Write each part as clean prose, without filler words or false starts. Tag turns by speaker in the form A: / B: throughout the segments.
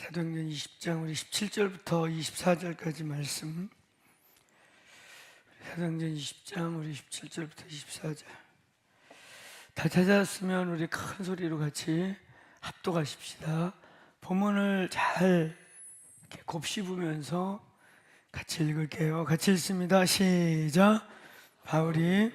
A: 사도행전 20장 우리 17절부터 24절까지 말씀. 사도행전 20장 우리 17절부터 24절. 다 찾았으면 우리 큰 소리로 같이 합독하십시다. 본문을 잘 이렇게 곱씹으면서 같이 읽을게요. 같이 읽습니다. 시작. 바울이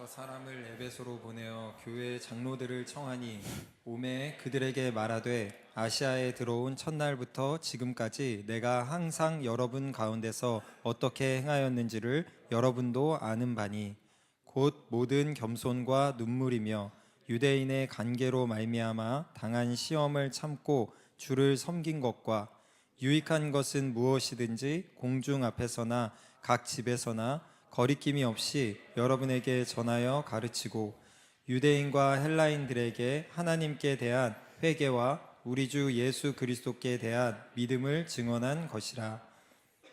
B: 사람을 에베소로 보내어 교회 장로들을 청하니 오매 그들에게 말하되 아시아에 들어온 첫날부터 지금까지 내가 항상 여러분 가운데서 어떻게 행하였는지를 여러분도 아는 바니 곧 모든 겸손과 눈물이며 유대인의 관계로 말미암아 당한 시험을 참고 주를 섬긴 것과 유익한 것은 무엇이든지 공중 앞에서나 각 집에서나 거리낌이 없이 여러분에게 전하여 가르치고 유대인과 헬라인들에게 하나님께 대한 회개와 우리 주 예수 그리스도께 대한 믿음을 증언한 것이라.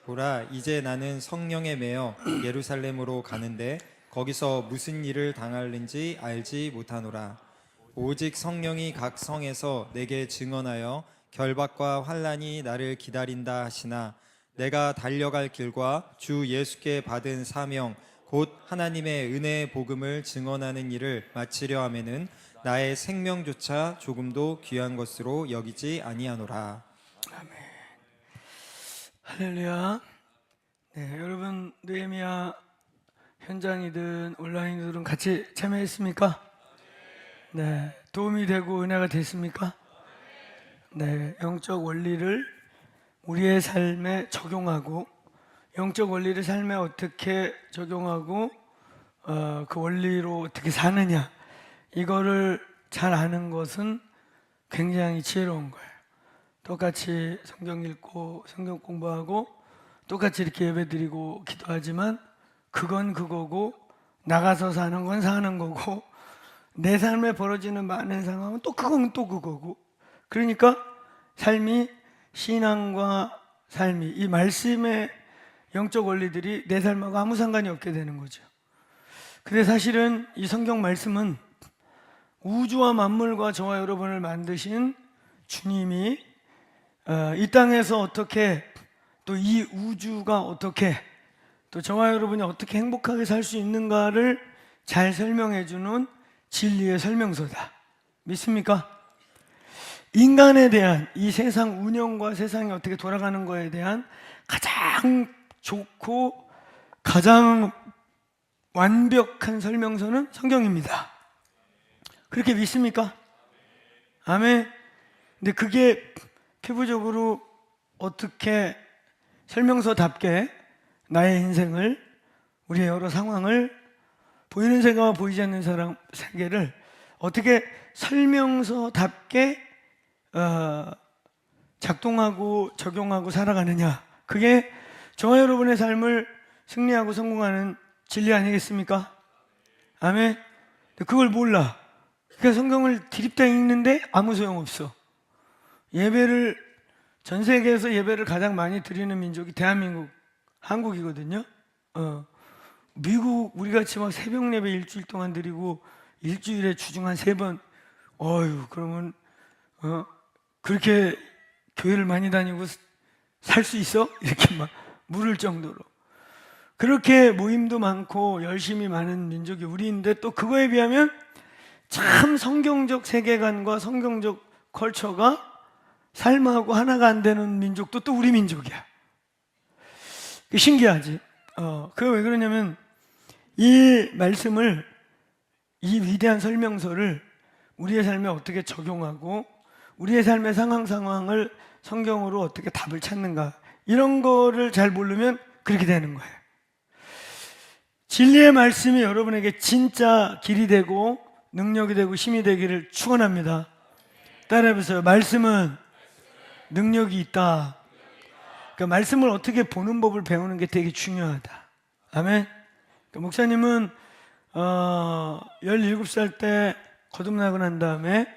B: 보라, 이제 나는 성령에 매여 예루살렘으로 가는데 거기서 무슨 일을 당할는지 알지 못하노라. 오직 성령이 각 성에서 내게 증언하여 결박과 환난이 나를 기다린다 하시나 내가 달려갈 길과 주 예수께 받은 사명 곧 하나님의 은혜의 복음을 증언하는 일을 마치려 하면은 나의 생명조차 조금도 귀한 것으로 여기지 아니하노라.
A: 아멘. 할렐루야. 네, 여러분 느헤미야 현장이든 온라인이든 같이 참여했습니까? 네, 도움이 되고 은혜가 됐습니까? 네, 영적 원리를 우리의 삶에 적용하고 영적 원리를 삶에 어떻게 적용하고 그 원리로 어떻게 사느냐, 이거를 잘 아는 것은 굉장히 지혜로운 거예요. 똑같이 성경 읽고 성경 공부하고 똑같이 이렇게 예배드리고 기도하지만 그건 그거고 나가서 사는 건 사는 거고 내 삶에 벌어지는 많은 상황은 또 그건 또 그거고, 그러니까 삶이 신앙과 삶이 이 말씀의 영적 원리들이 내 삶하고 아무 상관이 없게 되는 거죠. 근데 사실은 이 성경 말씀은 우주와 만물과 저와 여러분을 만드신 주님이 이 땅에서 어떻게 또 이 우주가 어떻게 또 저와 여러분이 어떻게 행복하게 살 수 있는가를 잘 설명해 주는 진리의 설명서다. 믿습니까? 인간에 대한 이 세상 운영과 세상이 어떻게 돌아가는 거에 대한 가장 좋고 가장 완벽한 설명서는 성경입니다. 그렇게 믿습니까? 아멘. 근데 그게 피부적으로 어떻게 설명서답게 나의 인생을, 우리의 여러 상황을, 보이는 세계와 보이지 않는 세계를 어떻게 설명서답게 작동하고 적용하고 살아가느냐, 그게 저와 여러분의 삶을 승리하고 성공하는 진리 아니겠습니까? 아멘. 그걸 몰라. 그러니까 성경을 디립다 읽는데 아무 소용없어. 전 세계에서 예배를 가장 많이 드리는 민족이 대한민국, 한국이거든요. 미국 우리같이 막 새벽 예배 일주일 동안 드리고 일주일에 주중 한 3번, 그러면 그렇게 교회를 많이 다니고 살 수 있어? 이렇게 막 물을 정도로 그렇게 모임도 많고 열심히 많은 민족이 우리인데, 또 그거에 비하면 참 성경적 세계관과 성경적 컬처가 삶하고 하나가 안 되는 민족도 또 우리 민족이야. 신기하지? 그게 왜 그러냐면 이 말씀을, 이 위대한 설명서를 우리의 삶에 어떻게 적용하고 우리의 삶의 상황을 성경으로 어떻게 답을 찾는가, 이런 거를 잘 모르면 그렇게 되는 거예요. 진리의 말씀이 여러분에게 진짜 길이 되고 능력이 되고 힘이 되기를 축원합니다. 따라해보세요. 말씀은 능력이 있다. 그러니까 말씀을 어떻게 보는 법을 배우는 게 되게 중요하다. 아멘. 그러니까 목사님은 17살 때 거듭나고 난 다음에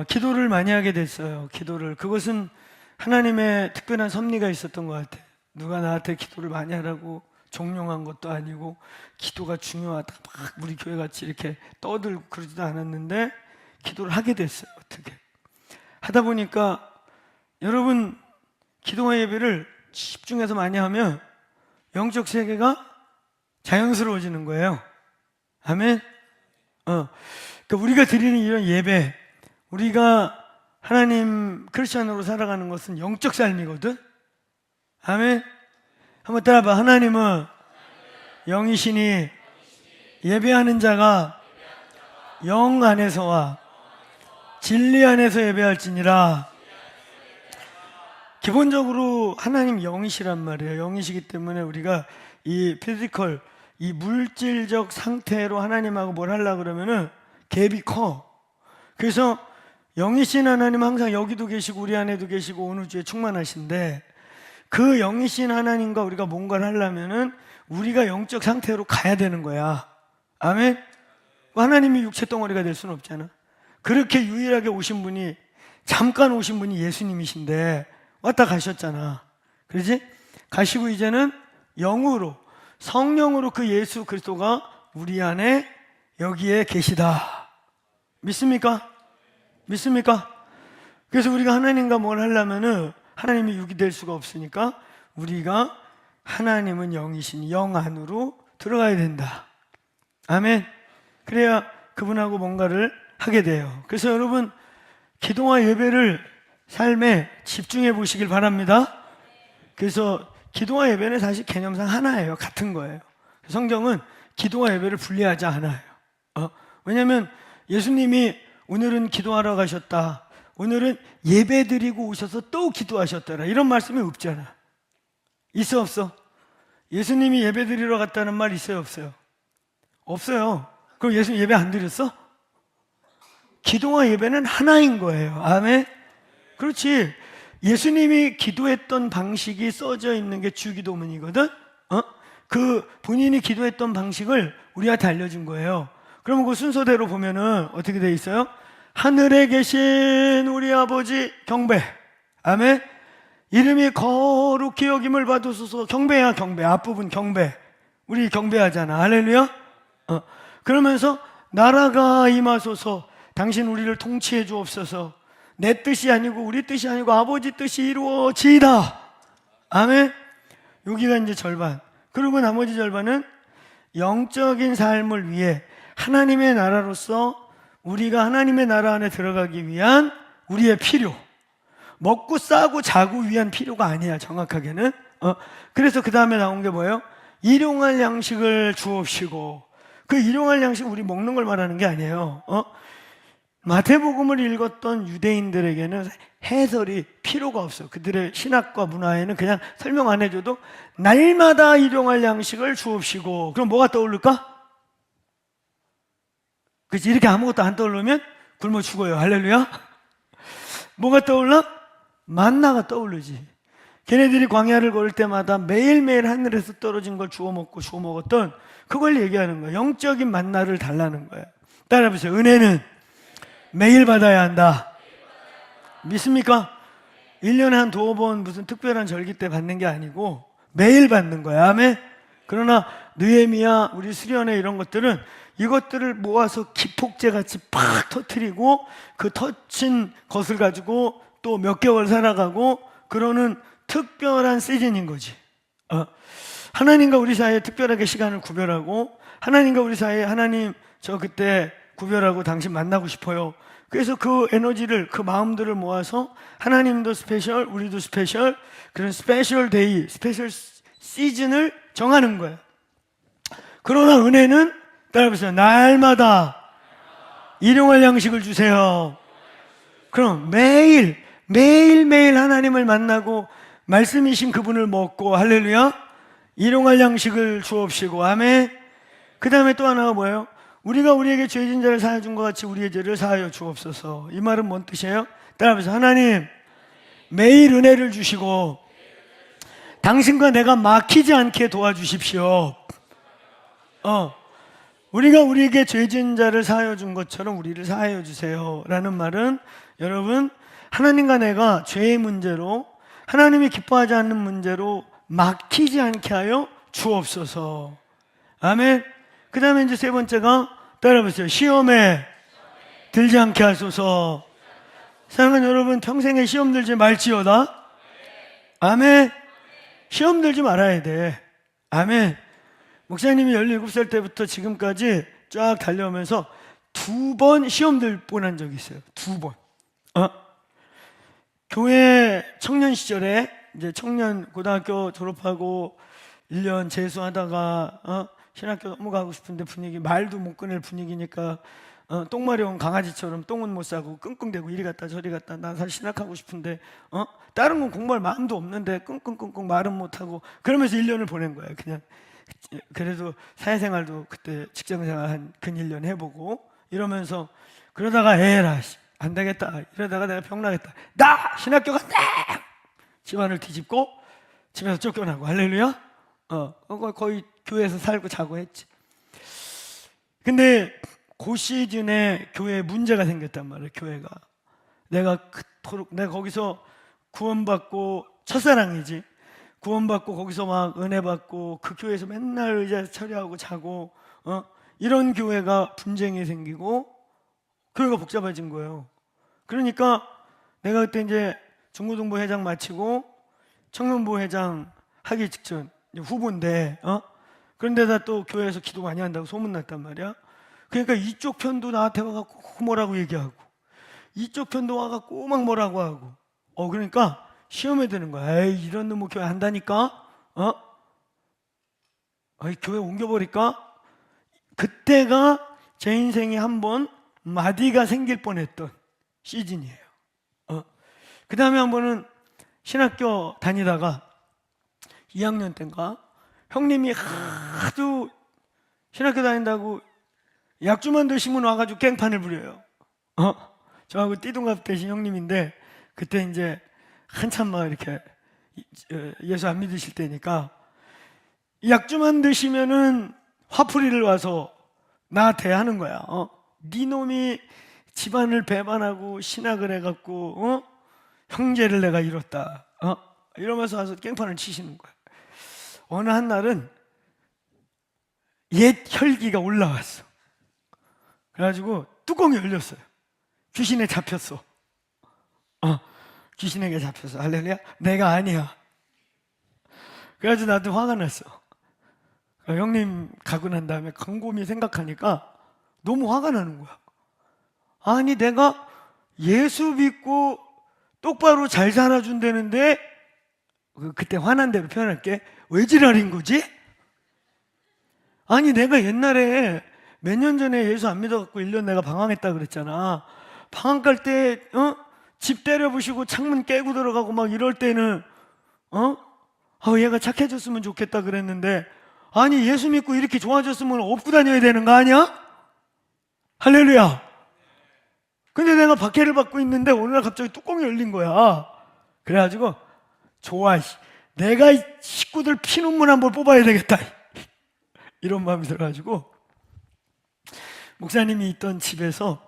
A: 기도를 많이 하게 됐어요. 그것은 하나님의 특별한 섭리가 있었던 것 같아요. 누가 나한테 기도를 많이 하라고 종용한 것도 아니고 기도가 중요하다 막 우리 교회 같이 이렇게 떠들고 그러지도 않았는데 기도를 하게 됐어요. 어떻게 하다 보니까 여러분 기도와 예배를 집중해서 많이 하면 영적 세계가 자연스러워지는 거예요. 아멘. 그러니까 우리가 드리는 이런 예배, 우리가 하나님 크리스천으로 살아가는 것은 영적 삶이거든. 아멘. 한번 따라봐. 하나님은 영이시니 예배하는 자가 영 안에서와 진리 안에서 예배할지니라. 기본적으로 하나님 영이시란 말이에요. 영이시기 때문에 우리가 이 피지컬, 이 물질적 상태로 하나님하고 뭘 하려고 그러면은 갭이 커. 그래서 영이신 하나님 항상 여기도 계시고 우리 안에도 계시고 온 우주에 충만하신데, 그 영이신 하나님과 우리가 뭔가를 하려면은 우리가 영적 상태로 가야 되는 거야. 아멘. 하나님이 육체 덩어리가 될 수는 없잖아. 그렇게 유일하게 오신 분이, 잠깐 오신 분이 예수님이신데 왔다 가셨잖아. 그러지? 가시고 이제는 영으로, 성령으로 그 예수 그리스도가 우리 안에 여기에 계시다. 믿습니까? 믿습니까? 그래서 우리가 하나님과 뭘 하려면은 하나님이 육이 될 수가 없으니까 우리가 하나님은 영이신 영 안으로 들어가야 된다. 아멘. 그래야 그분하고 뭔가를 하게 돼요. 그래서 여러분 기도와 예배를 삶에 집중해 보시길 바랍니다. 그래서 기도와 예배는 사실 개념상 하나예요. 같은 거예요. 성경은 기도와 예배를 분리하지 않아요. 왜냐하면 예수님이 오늘은 기도하러 가셨다, 오늘은 예배 드리고 오셔서 또 기도하셨더라, 이런 말씀이 없잖아. 있어 없어? 예수님이 예배 드리러 갔다는 말 있어요 없어요? 없어요. 그럼 예수님 예배 안 드렸어? 기도와 예배는 하나인 거예요. 아멘. 그렇지. 예수님이 기도했던 방식이 써져 있는 게 주기도문이거든. 그 본인이 기도했던 방식을 우리한테 알려준 거예요. 그러면 그 순서대로 보면은 어떻게 돼 있어요? 하늘에 계신 우리 아버지 경배. 아멘. 이름이 거룩히 여김을 받으소서. 경배야 경배. 앞부분 경배. 우리 경배하잖아. 할렐루야. 그러면서 나라가 임하소서. 당신 우리를 통치해 주옵소서. 내 뜻이 아니고 우리 뜻이 아니고 아버지 뜻이 이루어지이다. 아멘. 여기가 이제 절반. 그리고 나머지 절반은 영적인 삶을 위해 하나님의 나라로서 우리가 하나님의 나라 안에 들어가기 위한 우리의 필요, 먹고 싸고 자고 위한 필요가 아니야, 정확하게는. 그래서 그 다음에 나온 게 뭐예요? 일용할 양식을 주옵시고. 그 일용할 양식 우리 먹는 걸 말하는 게 아니에요. 마태복음을 읽었던 유대인들에게는 해설이 필요가 없어. 그들의 신학과 문화에는 그냥 설명 안 해줘도 날마다 일용할 양식을 주옵시고. 그럼 뭐가 떠오를까? 그치? 이렇게 아무것도 안 떠오르면 굶어 죽어요. 할렐루야. 뭐가 떠올라? 만나가 떠오르지. 걔네들이 광야를 걸을 때마다 매일매일 하늘에서 떨어진 걸 주워 먹고 주워 먹었던 그걸 얘기하는 거예요. 영적인 만나를 달라는 거예요. 따라해보세요. 은혜는 매일 받아야 한다. 믿습니까? 1년에 한 두어 번 무슨 특별한 절기 때 받는 게 아니고 매일 받는 거야. 아멘. 그러나 느헤미야, 우리 수련회 이런 것들은 이것들을 모아서 기폭제 같이 팍 터뜨리고 그 터친 것을 가지고 또 몇 개월 살아가고 그러는 특별한 시즌인 거지. 하나님과 우리 사이에 특별하게 시간을 구별하고, 하나님과 우리 사이에 하나님 저 그때 구별하고 당신 만나고 싶어요. 그래서 그 에너지를, 그 마음들을 모아서 하나님도 스페셜, 우리도 스페셜, 그런 스페셜 데이, 스페셜 시즌을 정하는 거예요. 그러나 은혜는 따라해보세요. 날마다 일용할 양식을 주세요. 그럼 매일매일 하나님을 만나고 말씀이신 그분을 먹고, 할렐루야, 일용할 양식을 주옵시고. 아멘. 그 다음에 또 하나가 뭐예요? 우리가 우리에게 죄진 자를 사하여 준 것 같이 우리의 죄를 사하여 주옵소서. 이 말은 뭔 뜻이에요? 따라해보세요. 하나님 매일 은혜를 주시고 당신과 내가 막히지 않게 도와주십시오. 우리가 우리에게 죄진 자를 사하여 준 것처럼 우리를 사하여 주세요 라는 말은, 여러분, 하나님과 내가 죄의 문제로, 하나님이 기뻐하지 않는 문제로 막히지 않게 하여 주옵소서. 아멘. 그 다음에 이제 세 번째가, 따라해보세요. 시험에 들지 않게 하소서. 사랑하는 여러분, 평생에 시험 들지 말지어다. 아멘. 시험 들지 말아야 돼. 아멘. 목사님이 17살 때부터 지금까지 쫙 달려오면서 2번 시험 들 뻔한 적이 있어요. 2번. 교회 청년 시절에 이제 청년 고등학교 졸업하고 1년 재수하다가 신학교 너무 가고 싶은데 분위기 말도 못 꺼낼 분위기니까 똥 마려운 강아지처럼 똥은 못 싸고 끙끙대고 이리 갔다 저리 갔다. 난 사실 신학하고 싶은데 다른 건 공부할 마음도 없는데 끙끙끙끙 말은 못하고 그러면서 1년을 보낸 거예요. 그냥 그래도 사회생활도 그때 직장생활 한 근 1년 해보고 이러면서 그러다가 에라 안 되겠다 이러다가 내가 병나겠다. 나 신학교 간다. 집안을 뒤집고 집에서 쫓겨나고 할렐루야. 거의 교회에서 살고 자고 했지. 근데 그 시즌에 교회에 문제가 생겼단 말이에요. 교회가 내가 그토록 내가 거기서 구원받고 첫사랑이지. 구원받고 거기서 막 은혜 받고 그 교회에서 맨날 의자 처리하고 자고 이런 교회가 분쟁이 생기고 교회가 복잡해진 거예요. 그러니까 내가 그때 이제 중고등부 회장 마치고 청년부 회장 하기 직전 후보인데 그런데다 또 교회에서 기도 많이 한다고 소문났단 말이야. 그러니까 이쪽 편도 나한테 와갖고 뭐라고 얘기하고 이쪽 편도 와갖고 막 뭐라고 하고 그러니까 시험에 드는 거야. 에이 이런 놈 뭐 교회 한다니까? 교회 옮겨버릴까? 그때가 제 인생에 한번 마디가 생길 뻔했던 시즌이에요. 그 다음에 한 번은 신학교 다니다가 2학년 때인가 형님이 하도 신학교 다닌다고 약주만 드시면 와가지고 깽판을 부려요. 저하고 띠동갑 되신 형님인데 그때 이제 한참 막 이렇게 예수 안 믿으실 때니까 약주만 드시면은 화풀이를 와서 나한테 하는 거야. 네 놈이 집안을 배반하고 신학을 해갖고 형제를 내가 잃었다. 이러면서 와서 깽판을 치시는 거야. 어느 한 날은 옛 혈기가 올라왔어. 그래가지고 뚜껑이 열렸어요. 귀신에 잡혔어. 귀신에게 잡혔어. 할렐루야. 내가 아니야. 그래가지고 나도 화가 났어. 형님 가고 난 다음에 곰곰이 생각하니까 너무 화가 나는 거야. 아니 내가 예수 믿고 똑바로 잘 살아준다는데 그때 화난 대로 표현할게. 왜 지랄인 거지? 아니 내가 옛날에 몇 년 전에 예수 안 믿어갖고 1년 내가 방황했다 그랬잖아. 방황 갈 때 집 때려부시고 창문 깨고 들어가고 막 이럴 때는 얘가 착해졌으면 좋겠다 그랬는데 아니 예수 믿고 이렇게 좋아졌으면 업고 다녀야 되는 거 아니야? 할렐루야. 근데 내가 박해를 받고 있는데 어느 날 갑자기 뚜껑이 열린 거야. 그래가지고 좋아 내가 이 식구들 피눈물 한번 뽑아야 되겠다 이런 마음이 들어가지고 목사님이 있던 집에서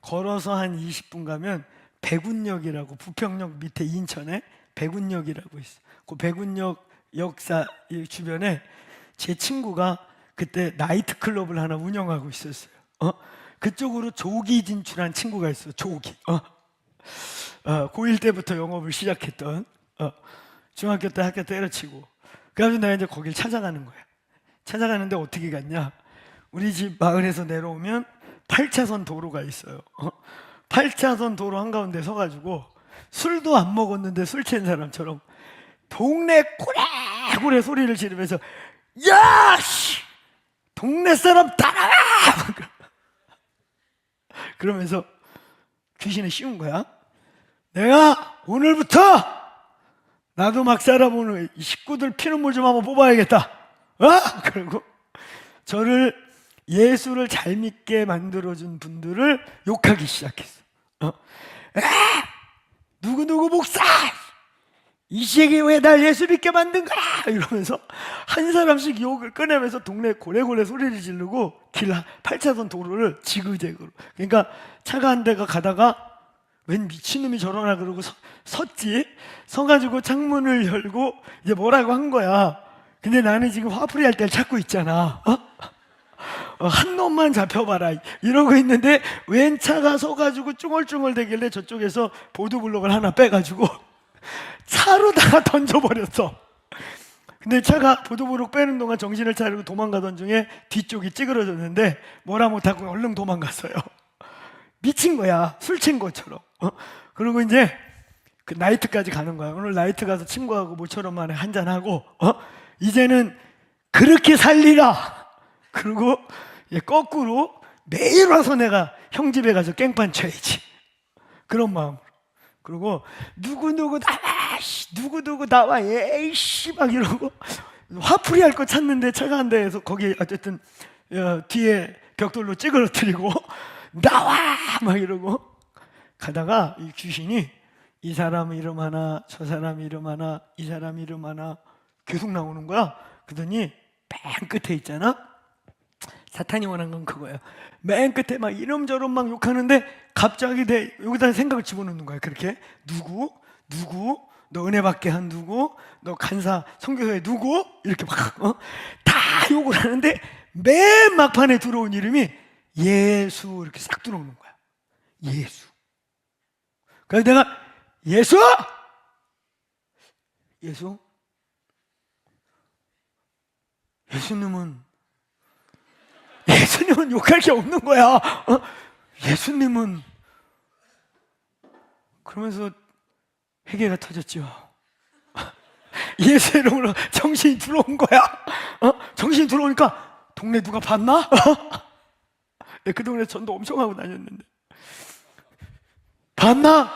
A: 걸어서 한 20분 가면 백운역이라고 부평역 밑에 인천에 백운역이라고 있어. 그 백운역 역사 주변에 제 친구가 그때 나이트 클럽을 하나 운영하고 있었어요. 그쪽으로 조기 진출한 친구가 있어. 조기. 고1 때부터 영업을 시작했던 중학교 때 학교 때려치고 그래가지고 내가 이제 거길 찾아가는 거야. 찾아가는데 어떻게 갔냐? 우리 집 마을에서 내려오면 8차선 도로가 있어요. 8차선 도로 한가운데 서가지고 술도 안 먹었는데 술 취한 사람처럼 동네 고래고래 소리를 지르면서 야! 씨! 동네 사람 다 나가! 그러면서 귀신에 씌운 거야. 내가 오늘부터 나도 막 살아보는 식구들 피눈물 좀 한번 뽑아야겠다. 그리고 저를 예수를 잘 믿게 만들어준 분들을 욕하기 시작했어. 누구누구 목사! 이 새끼 왜 날 예수 믿게 만든 거야! 이러면서 한 사람씩 욕을 꺼내면서 동네 고래고래 소리를 지르고 길 8차선 도로를 지그재그로. 그러니까 차가 한 대가 가다가 웬 미친놈이 저러나 그러고 섰지. 서가지고 창문을 열고 이제 뭐라고 한 거야. 근데 나는 지금 화풀이 할 때를 찾고 있잖아. 한 놈만 잡혀봐라 이러고 있는데 웬 차가 서가지고 쭈글쭈글 대길래 저쪽에서 보도블록을 하나 빼가지고 차로다가 던져버렸어. 근데 차가 보도블록 빼는 동안 정신을 차리고 도망가던 중에 뒤쪽이 찌그러졌는데 뭐라 못하고 얼른 도망갔어요. 미친 거야, 술 친 것처럼. 그리고 이제 그 나이트까지 가는 거야. 오늘 나이트 가서 친구하고 모처럼 만에 한잔하고 이제는 그렇게 살리라. 그리고 거꾸로 매일 와서 내가 형 집에 가서 깽판 쳐야지, 그런 마음으로. 그리고 누구누구 나와, 누구누구 나와, 에이씨 막 이러고 화풀이 할 거 찾는데 차가 한 대에서 거기 어쨌든 뒤에 벽돌로 찌그러뜨리고 나와 막 이러고 가다가 이 귀신이 이 사람 이름 하나, 저 사람 이름 하나, 이 사람 이름 하나 계속 나오는 거야. 그러더니 맨 끝에 있잖아, 사탄이 원한 건 그거예요. 맨 끝에 막 이름저름 막 욕하는데 갑자기 내 여기다 생각을 집어넣는 거야. 그렇게 누구 너 은혜 받게 한 누구, 너 간사 선교회 누구, 이렇게 막 다 욕을 하는데 맨 막판에 들어온 이름이 예수, 이렇게 싹 들어오는 거야. 예수. 그래서 내가 예수 예수님은 욕할 게 없는 거야. 예수님은. 그러면서 회개가 터졌죠. 예수 이름으로 정신이 들어온 거야. 정신이 들어오니까 동네 누가 봤나? 그 동네 전도 엄청 하고 다녔는데 봤나?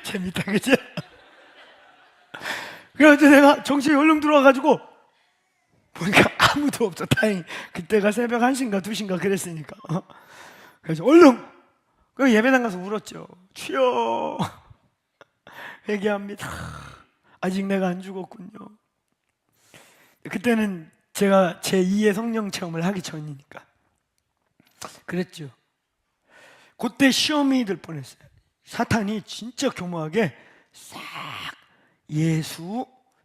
A: 재밌다, 그치? 그래가지고 내가 정신이 얼른 들어와가지고 보니까 아무도 없어. 다행히 그때가 새벽 1시인가 2시인가 그랬으니까. 그래서 얼른 그 예배당 가서 울었죠. 주여 회개합니다. 아직 내가 안 죽었군요. 그때는 제가 제2의 성령 체험을 하기 전이니까 그랬죠. 그때 시험이 될 뻔했어요. 사탄이 진짜 교묘하게 싹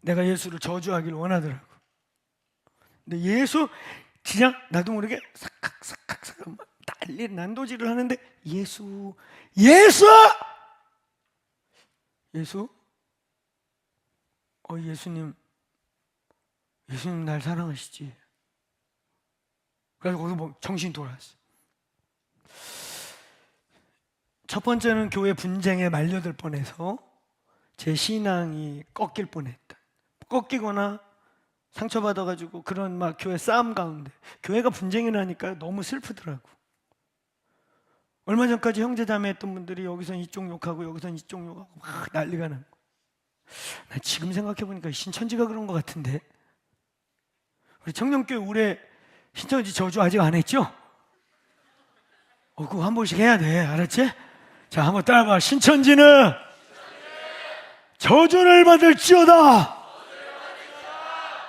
A: 내가 예수를 저주하기를 원하더라고. 근데 예수 그냥 나도 모르게 삭삭삭삭 난리 난도질을 하는데 예수 예수님 날 사랑하시지. 그래서 거기서 뭐 정신이 돌아왔어. 첫 번째는 교회 분쟁에 말려들 뻔해서 제 신앙이 꺾일 뻔했다. 꺾이거나 상처받아가지고 그런 막 교회 싸움 가운데 교회가 분쟁이 나니까 너무 슬프더라고. 얼마 전까지 형제자매 했던 분들이 여기선 이쪽 욕하고 여기선 이쪽 욕하고 막 난리가 난 거야. 나 지금 생각해보니까 신천지가 그런 것 같은데. 우리 청년교회 올해 신천지 저주 아직 안 했죠? 그거 한 번씩 해야 돼, 알았지? 자, 한번 따라봐. 신천지는 저주를 받을지어다.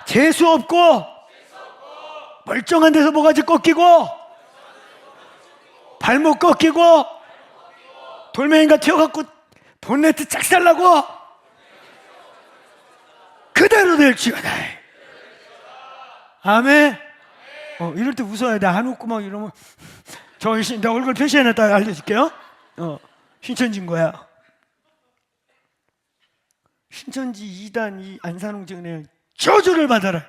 A: 재수 없고 멀쩡한 데서 뭐가지 꺾이고 발목 꺾이고 돌멩이가 튀어갖고 본네트 짝살나고 그대로 될지어다. 아멘. 이럴 때 웃어야 돼. 안 웃고 막 이러면 내 얼굴 표시해놨다 알려줄게요. 신천지인 거야. 신천지 2단 이 안산홍지은혜 저주를 받아라.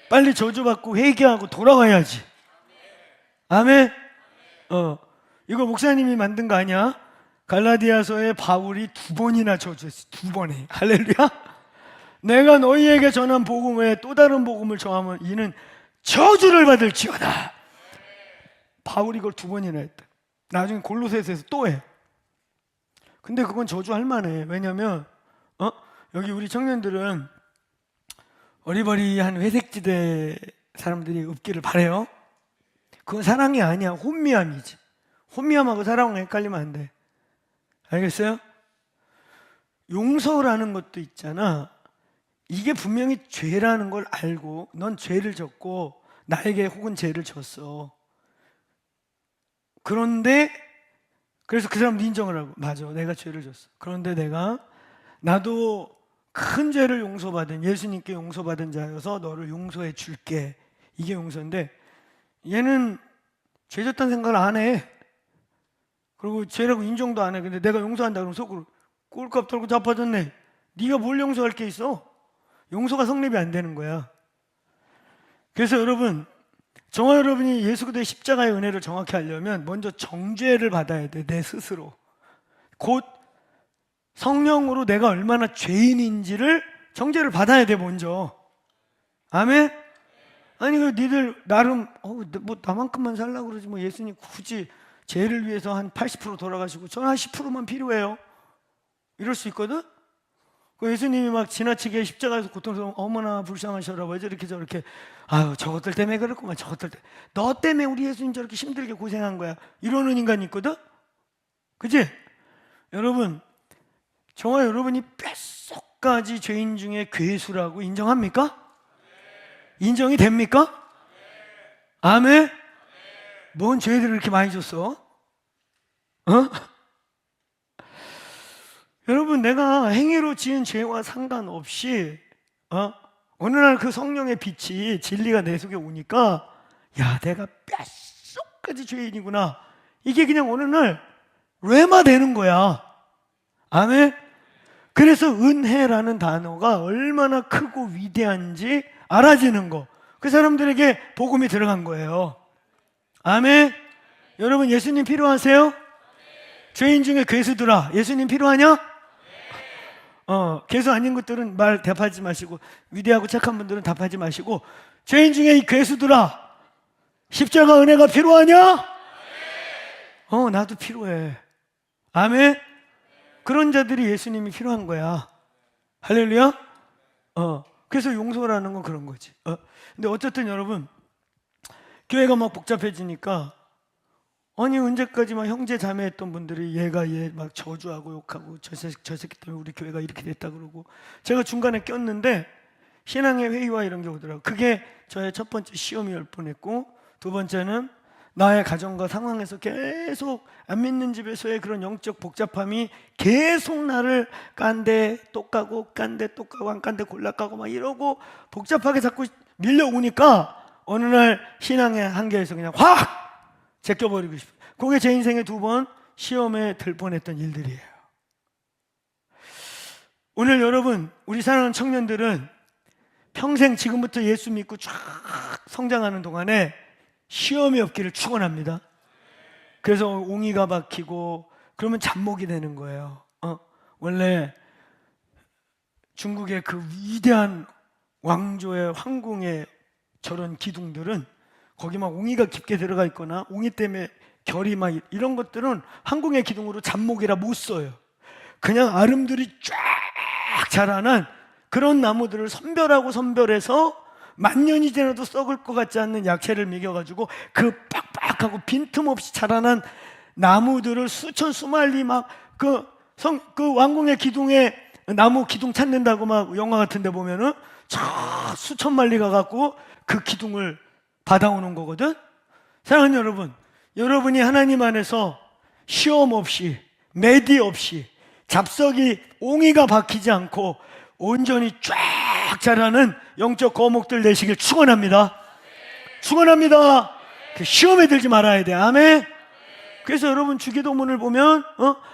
A: 빨리 저주받고 회개하고 돌아와야지. 아멘. 이거 목사님이 만든 거 아니야? 갈라디아서에 바울이 2번이나 저주했어. 2번에. 할렐루야. 내가 너희에게 전한 복음 외에 또 다른 복음을 전하면 이는 저주를 받을지어다. 바울이 이걸 2번이나 했다. 나중에 골로새서에서 또 해. 근데 그건 저주할 만해. 왜냐면 여기 우리 청년들은 어리버리한 회색지대 사람들이 없기를 바래요. 그건 사랑이 아니야. 혼미함이지. 혼미함하고 사랑은 헷갈리면 안 돼. 알겠어요? 용서라는 것도 있잖아. 이게 분명히 죄라는 걸 알고 넌 죄를 졌고 나에게 혹은 죄를 졌어. 그런데 그래서 그 사람도 인정을 하고, 맞아, 내가 죄를 졌어. 그런데 나도 큰 죄를 용서받은, 예수님께 용서받은 자여서 너를 용서해 줄게. 이게 용서인데, 얘는 죄 졌다는 생각을 안 해. 그리고 죄라고 인정도 안 해. 근데 내가 용서한다 그러면 속으로 꼴값 떨고 자빠졌네. 네가 뭘 용서할 게 있어? 용서가 성립이 안 되는 거야. 그래서 여러분, 저와 여러분이 예수 그리스도의 십자가의 은혜를 정확히 알려면 먼저 정죄를 받아야 돼. 내 스스로. 곧 성령으로 내가 얼마나 죄인인지를 정죄를 받아야 돼, 먼저. 아멘? 아니, 그 니들 나름 뭐 나만큼만 살라고 그러지, 뭐 예수님 굳이 죄를 위해서 한 80% 돌아가시고 저는 한 10%만 필요해요, 이럴 수 있거든? 그 예수님이 막 지나치게 십자가에서 고통스러워, 어머나 불쌍하셔라, 왜 저렇게 저렇게, 아유 저것들 때문에 그렇구만, 저것들 때문에, 너 때문에 우리 예수님 저렇게 힘들게 고생한 거야, 이러는 인간이 있거든? 그치? 여러분, 저와 여러분이 뼛속까지 죄인 중에 괴수라고 인정합니까? 인정이 됩니까? 아멘? 뭔 죄들을 이렇게 많이 줬어? 여러분, 내가 행위로 지은 죄와 상관없이 어느 날 그 성령의 빛이, 진리가 내 속에 오니까, 야, 내가 뼛속까지 죄인이구나, 이게 그냥 어느 날 레마 되는 거야. 아멘? 그래서 은혜라는 단어가 얼마나 크고 위대한지 알아지는 거, 그 사람들에게 복음이 들어간 거예요. 아멘? 여러분, 예수님 필요하세요? 죄인 중에 괴수들아, 예수님 필요하냐? 괴수 아닌 것들은 말 대답하지 마시고, 위대하고 착한 분들은 답하지 마시고, 죄인 중에 이 괴수들아, 십자가 은혜가 필요하냐? 나도 필요해. 아멘? 그런 자들이 예수님이 필요한 거야. 할렐루야? 그래서 용서라는 건 그런 거지. 근데 어쨌든 여러분, 교회가 막 복잡해지니까, 아니 언제까지 막 형제 자매 했던 분들이 얘가 얘 막 저주하고 욕하고, 저 새끼 때문에 우리 교회가 이렇게 됐다 그러고, 제가 중간에 꼈는데 신앙의 회의와 이런 게 오더라고요. 그게 저의 첫 번째 시험이 올 뻔했고, 두 번째는 나의 가정과 상황에서 계속 안 믿는 집에서의 그런 영적 복잡함이 계속 나를 깐데 또 까고, 깐데 또 까고, 안 깐데 골라 까고 막 이러고 복잡하게 자꾸 밀려오니까 어느 날 신앙의 한계에서 그냥 확 제껴버리고 싶어요. 그게 제 인생의 두 번 시험에 들 뻔했던 일들이에요. 오늘 여러분, 우리 사랑하는 청년들은 평생 지금부터 예수 믿고 쫙 성장하는 동안에 시험이 없기를 축원합니다. 그래서 옹이가 박히고 그러면 잡목이 되는 거예요. 원래 중국의 그 위대한 왕조의 황궁의 저런 기둥들은 거기 막 옹이가 깊게 들어가 있거나 옹이 때문에 결이 막 이런 것들은 황궁의 기둥으로 잡목이라 못 써요. 그냥 아름들이 쫙 자라난 그런 나무들을 선별해서 만년이 지나도 썩을 것 같지 않는 약채를 먹여가지고 그 빡빡하고 빈틈없이 자라난 나무들을 수천 수만리 막 그 왕궁의 기둥에 나무 기둥 찾는다고 막 영화 같은 데 보면은 저 수천 마리가 갖고 그 기둥을 받아오는 거거든. 사랑하는 여러분, 여러분이 하나님 안에서 시험 없이, 매디 없이, 잡석이 옹이가 박히지 않고 온전히 쫙 자라는 영적 거목들 되시길 축원합니다. 축원합니다. 시험에 들지 말아야 돼. 아멘. 그래서 여러분, 주기도문을 보면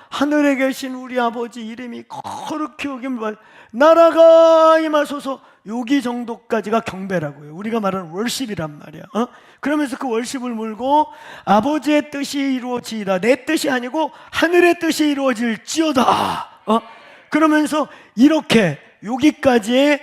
A: 하늘에 계신 우리 아버지 이름이 거룩히 여김을 나라가 임하소서, 여기 정도까지가 경배라고요. 우리가 말하는 월십이란 말이야. 그러면서 그 월십을 물고 아버지의 뜻이 이루어지이다, 내 뜻이 아니고 하늘의 뜻이 이루어질지어다. 그러면서 이렇게 여기까지의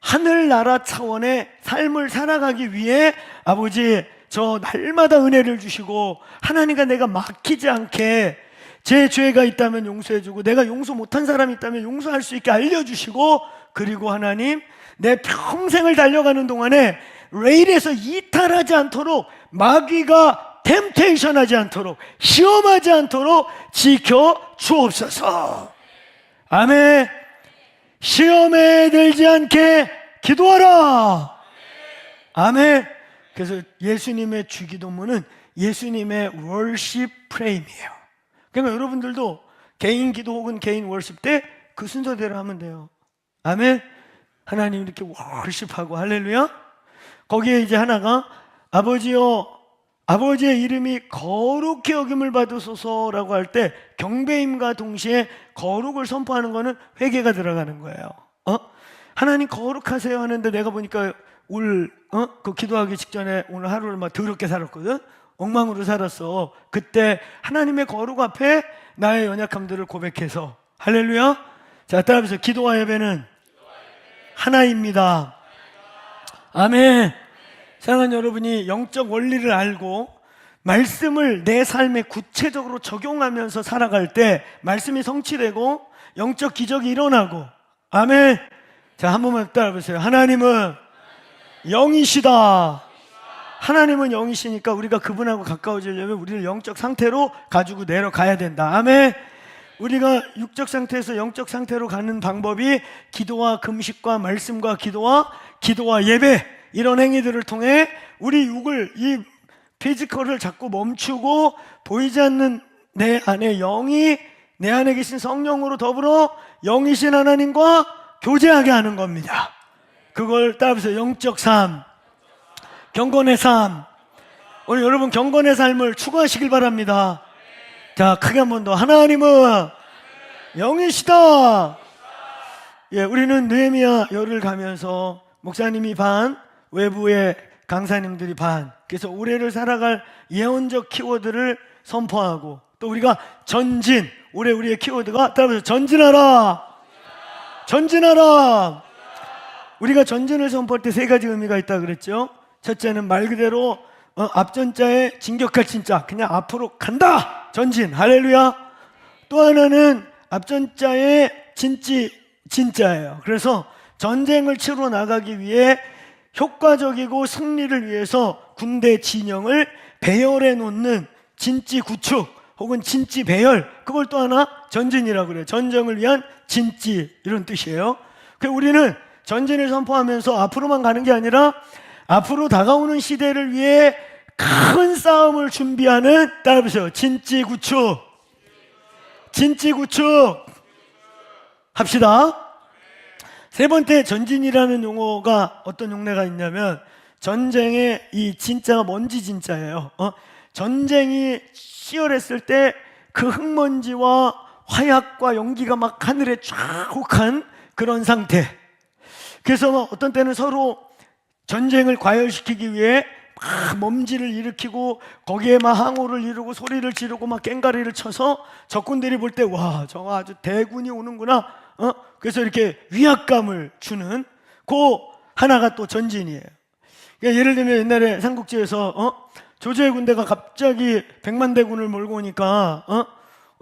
A: 하늘나라 차원의 삶을 살아가기 위해 아버지, 저 날마다 은혜를 주시고 하나님과 내가 막히지 않게 제 죄가 있다면 용서해주고 내가 용서 못한 사람이 있다면 용서할 수 있게 알려주시고, 그리고 하나님, 내 평생을 달려가는 동안에 레일에서 이탈하지 않도록, 마귀가 템테이션 하지 않도록, 시험하지 않도록 지켜 주옵소서. 아멘. 시험에 들지 않게 기도하라. 아멘. 그래서 예수님의 주기도문은 예수님의 월십 프레임이에요. 그러니까 여러분들도 개인 기도 혹은 개인 월십 때 그 순서대로 하면 돼요. 아멘. 하나님 이렇게 월십하고 할렐루야. 거기에 이제 하나가 아버지여 아버지의 이름이 거룩히 여김을 받으소서라고 할 때 경배임과 동시에 거룩을 선포하는 거는 회개가 들어가는 거예요. 하나님 거룩하세요 하는데 내가 보니까 그 기도하기 직전에 오늘 하루를 막 더럽게 살았거든. 엉망으로 살았어. 그때 하나님의 거룩 앞에 나의 연약함들을 고백해서 할렐루야. 자, 따라해보세요. 기도와 예배는 하나입니다. 아멘. 사랑하는 여러분이 영적 원리를 알고 말씀을 내 삶에 구체적으로 적용하면서 살아갈 때 말씀이 성취되고 영적 기적이 일어나고 아멘. 자, 한 번만 따라해보세요. 하나님은 영이시다. 하나님은 영이시니까 우리가 그분하고 가까워지려면 우리를 영적 상태로 가지고 내려가야 된다. 아멘. 우리가 육적 상태에서 영적 상태로 가는 방법이 기도와 금식과 말씀과 기도와 예배 이런 행위들을 통해 우리 육을 이 피지컬을 자꾸 멈추고 보이지 않는 내 안에 영이 내 안에 계신 성령으로 더불어 영이신 하나님과 교제하게 하는 겁니다. 그걸 따라서 영적 삶, 경건의 삶. 오늘 여러분 경건의 삶을 추구하시길 바랍니다. 자, 크게 한 번 더. 하나님은 영이시다. 예, 우리는 느헤미야 열을 가면서 목사님이 반, 외부의 강사님들이 반. 그래서 올해를 살아갈 예언적 키워드를 선포하고 또 우리가 전진. 올해 우리의 키워드가 따라서 전진하라. 전진하라. 우리가 전진을 선포할 때 세 가지 의미가 있다 그랬죠. 첫째는 말 그대로 앞전자에 진격할 진짜 그냥 앞으로 간다. 전진. 할렐루야. 또 하나는 앞전자에 진짜예요. 그래서 전쟁을 치러 나가기 위해 효과적이고 승리를 위해서 군대 진영을 배열해 놓는 진지 구축 혹은 진지 배열, 그걸 또 하나 전진이라고 그래요. 전쟁을 위한 진지 이런 뜻이에요. 그래서 우리는 전진을 선포하면서 앞으로만 가는 게 아니라 앞으로 다가오는 시대를 위해 큰 싸움을 준비하는, 따라해보세요. 진지 구축. 진지 구축 합시다. 세 번째, 전진이라는 용어가 어떤 용례가 있냐면 전쟁의 이 진짜가 뭔지 진짜예요. 전쟁이 치열했을 때 그 흙먼지와 화약과 연기가 막 하늘에 쫙 혹한 그런 상태. 그래서 어떤 때는 서로 전쟁을 과열시키기 위해 막 먼지를 일으키고 거기에 막 항호를 이루고 소리를 지르고 막 꽹가리를 쳐서 적군들이 볼 때 와, 저 아주 대군이 오는구나. 그래서 이렇게 위압감을 주는 그 하나가 또 전진이에요. 그러니까 예를 들면 옛날에 삼국지에서 조조의 군대가 갑자기 100만 대군을 몰고 오니까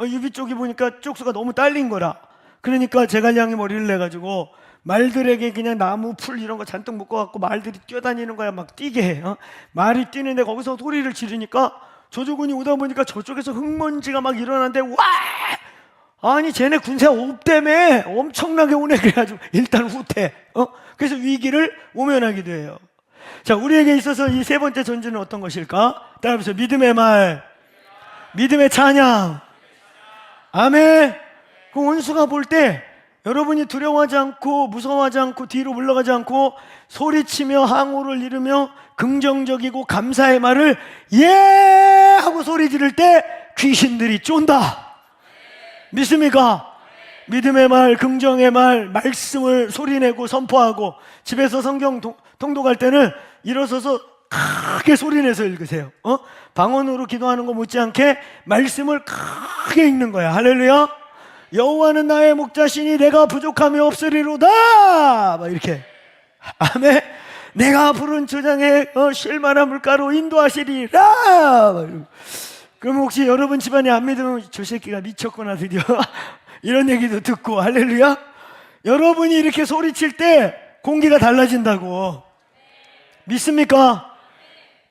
A: 유비 쪽이 보니까 쪽수가 너무 딸린 거라. 그러니까 제갈량이 머리를 내가지고 말들에게 그냥 나무 풀 이런 거 잔뜩 묶어갖고 말들이 뛰어다니는 거야. 막 뛰게 해. 말이 뛰는데 거기서 소리를 지르니까 조조군이 오다 보니까 저쪽에서 흙먼지가 막 일어나는데 와! 아니 쟤네 군사 없다며 엄청나게 오네. 그래가지고 일단 후퇴. 그래서 위기를 모면하기도 해요. 자, 우리에게 있어서 이 세 번째 전진은 어떤 것일까? 따라해보세요. 믿음의 말, 믿음의 찬양. 아멘. 그 원수가 볼 때 여러분이 두려워하지 않고 무서워하지 않고 뒤로 물러가지 않고 소리치며 항호를 이루며 긍정적이고 감사의 말을 예 하고 소리 지를 때 귀신들이 쫀다. 믿습니까? 믿음의 말, 긍정의 말, 말씀을 소리내고 선포하고 집에서 성경 통독할 때는 일어서서 크게 소리내서 읽으세요. 방언으로 기도하는 거 못지않게 말씀을 크게 읽는 거야. 할렐루야. 여호와는 나의 목자시니 내가 부족함이 없으리로다. 막 이렇게. 아멘. 내가 푸른 초장에 쉴 만한 물가로 인도하시리라. 그럼 혹시 여러분 집안이 안 믿으면 저 새끼가 미쳤구나 드디어 이런 얘기도 듣고. 할렐루야. 여러분이 이렇게 소리칠 때 공기가 달라진다고. 믿습니까?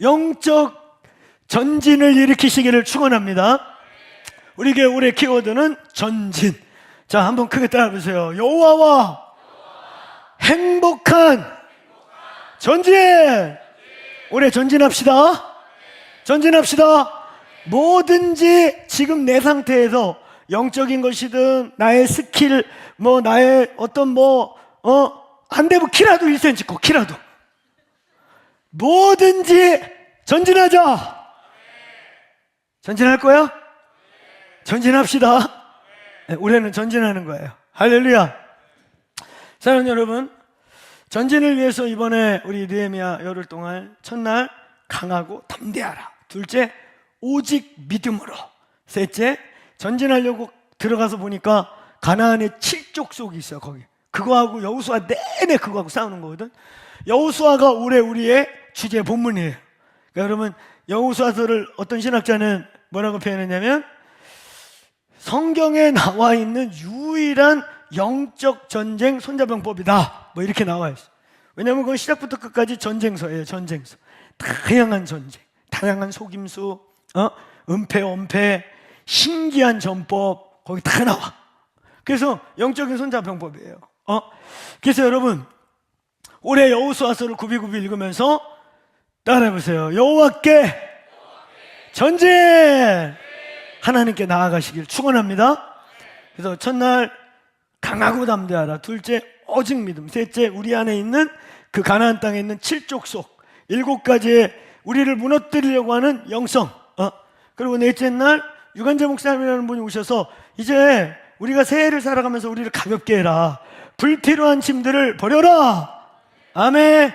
A: 영적 전진을 일으키시기를 축원합니다. 우리에게 올해 키워드는 전진. 자, 한번 크게 따라해보세요. 여호와와 행복한 전진. 올해 전진합시다. 전진합시다. 뭐든지 지금 내 상태에서 영적인 것이든 나의 스킬, 나의 어떤 안 되면 키라도 1cm 커, 키라도. 뭐든지 전진하자. 전진할 거야? 전진합시다. 네, 올해는 전진하는 거예요. 할렐루야. 사랑하는 여러분, 전진을 위해서 이번에 우리 느헤미야 열흘 동안 첫날 강하고 담대하라. 둘째, 오직 믿음으로. 셋째, 전진하려고 들어가서 보니까 가나안의 7족속이 있어요. 거기 그거하고 여호수아 내내 그거하고 싸우는 거거든. 여호수아가 올해 우리의 주제 본문이에요. 그러니까 여러분, 여호수아서를 어떤 신학자는 뭐라고 표현했냐면 성경에 나와 있는 유일한 영적 전쟁 손자병법이다, 이렇게 나와 있어요. 왜냐하면 그건 시작부터 끝까지 전쟁서예요. 전쟁서. 다양한 전쟁, 다양한 속임수, 은폐, 엄폐, 신기한 전법, 거기 다 나와. 그래서 영적인 손자병법이에요. 그래서 여러분, 올해 여호수아서를 굽이굽이 읽으면서 따라해보세요. 여호와께 전진! 하나님께 나아가시길 축원합니다. 그래서 첫날 강하고 담대하라. 둘째, 오직 믿음. 셋째, 우리 안에 있는 그 가나안 땅에 있는 7족속, 7가지의 우리를 무너뜨리려고 하는 영성. 그리고 넷째 날 유관재 목사님이라는 분이 오셔서 이제 우리가 새해를 살아가면서 우리를 가볍게 해라. 불필요한 짐들을 버려라. 아멘.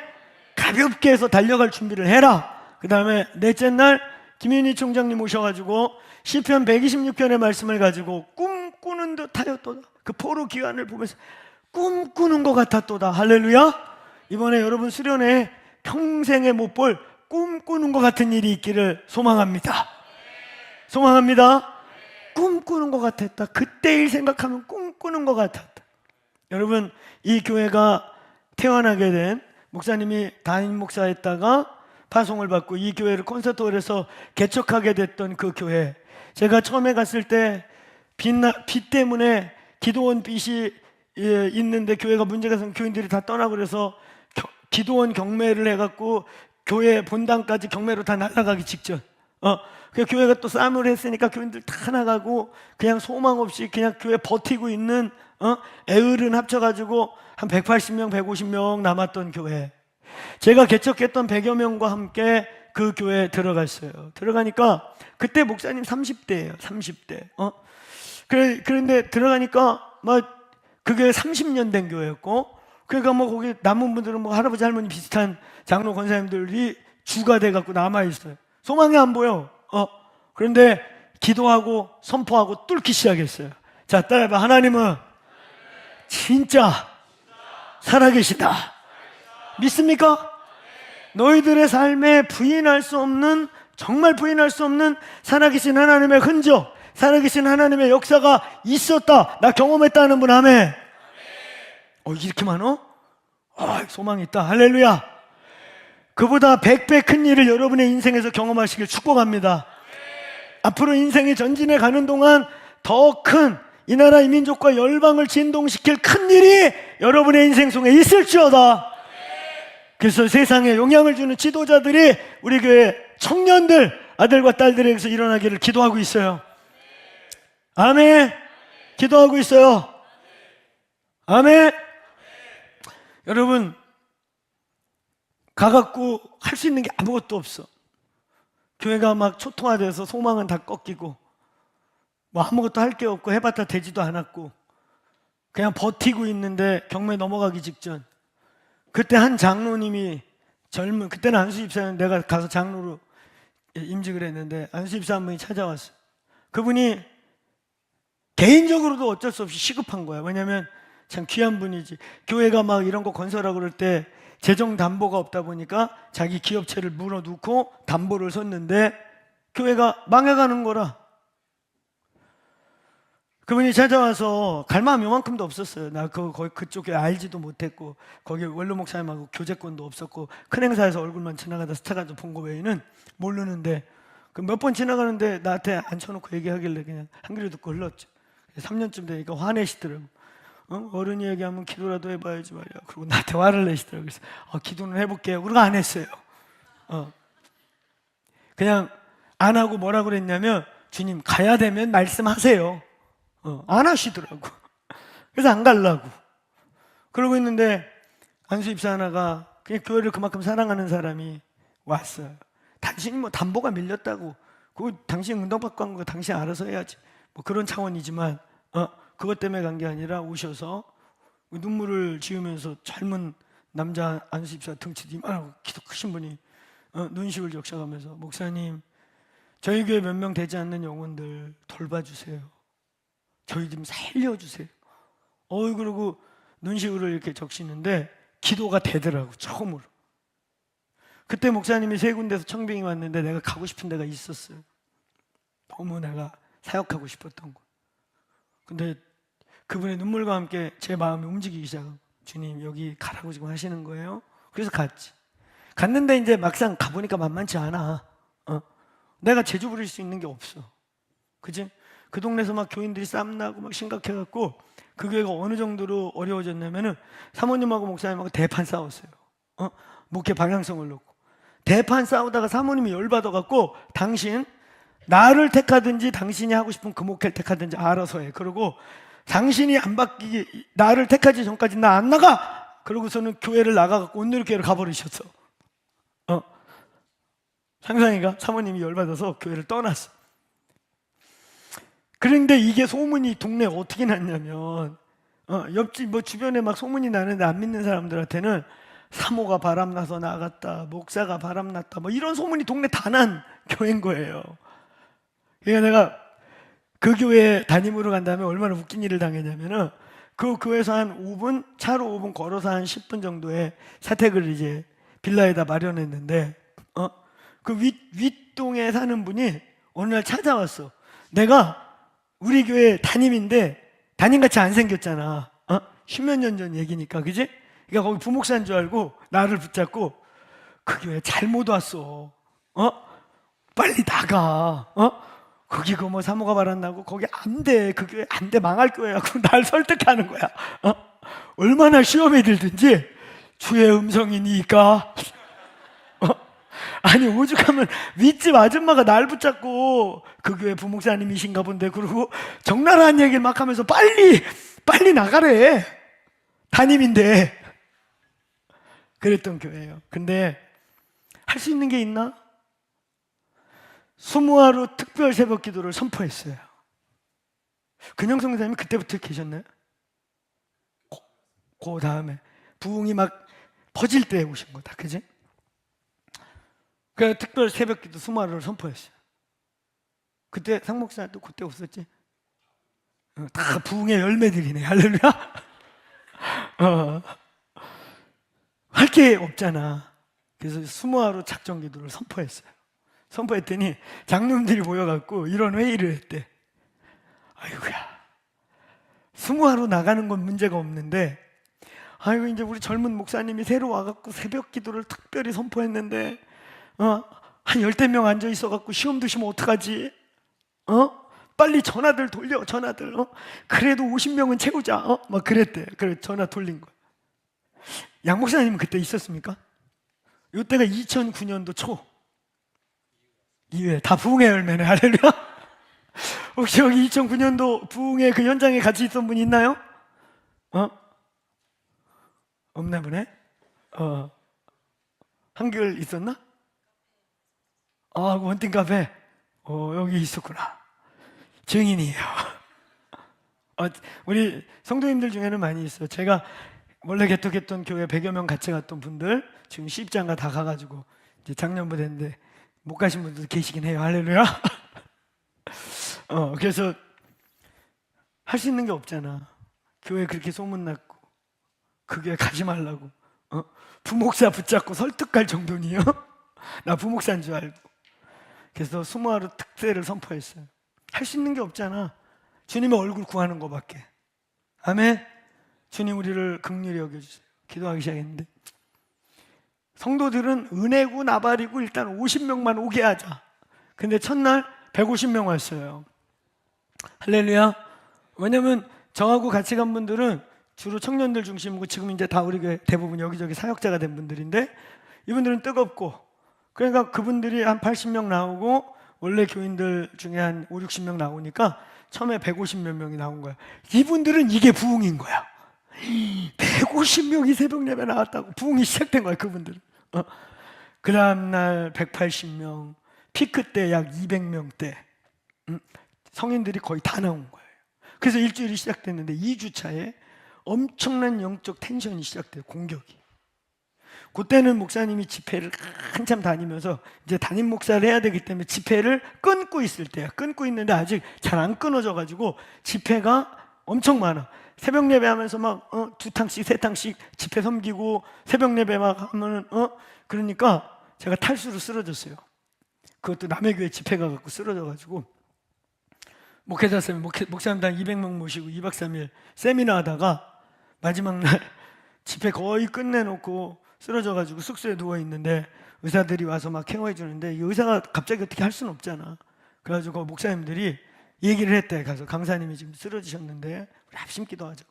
A: 가볍게 해서 달려갈 준비를 해라. 그 다음에 넷째 날 김윤희 총장님 오셔가지고 시편 126편의 말씀을 가지고 꿈꾸는 듯하였도다. 그 포로 기간을 보면서 꿈꾸는 것 같았도다. 할렐루야. 이번에 여러분 수련회 평생에 못 볼 꿈꾸는 것 같은 일이 있기를 소망합니다. 소망합니다. 꿈꾸는 것 같았다. 그때 일 생각하면 꿈꾸는 것 같았다. 여러분, 이 교회가 태어나게 된 목사님이 담임 목사였다가 파송을 받고 이 교회를 콘서트홀에서 개척하게 됐던 그 교회, 제가 처음에 갔을 때 빚 때문에 기도원 빚이 있는데 교회가 문제가 생겨 교인들이 다 떠나고 그래서 기도원 경매를 해갖고 교회 본당까지 경매로 다 날아가기 직전. 그 교회가 또 싸움을 했으니까 교인들 다 나가고 그냥 소망 없이 그냥 교회 버티고 있는 애을은 합쳐가지고 한 180명, 150명 남았던 교회. 제가 개척했던 100여 명과 함께 그 교회에 들어갔어요. 들어가니까 그때 목사님 30대예요. 30대. 그런데 들어가니까 그게 30년 된 교회였고, 그러니까 거기 남은 분들은 할아버지 할머니 비슷한 장로 권사님들이 주가 돼갖고 남아있어요. 소망이 안 보여. 그런데 기도하고 선포하고 뚫기 시작했어요. 자, 따라해봐. 하나님은 진짜 살아계시다. 믿습니까? 너희들의 삶에 부인할 수 없는, 정말 부인할 수 없는 살아계신 하나님의 흔적, 살아계신 하나님의 역사가 있었다. 나 경험했다는 분 아멘. 이렇게 많어? 소망이 있다. 할렐루야. 그보다 100배 큰 일을 여러분의 인생에서 경험하시길 축복합니다. 앞으로 인생이 전진해 가는 동안 더 큰 이 나라 이 민족과 열방을 진동시킬 큰 일이 여러분의 인생 속에 있을지어다. 그래서 세상에 영향을 주는 지도자들이 우리 교회 청년들, 아들과 딸들에게서 일어나기를 기도하고 있어요. 아멘. 기도하고 있어요. 아멘. 여러분, 가갖고 할 수 있는 게 아무것도 없어. 교회가 막 초토화돼서 소망은 다 꺾이고 아무것도 할 게 없고 해봤자 되지도 않았고 그냥 버티고 있는데 경매 넘어가기 직전, 그때 한 장로님이 그때는 안수 집사는 내가 가서 장로로 임직을 했는데 안수 집사 한 분이 찾아왔어요. 그분이 개인적으로도 어쩔 수 없이 시급한 거야. 왜냐면 참 귀한 분이지. 교회가 막 이런 거 건설하고 그럴 때 재정 담보가 없다 보니까 자기 기업체를 물어놓고 담보를 섰는데 교회가 망해가는 거라. 그분이 찾아와서 갈 마음 요만큼도 없었어요. 나 그쪽에 알지도 못했고 거기 원로 목사님하고 교제권도 없었고 큰 행사에서 얼굴만 지나가다 스쳐가지고 본 거 외에는 모르는데 그 몇 번 지나가는데 나한테 앉혀놓고 얘기하길래 그냥 한 귀로 듣고 흘렀죠. 3년쯤 되니까 화내시더라고. 어른이 얘기하면 기도라도 해봐야지 말이야. 그리고 나한테 화를 내시더라고요. 그래서 기도는 해볼게요. 그러고 안 했어요. 그냥 안 하고 뭐라 그랬냐면 주님 가야 되면 말씀하세요. 안 하시더라고. 그래서 안 가려고 그러고 있는데 안수 집사 하나가 그냥 교회를 그만큼 사랑하는 사람이 왔어요. 당신이 뭐 담보가 밀렸다고 그거 당신 응답받고 한 거 당신 알아서 해야지 뭐 그런 차원이지만 그것 때문에 간 게 아니라 오셔서 눈물을 지으면서 젊은 남자 안수 집사 덩치도 이만하고 키도 크신 분이 눈시울 적셔가면서 목사님 저희 교회 몇 명 되지 않는 영혼들 돌봐주세요. 저희 좀 살려주세요. 그러고 눈시울을 이렇게 적시는데 기도가 되더라고 처음으로. 그때 목사님이 세 군데서 청빙이 왔는데 내가 가고 싶은 데가 있었어요. 너무 내가 사역하고 싶었던 곳. 근데 그분의 눈물과 함께 제 마음이 움직이기 시작하고 주님 여기 가라고 지금 하시는 거예요? 그래서 갔지. 갔는데 이제 막상 가보니까 만만치 않아. 내가 제주 부릴 수 있는 게 없어. 그지? 그 동네에서 막 교인들이 쌈나고 막 심각해갖고 그 교회가 어느 정도로 어려워졌냐면은 사모님하고 목사님하고 대판 싸웠어요. 목회 방향성을 놓고 대판 싸우다가 사모님이 열받아갖고 당신 나를 택하든지 당신이 하고 싶은 그 목회를 택하든지 알아서 해. 그러고 당신이 안 바뀌기 나를 택하기 전까지 나 안 나가. 그러고서는 교회를 나가갖고 온누리교회를 가버리셨어. 상상이가 사모님이 열받아서 교회를 떠났어. 그런데 이게 소문이 동네에 어떻게 났냐면 옆집 뭐 주변에 막 소문이 나는데 안 믿는 사람들한테는 사모가 바람나서 나갔다, 목사가 바람났다 뭐 이런 소문이 동네 다 난 교회인 거예요. 그러니까 내가 그 교회 담임으로 간 다음에 얼마나 웃긴 일을 당했냐면은 그 교회에서 한 5분 차로 5분 걸어서 한 10분 정도의 사택을 이제 빌라에다 마련했는데 그 윗동에 사는 분이 어느 날 찾아왔어. 내가 우리 교회 담임인데 담임같이 안 생겼잖아. 10몇 년 전 얘기니까 그지? 그러니까 거기 부목사인 줄 알고 나를 붙잡고 그 교회 잘못 왔어. 빨리 나가. 거기 그 뭐 사모가 바란다고 거기 안 돼. 그 교회 안 돼. 망할 교회라고 날 설득하는 거야. 얼마나 시험에 들든지 주의 음성이니까. 아니 오죽하면 윗집 아줌마가 날 붙잡고 그 교회 부목사님이신가 본데 그러고 적나라한 얘기를 막 하면서 빨리 나가래. 담임인데. 그랬던 교회예요. 근데 할 수 있는 게 있나? 수무하루 특별 새벽 기도를 선포했어요. 근영성 선생님이 그때부터 계셨나요? 그 다음에 부흥이 막 퍼질 때 오신 거다. 그지? 그 특별 새벽 기도 수무하루를 선포했어요. 그때 상 목사도 그때 없었지? 다 부흥의 열매들이네. 할렐루야. 할 게 없잖아. 그래서 수무하루 작정 기도를 선포했어요. 선포했더니 장로님들이 모여갖고 이런 회의를 했대. 아이고야, 수무하루 나가는 건 문제가 없는데 아이고 이제 우리 젊은 목사님이 새로 와갖고 새벽 기도를 특별히 선포했는데 한 10명 앉아 있어갖고 시험 드시면 어떡하지? 빨리 전화들 돌려. 전화들. 그래도 50명은 채우자. 막 그랬대. 그래 전화 돌린 거야. 양 목사님은 그때 있었습니까? 이때가 2009년도 초. 이외에 다 부흥의 열매네. 할렐루야. 혹시 여기 2009년도 부흥의 그 현장에 같이 있던 분 있나요? 없나 보네. 한결 있었나? 그 원팅 카페. 여기 있었구나. 증인이에요. 우리 성도님들 중에는 많이 있어요. 제가 원래 개척했던 교회 100여 명 같이 갔던 분들 지금 시집장가 다 가가지고 이제 작년부터 했는데 못 가신 분들도 계시긴 해요. 할렐루야. 그래서 할 수 있는 게 없잖아. 교회 그렇게 소문났고 그 교회 가지 말라고 부목사 붙잡고 설득할 정도니요. 나 부목사인 줄 알고. 그래서 수무하루 특세를 선포했어요. 할 수 있는 게 없잖아. 주님의 얼굴 구하는 것밖에. 아멘. 주님 우리를 긍휼히 여겨주세요. 기도하기 시작했는데 성도들은 은혜고 나발이고 일단 50명만 오게 하자. 근데 첫날 150명 왔어요. 할렐루야. 왜냐면 저하고 같이 간 분들은 주로 청년들 중심이고 지금 이제 다 우리 대부분 여기저기 사역자가 된 분들인데 이분들은 뜨겁고 그러니까 그분들이 한 80명 나오고 원래 교인들 중에 한 5, 60명 나오니까 처음에 150몇 명이 나온 거야. 이분들은 이게 부흥인 거야. 150명이 새벽 예배 나왔다고 부흥이 시작된 거야, 그분들은. 그 다음날 180명, 피크 때 약 200명대 성인들이 거의 다 나온 거예요. 그래서 일주일이 시작됐는데 2주차에 엄청난 영적 텐션이 시작돼요, 공격이. 그때는 목사님이 집회를 한참 다니면서 이제 담임 목사를 해야 되기 때문에 집회를 끊고 있을 때야. 끊고 있는데 아직 잘 안 끊어져 가지고 집회가 엄청 많아. 새벽 예배하면서 막 2탕씩 3탕씩 집회 섬기고 새벽 예배 막 하면은 그러니까 제가 탈수로 쓰러졌어요. 그것도 남의 교회 집회 가갖고 쓰러져가지고 목회자 쌤, 목사님당 200명 모시고 2박 3일 세미나 하다가 마지막 날 집회 거의 끝내놓고 쓰러져가지고 숙소에 누워있는데 의사들이 와서 막 케어해 주는데 이 의사가 갑자기 어떻게 할 수는 없잖아. 그래가지고 목사님들이 얘기를 했대. 가서 강사님이 지금 쓰러지셨는데 우리 합심 기도하자.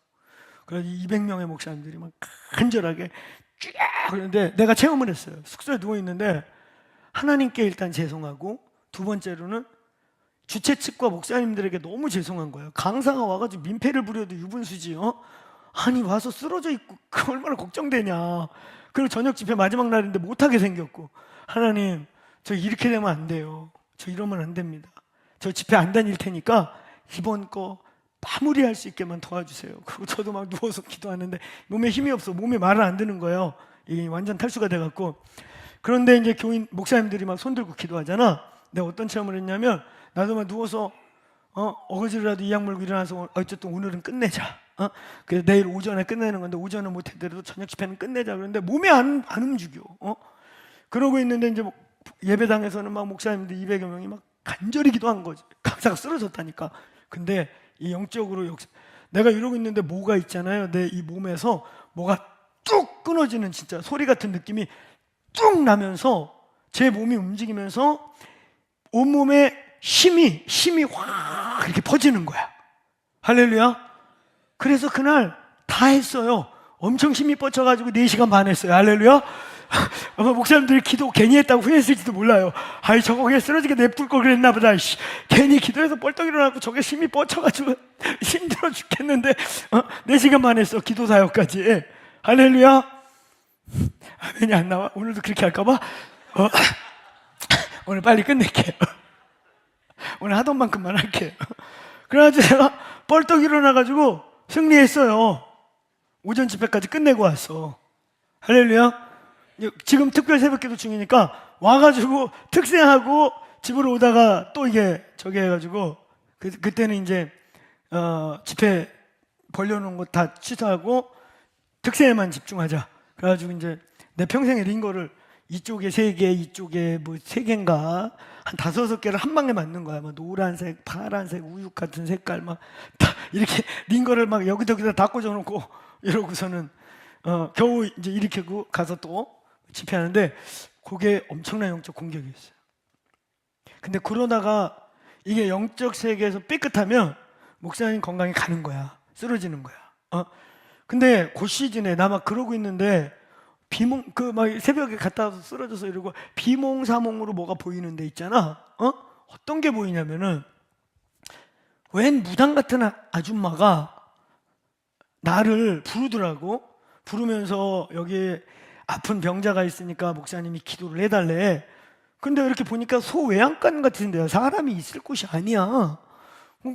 A: 그래서 200명의 목사님들이 막 간절하게 쫙 그러는데 내가 체험을 했어요. 숙소에 누워있는데 하나님께 일단 죄송하고 두 번째로는 주최 측과 목사님들에게 너무 죄송한 거예요. 강사가 와가지고 민폐를 부려도 유분수지. 아니 와서 쓰러져 있고 그 얼마나 걱정되냐. 그리고 저녁 집회 마지막 날인데 못하게 생겼고 하나님 저 이렇게 되면 안 돼요. 저 이러면 안 됩니다. 저 집회 안 다닐 테니까 이번 거 마무리할 수 있게만 도와주세요. 그리고 저도 막 누워서 기도하는데 몸에 힘이 없어. 몸에 말을 안 드는 거예요. 이게 완전 탈수가 돼갖고. 그런데 이제 교인 목사님들이 막 손들고 기도하잖아. 내가 어떤 체험을 했냐면 나도 막 누워서 어거지라도 이악 물고 일어나서 어쨌든 오늘은 끝내자. 그래서 내일 오전에 끝내는 건데 오전은 못해도 저녁 집회는 끝내자. 그런데 몸이 안 움직여. 그러고 있는데 이제 예배당에서는 막 목사님들 200여 명이 막 간절히 기도한 거지. 강사가 쓰러졌다니까. 근데 이 영적으로 내가 이러고 있는데 뭐가 있잖아요. 내 이 몸에서 뭐가 뚝 끊어지는 진짜 소리 같은 느낌이 뚝 나면서 제 몸이 움직이면서 온몸에 힘이 확 이렇게 퍼지는 거야. 할렐루야. 그래서 그날 다 했어요. 엄청 힘이 뻗쳐가지고 4시간 반 했어요. 할렐루야. 아마 목사님들이 기도 괜히 했다고 후회했을지도 몰라요. 아이 저거 그냥 쓰러지게 냅둘 걸 그랬나 보다. 괜히 기도해서 벌떡 일어나고 저게 힘이 뻗쳐가지고 힘들어 죽겠는데 4시간 반 했어. 기도 사역까지. 할렐루야. 아멘이 안 나와? 오늘도 그렇게 할까봐? 오늘 빨리 끝낼게요. 오늘 하던 만큼만 할게요. 그래가지고 제가 벌떡 일어나가지고 승리했어요. 오전 집회까지 끝내고 왔어. 할렐루야. 지금 특별 새벽기도 중이니까 와가지고 특세하고 집으로 오다가 또 이게 저기 해가지고 그때는 이제 집회 벌려놓은 거 다 취소하고 특세에만 집중하자. 그래가지고 이제 내 평생에 링거를 이쪽에 3개, 이쪽에 뭐 3개인가 한 5, 6개를 한 방에 맞는 거야. 뭐 노란색, 파란색, 우유 같은 색깔 막 다 이렇게 링거를 막 여기저기다 다 꽂아놓고 이러고서는 겨우 이제 일으키고 가서 또 집회하는데 그게 엄청난 영적 공격이었어요. 근데 그러다가 이게 영적 세계에서 삐끗하면 목사님 건강이 가는 거야. 쓰러지는 거야. 근데 그 시즌에 나 막 그러고 있는데 막 새벽에 갔다 와서 쓰러져서 이러고 비몽사몽으로 뭐가 보이는 데 있잖아. 어떤 게 보이냐면은 웬 무당 같은 아줌마가 나를 부르더라고. 부르면서 여기에 아픈 병자가 있으니까 목사님이 기도를 해달래. 근데 이렇게 보니까 소외양간 같은 데야. 사람이 있을 곳이 아니야.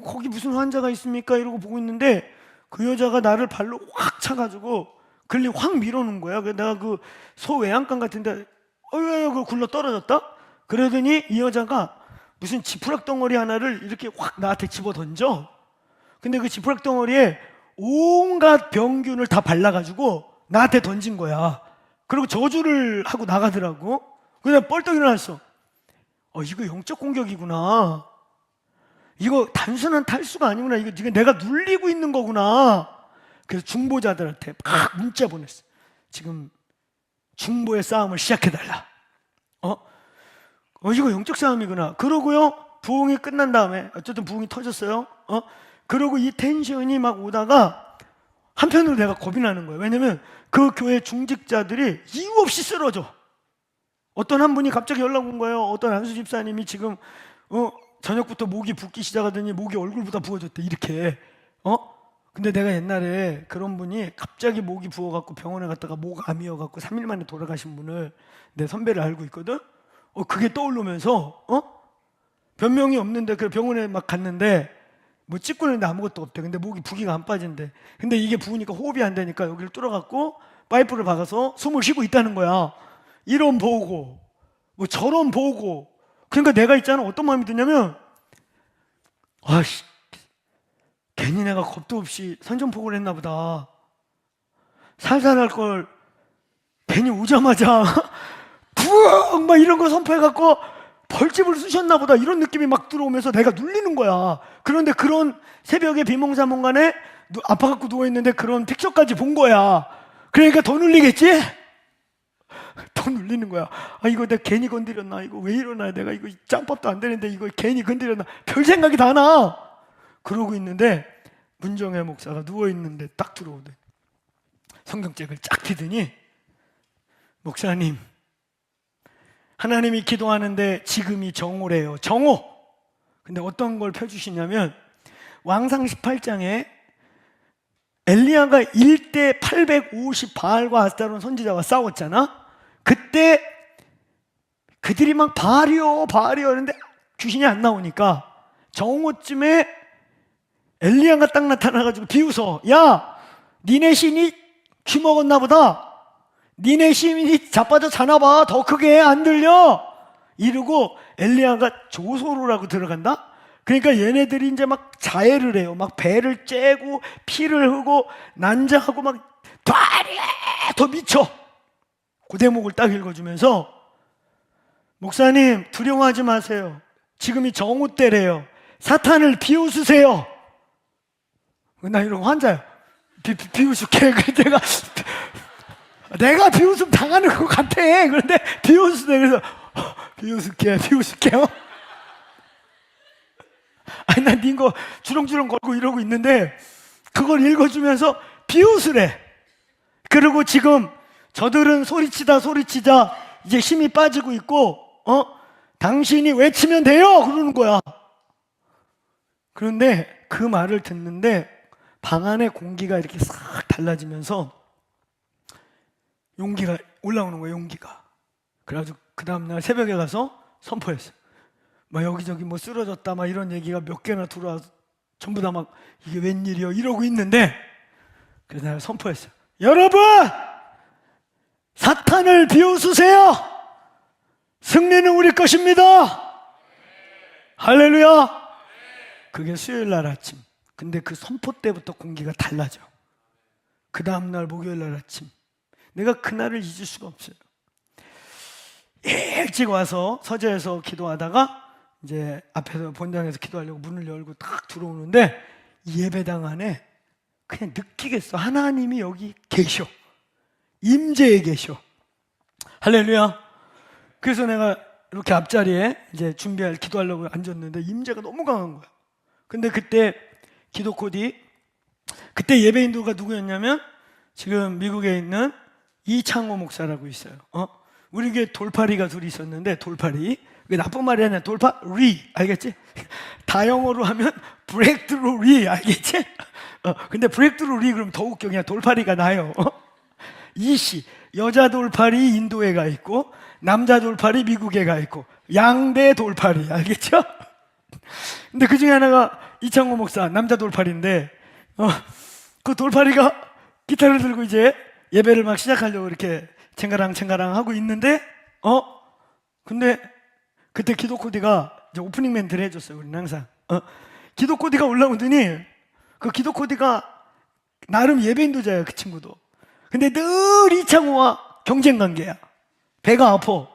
A: 거기 무슨 환자가 있습니까? 이러고 보고 있는데 그 여자가 나를 발로 확 차가지고 글리 확 밀어놓은 거야. 그래서 내가 그 소외양간 같은데 그 굴러 떨어졌다? 그러더니 이 여자가 무슨 지푸락 덩어리 하나를 이렇게 확 나한테 집어 던져. 근데 그 지푸락 덩어리에 온갖 병균을 다 발라가지고 나한테 던진 거야. 그리고 저주를 하고 나가더라고. 그냥 뻘떡 일어났어. 이거 영적 공격이구나. 이거 단순한 탈수가 아니구나. 이거 내가 눌리고 있는 거구나. 그래서 중보자들한테 막 문자 보냈어. 지금 중보의 싸움을 시작해달라. 이거 영적 싸움이구나. 그러고요, 부흥이 끝난 다음에 어쨌든 부흥이 터졌어요. 그러고 이 텐션이 막 오다가 한편으로 내가 겁이 나는 거예요. 왜냐면 그 교회 중직자들이 이유 없이 쓰러져. 어떤 한 분이 갑자기 연락 온 거예요. 어떤 안수 집사님이 지금 저녁부터 목이 붓기 시작하더니 목이 얼굴보다 부어졌대, 이렇게. 근데 내가 옛날에 그런 분이 갑자기 목이 부어갖고 병원에 갔다가 목암이어갖고 3일 만에 돌아가신 분을 내 선배를 알고 있거든. 그게 떠오르면서 변명이 없는데 그 병원에 막 갔는데 뭐 찍고 있는데 아무것도 없대. 근데 목이 부기가 안 빠진대. 근데 이게 부으니까 호흡이 안 되니까 여기를 뚫어갖고 파이프를 박아서 숨을 쉬고 있다는 거야. 이런 보고 뭐 저런 보고. 그러니까 내가 있잖아, 어떤 마음이 드냐면, 아씨, 괜히 내가 겁도 없이 선전포고를 했나 보다. 살살 할 걸 괜히 오자마자 부엉 막 이런 거 선포해갖고 벌집을 쑤셨나 보다, 이런 느낌이 막 들어오면서 내가 눌리는 거야. 그런데 그런 새벽에 비몽사몽간에 아파갖고 누워있는데 그런 픽처까지 본 거야. 그러니까 더 눌리겠지? 더 눌리는 거야. 이거 내가 괜히 건드렸나? 이거 왜 이러나? 내가 이거 짬밥도 안 되는데 이거 괜히 건드렸나? 별 생각이 다 나. 그러고 있는데 문정혜 목사가 누워있는데 딱 들어오더니 성경책을 쫙 펴더니, 목사님, 하나님이 기도하는데 지금이 정오래요. 정오. 근데 어떤 걸 펴주시냐면, 왕상 18장에 엘리야가 1대 850 바알과 아스타론 선지자와 싸웠잖아. 그때 그들이 막 바알이요 하는데 귀신이 안 나오니까 정오쯤에 엘리야가 딱 나타나가지고 비웃어. 야, 니네 신이 귀 먹었나 보다. 니네 신이 자빠져 자나 봐. 더 크게 해. 안 들려. 이러고 엘리야가 조소로라고 들어간다. 그러니까 얘네들이 이제 막 자해를 해요. 막 배를 째고 피를 흐고 난자하고 막 더 미쳐. 그 대목을 딱 읽어주면서, 목사님 두려워하지 마세요. 지금이 정오 때래요. 사탄을 비웃으세요. 나 이런 환자야. 비웃을게. 내가 비웃음 당하는 것 같아. 그런데 비웃으네. 그래서 비웃을게요. 난 거 주렁주렁 걸고 이러고 있는데 그걸 읽어주면서 비웃으래. 그리고 지금 저들은 소리치자 이제 힘이 빠지고 있고, 당신이 외치면 돼요 그러는 거야. 그런데 그 말을 듣는데 방 안에 공기가 이렇게 싹 달라지면서 용기가 올라오는 거야, 용기가. 그래가지고 그 다음날 새벽에 가서 선포했어. 막 여기저기 뭐 쓰러졌다 막 이런 얘기가 몇 개나 들어와서 전부 다 막 이게 웬일이요 이러고 있는데, 그래서 내가 선포했어. 여러분, 사탄을 비웃으세요. 승리는 우리 것입니다. 할렐루야. 그게 수요일 날 아침. 근데 그 선포 때부터 공기가 달라져. 그 다음날 목요일 날 아침. 내가 그날을 잊을 수가 없어요. 일찍 와서 서재에서 기도하다가 이제 앞에서 본당에서 기도하려고 문을 열고 딱 들어오는데 예배당 안에 그냥 느끼겠어. 하나님이 여기 계셔. 임재에 계셔. 할렐루야. 그래서 내가 이렇게 앞자리에 이제 기도하려고 앉았는데 임재가 너무 강한 거야. 근데 그때 기도 코디, 그때 예배 인도가 누구였냐면 지금 미국에 있는 이창호 목사라고 있어요. 우리 교회 돌팔이가 둘이 있었는데, 돌팔이. 그게 나쁜 말이 아니라 돌팔이. 알겠지? 다영어로 하면 브레이크트루리. 알겠지? 근데 브레이크트루리 그러면 더 웃겨. 그냥 돌팔이가 나요. 이씨, 여자 돌팔이 인도에 가 있고 남자 돌팔이 미국에 가 있고 양대 돌팔이. 알겠죠? 근데 그 중에 하나가 이창호 목사, 남자 돌팔인데, 그 돌팔이가 기타를 들고 이제 예배를 막 시작하려고 이렇게 챙가랑 하고 있는데, 근데 그때 기도 코디가 이제 오프닝 멘트를 해줬어요. 우리는 항상. 기도 코디가 올라오더니, 그 기도 코디가 나름 예배 인도자예요, 그 친구도. 근데 늘 이창호와 경쟁 관계야. 배가 아파.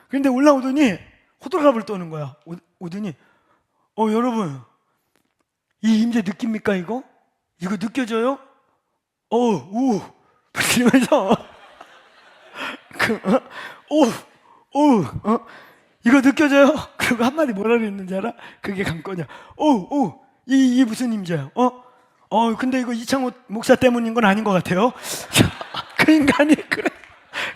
A: 그런데 올라오더니 호들갑을 떠는 거야. 오더니, 여러분, 이 임재 느낍니까, 이거? 이거 느껴져요? 이러면서, 이거 느껴져요? 그리고 한마디 뭐라 그랬는지 알아? 그게 관건이야. 이게 무슨 임재야? 근데 이거 이창호 목사 때문인 건 아닌 것 같아요. 그 인간이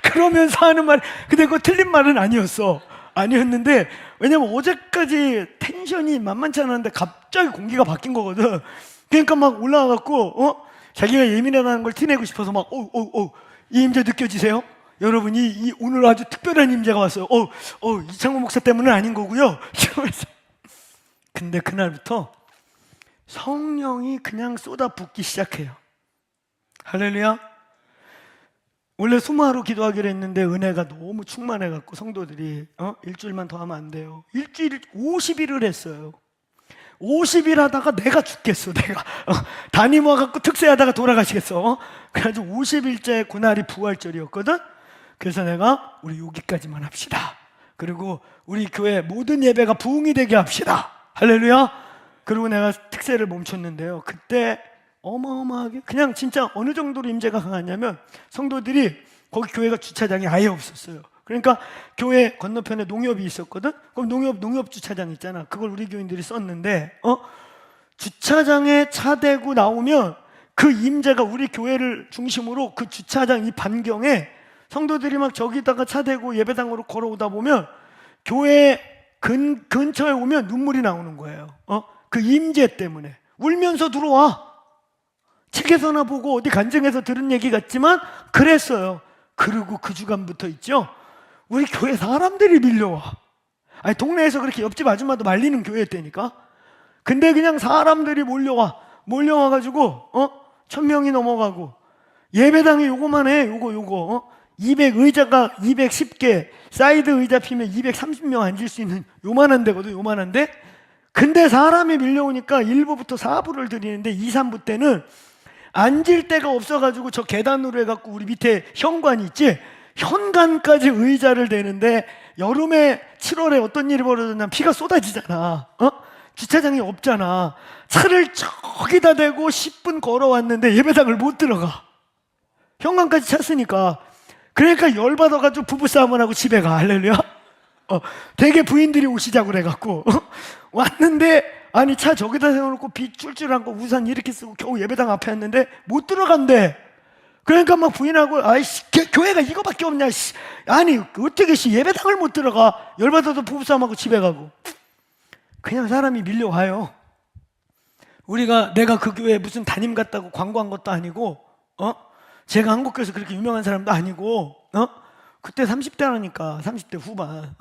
A: 그러면서 하는 말, 근데 그거 틀린 말은 아니었어. 아니었는데, 왜냐면 어제까지 텐션이 만만치 않았는데 갑자기 공기가 바뀐 거거든. 그러니까 막 올라와갖고 자기가 예민하다는 걸 티내고 싶어서 막 이 임재 느껴지세요? 여러분 이 오늘 아주 특별한 임재가 왔어요. 이창호 목사 때문은 아닌 거고요. 이러면서. 근데 그날부터 성령이 그냥 쏟아붓기 시작해요. 할렐루야. 원래 수모하러 기도하기로 했는데 은혜가 너무 충만해갖고 성도들이 일주일만 더 하면 안 돼요. 일주일 50일을 했어요. 50일 하다가 내가 죽겠어. 내가 담임 와갖고 특세하다가 돌아가시겠어. 그래가지고 50일째 그날이 부활절이었거든. 그래서 내가 우리 여기까지만 합시다. 그리고 우리 교회 모든 예배가 부흥이 되게 합시다. 할렐루야. 그리고 내가 특세를 멈췄는데요, 그때 어마어마하게 그냥 진짜 어느 정도로 임재가 강하냐면 성도들이 거기 교회가 주차장이 아예 없었어요. 그러니까 교회 건너편에 농협이 있었거든. 그럼 농협 주차장 있잖아. 그걸 우리 교인들이 썼는데 주차장에 차 대고 나오면 그 임재가 우리 교회를 중심으로 그 주차장 이 반경에 성도들이 막 저기다가 차 대고 예배당으로 걸어오다 보면 교회 근처에 오면 눈물이 나오는 거예요. 그 임재 때문에 울면서 들어와. 책에서나 보고 어디 간증에서 들은 얘기 같지만 그랬어요. 그리고 그 주간부터 있죠, 우리 교회 사람들이 밀려와. 아니 동네에서 그렇게 옆집 아줌마도 말리는 교회였다니까. 근데 그냥 사람들이 몰려와가지고 1000명이 넘어가고 예배당이 요거만 해. 요거 200 의자가 210개, 사이드 의자 피면 230명 앉을 수 있는 요만한 데거든. 요만한데. 근데 사람이 밀려오니까 1부부터 4부를 드리는데 2, 3부 때는 앉을 데가 없어가지고 저 계단으로 해갖고 우리 밑에 현관이 있지, 현관까지 의자를 대는데 여름에 7월에 어떤 일이 벌어졌냐면 비가 쏟아지잖아. 주차장이 없잖아. 차를 저기다 대고 10분 걸어왔는데 예배당을 못 들어가. 현관까지 찼으니까. 그러니까 열받아가지고 부부싸움을 하고 집에 가. 할렐루야. 되게 부인들이 오시자고 그래갖고 왔는데, 아니 차 저기다 세워놓고 비 쫄쫄한 거 우산 이렇게 쓰고 겨우 예배당 앞에 왔는데 못 들어간대. 그러니까 막 부인하고, 아이씨 교회가 이거밖에 없냐, 아니 어떻게 예배당을 못 들어가. 열받아서 부부싸움하고 집에 가고. 그냥 사람이 밀려와요. 내가 그 교회에 무슨 담임 같다고 광고한 것도 아니고 제가 한국교회에서 그렇게 유명한 사람도 아니고 그때 30대라니까 30대 후반.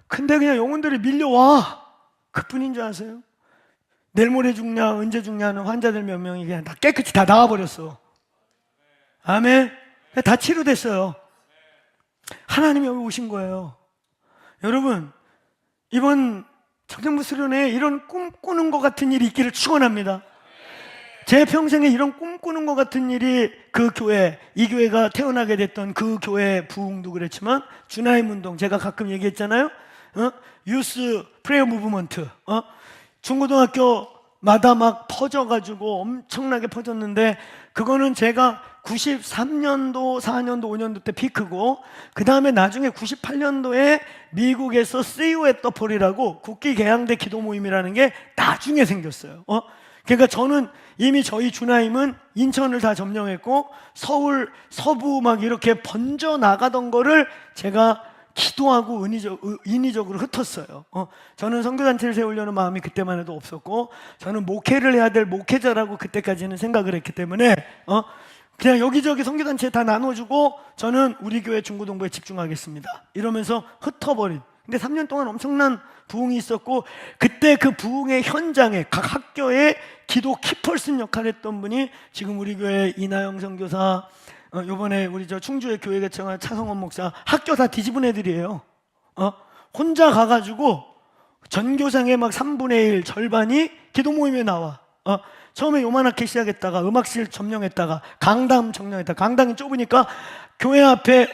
A: 근데 그냥 영혼들이 밀려와. 그뿐인 줄 아세요? 내일 모레 죽냐 언제 죽냐는 환자들 몇 명이 그냥 다 깨끗이 다 나와버렸어. 아멘. 다 치료됐어요. 하나님이 여기 오신 거예요. 여러분, 이번 청정부 수련회에 이런 꿈꾸는 것 같은 일이 있기를 축원합니다. 제 평생에 이런 꿈꾸는 것 같은 일이 이 교회가 태어나게 됐던 그 교회 부흥도 그렇지만 주나임 운동, 제가 가끔 얘기했잖아요. 유스 프레이어 무브먼트, 중고등학교마다 막 퍼져가지고 엄청나게 퍼졌는데, 그거는 제가 93년도, 4년도, 5년도 때 피크고, 그 다음에 나중에 98년도에 미국에서 See You at the Fall이라고 국기 개항대 기도 모임이라는 게 나중에 생겼어요. 그러니까 저는 이미 저희 주나임은 인천을 다 점령했고 서울, 서부 막 이렇게 번져 나가던 거를 제가 기도하고 인위적으로 흩었어요. 저는 선교단체를 세우려는 마음이 그때만 해도 없었고, 저는 목회를 해야 될 목회자라고 그때까지는 생각을 했기 때문에 그냥 여기저기 선교단체에 다 나눠주고 저는 우리 교회 중고등부에 집중하겠습니다 이러면서 흩어버린. 근데 3년 동안 엄청난 부흥이 있었고, 그때 그 부흥의 현장에 각 학교에 기도 키퍼슨 역할을 했던 분이 지금 우리 교회 이나영 선교사, 요번에 우리 충주의 교회 개청한 차성원 목사, 학교 다 뒤집은 애들이에요. 혼자 가가지고 전교생의 막 3분의 1 절반이 기도 모임에 나와. 처음에 요만하게 시작했다가 음악실 점령했다가 강당 점령했다가, 강당이 좁으니까 교회 앞에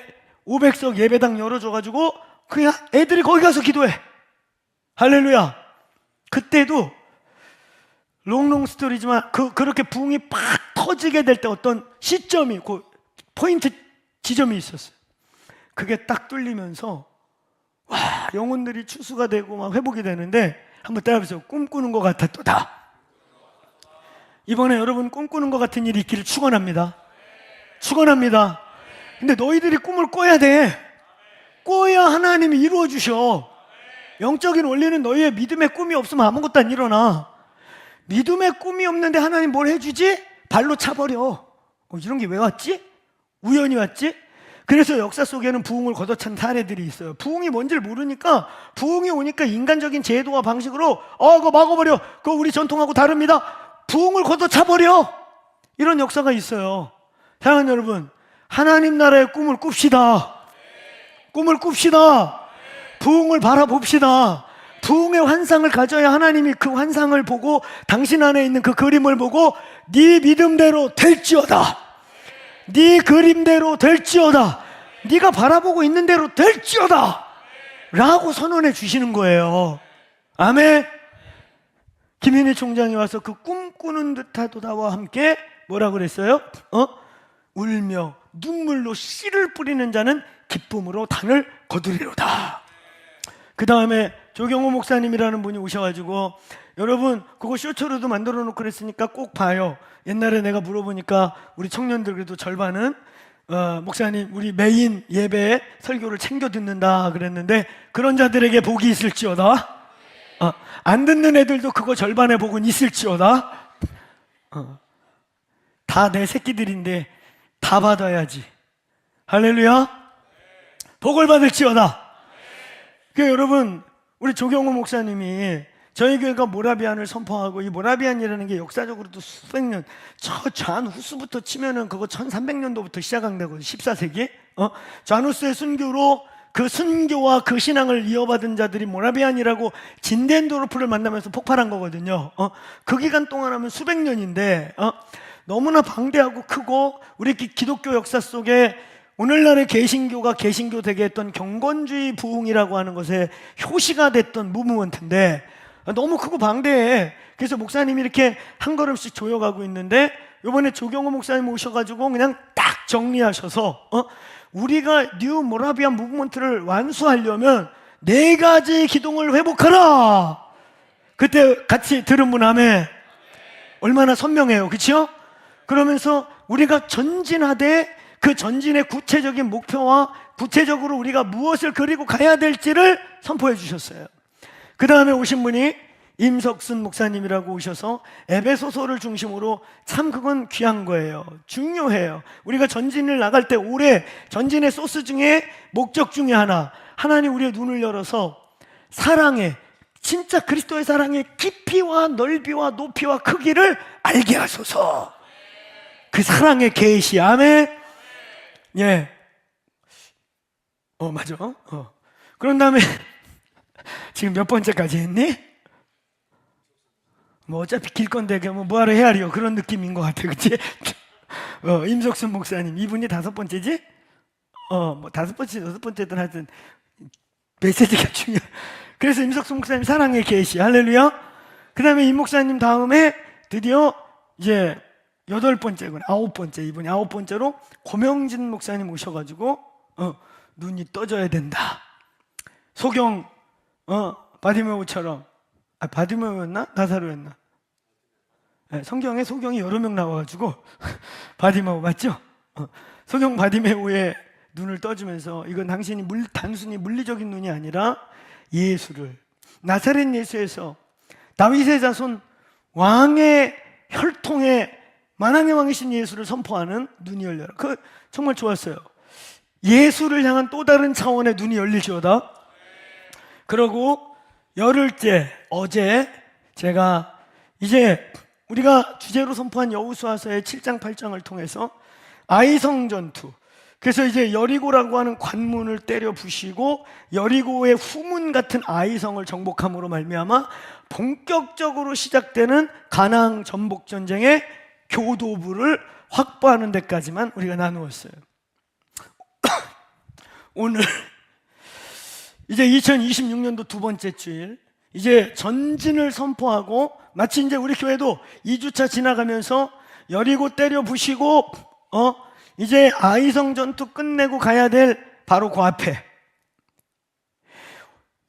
A: 500석 예배당 열어줘가지고 그냥 애들이 거기 가서 기도해. 할렐루야. 그때도 롱롱 스토리지만 그렇게 부흥이 팍 터지게 될 때 어떤 시점이, 그 포인트 지점이 있었어요. 그게 딱 뚫리면서 와, 영혼들이 추수가 되고 막 회복이 되는데, 한번 따라해보세요. 꿈꾸는 것 같았도다. 이번에 여러분 꿈꾸는 것 같은 일이 있기를 축원합니다. 축원합니다. 근데 너희들이 꿈을 꿔야 돼. 꿔야 하나님이 이루어 주셔. 영적인 원리는 너희의 믿음의 꿈이 없으면 아무것도 안 일어나. 믿음의 꿈이 없는데 하나님 뭘 해주지? 발로 차버려. 이런 게 왜 왔지? 우연히 왔지? 그래서 역사 속에는 부흥을 걷어찬 사례들이 있어요. 부흥이 뭔지를 모르니까, 부흥이 오니까 인간적인 제도와 방식으로 그거 막아버려, 그거 우리 전통하고 다릅니다, 부흥을 걷어차버려. 이런 역사가 있어요. 사랑하는 여러분, 하나님 나라의 꿈을 꿉시다. 꿈을 꿉시다. 부흥을 바라봅시다. 부흥의 환상을 가져야 하나님이 그 환상을 보고 당신 안에 있는 그 그림을 보고 네 믿음대로 될지어다, 네 그림대로 될지어다, 네가 바라보고 있는 대로 될지어다 라고 선언해 주시는 거예요. 아멘. 김현희 총장이 와서 그 꿈꾸는 듯하도다와 함께 뭐라 그랬어요? 울며 눈물로 씨를 뿌리는 자는 기쁨으로 단을 거두리로다. 그 다음에 조경호 목사님이라는 분이 오셔가지고, 여러분 그거 쇼츠로도 만들어 놓고 그랬으니까 꼭 봐요. 옛날에 내가 물어보니까 우리 청년들 그래도 절반은 목사님 우리 메인 예배에 설교를 챙겨 듣는다 그랬는데, 그런 자들에게 복이 있을지어다. 안 듣는 애들도 그거 절반의 복은 있을지어다. 다 내 새끼들인데 다 받아야지. 할렐루야. 복을 받을지어다. 여러분, 우리 조경호 목사님이 저희 교회가 모라비안을 선포하고, 이 모라비안이라는 게 역사적으로도 수백 년, 저 좌누스부터 치면은 그거 1300년도부터 시작한 데거든요. 14세기. 좌누스의 순교로 그 순교와 그 신앙을 이어받은 자들이 모라비안이라고 진덴도르프를 만나면서 폭발한 거거든요. 그 기간 동안 하면 수백 년인데, 너무나 방대하고 크고, 우리 기독교 역사 속에 오늘날의 개신교가 개신교 되게 했던 경건주의 부흥이라고 하는 것에 효시가 됐던 무브먼트인데, 너무 크고 방대해. 그래서 목사님이 이렇게 한 걸음씩 조여가고 있는데, 이번에 조경호 목사님 오셔가지고 그냥 딱 정리하셔서 우리가 뉴 모라비안 무브먼트를 완수하려면 4가지 기둥을 회복하라. 그때 같이 들은 분 아멘. 얼마나 선명해요, 그렇죠? 그러면서 우리가 전진하되 그 전진의 구체적인 목표와 구체적으로 우리가 무엇을 그리고 가야 될지를 선포해 주셨어요. 그 다음에 오신 분이 임석순 목사님이라고 오셔서 에베소서를 중심으로, 참 그건 귀한 거예요. 중요해요. 우리가 전진을 나갈 때 올해 전진의 소스 중에 목적 중에 하나, 하나님 우리의 눈을 열어서 사랑의, 진짜 그리스도의 사랑의 깊이와 넓이와 높이와 크기를 알게 하소서. 그 사랑의 계시. 아멘. 예. 맞아. 그런 다음에 지금 몇 번째까지 했니? 뭐 어차피 길 건데 뭐하러 헤아려, 그런 느낌인 것 같아, 그치? 임석순 목사님, 이분이 5번째지? 뭐 5번째, 6번째든 하여튼 메시지가 중요해. 그래서 임석순 목사님 사랑의 계시. 할렐루야. 그 다음에 임 목사님 다음에 드디어 이제 8번째군, 9번째, 이분이 9번째로 고명진 목사님 오셔가지고 눈이 떠져야 된다. 소경 바디메오처럼, 바디메오였나? 나사로였나? 네, 성경에 소경이 여러 명 나와가지고 바디메오 맞죠? 소경 바디메오의 눈을 떠주면서, 이건 당신이 단순히 물리적인 눈이 아니라 예수를, 나사렛 예수에서 다윗의 자손 왕의 혈통의 만왕의 왕이신 예수를 선포하는 눈이 열려라. 그 정말 좋았어요. 예수를 향한 또 다른 차원의 눈이 열리지어다. 그러고 열흘째 어제 제가 이제 우리가 주제로 선포한 여호수아서의 7장 8장을 통해서 아이성 전투, 그래서 이제 여리고라고 하는 관문을 때려 부시고 여리고의 후문 같은 아이성을 정복함으로 말미암아 본격적으로 시작되는 가나안 전복 전쟁의 교도부를 확보하는 데까지만 우리가 나누었어요. 오늘 이제 2026년도 2번째 주일, 이제 전진을 선포하고, 마치 이제 우리 교회도 2주차 지나가면서 여리고 때려 부시고 이제 아이성 전투 끝내고 가야 될 바로 그 앞에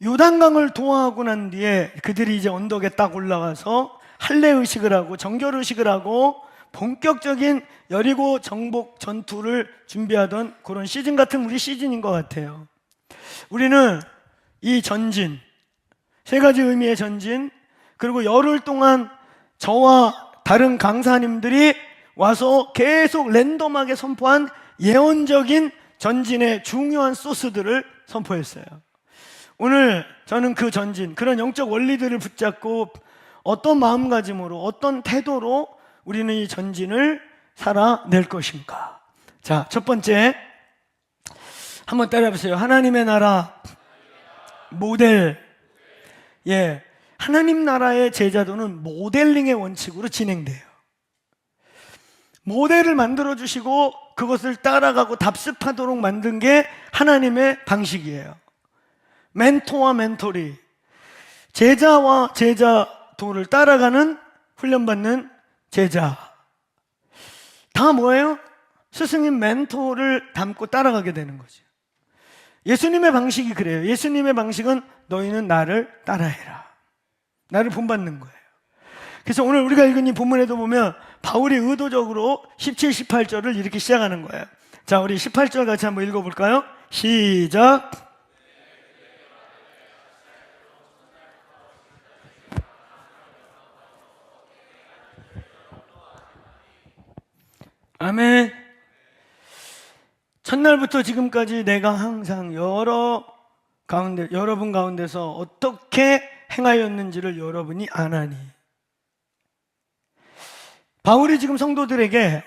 A: 요단강을 동화하고 난 뒤에 그들이 이제 언덕에 딱 올라가서 할례 의식을 하고 정결 의식을 하고 본격적인 여리고 정복 전투를 준비하던 그런 시즌 같은 우리 시즌인 것 같아요. 우리는 이 전진, 세 가지 의미의 전진, 그리고 열흘 동안 저와 다른 강사님들이 와서 계속 랜덤하게 선포한 예언적인 전진의 중요한 소스들을 선포했어요. 오늘 저는 그 전진, 그런 영적 원리들을 붙잡고 어떤 마음가짐으로, 어떤 태도로 우리는 이 전진을 살아낼 것인가. 자, 첫 번째, 한번 따라해보세요. 하나님의 나라 모델. 예, 하나님 나라의 제자도는 모델링의 원칙으로 진행돼요. 모델을 만들어 주시고 그것을 따라가고 답습하도록 만든 게 하나님의 방식이에요. 멘토와 멘토리, 제자와 제자도를 따라가는 훈련받는 제자. 다 뭐예요? 스승님 멘토를 닮고 따라가게 되는 거죠. 예수님의 방식이 그래요. 예수님의 방식은 너희는 나를 따라해라. 나를 본받는 거예요. 그래서 오늘 우리가 읽은 이 본문에도 보면 바울이 의도적으로 17, 18절을 이렇게 시작하는 거예요. 자, 우리 18절 같이 한번 읽어볼까요? 시작. 아멘. 첫날부터 지금까지 내가 항상 여러분 가운데서 어떻게 행하였는지를 여러분이 아나니. 바울이 지금 성도들에게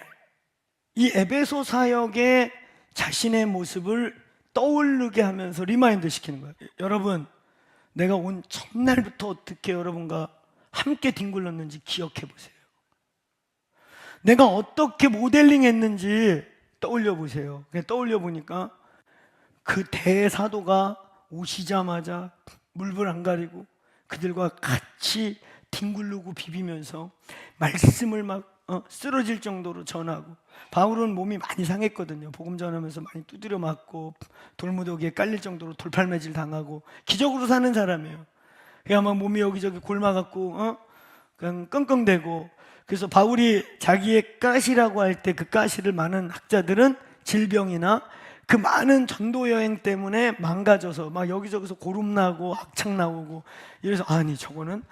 A: 이 에베소 사역의 자신의 모습을 떠오르게 하면서 리마인드 시키는 거예요. 여러분, 내가 온 첫날부터 어떻게 여러분과 함께 뒹굴렀는지 기억해 보세요. 내가 어떻게 모델링 했는지 떠올려 보세요. 그냥 떠올려 보니까 그 대사도가 오시자마자 물불 안 가리고 그들과 같이 뒹굴르고 비비면서 말씀을 막 쓰러질 정도로 전하고, 바울은 몸이 많이 상했거든요. 복음 전하면서 많이 두드려 맞고 돌무더기에 깔릴 정도로 돌팔매질 당하고 기적으로 사는 사람이에요. 그냥 막 몸이 여기저기 골마갖고 그냥 끙끙대고. 그래서 바울이 자기의 가시라고 할 때 그 가시를 많은 학자들은 질병이나 그 많은 전도 여행 때문에 망가져서 막 여기저기서 고름나고 악창 나오고 이래서, 아니 저거는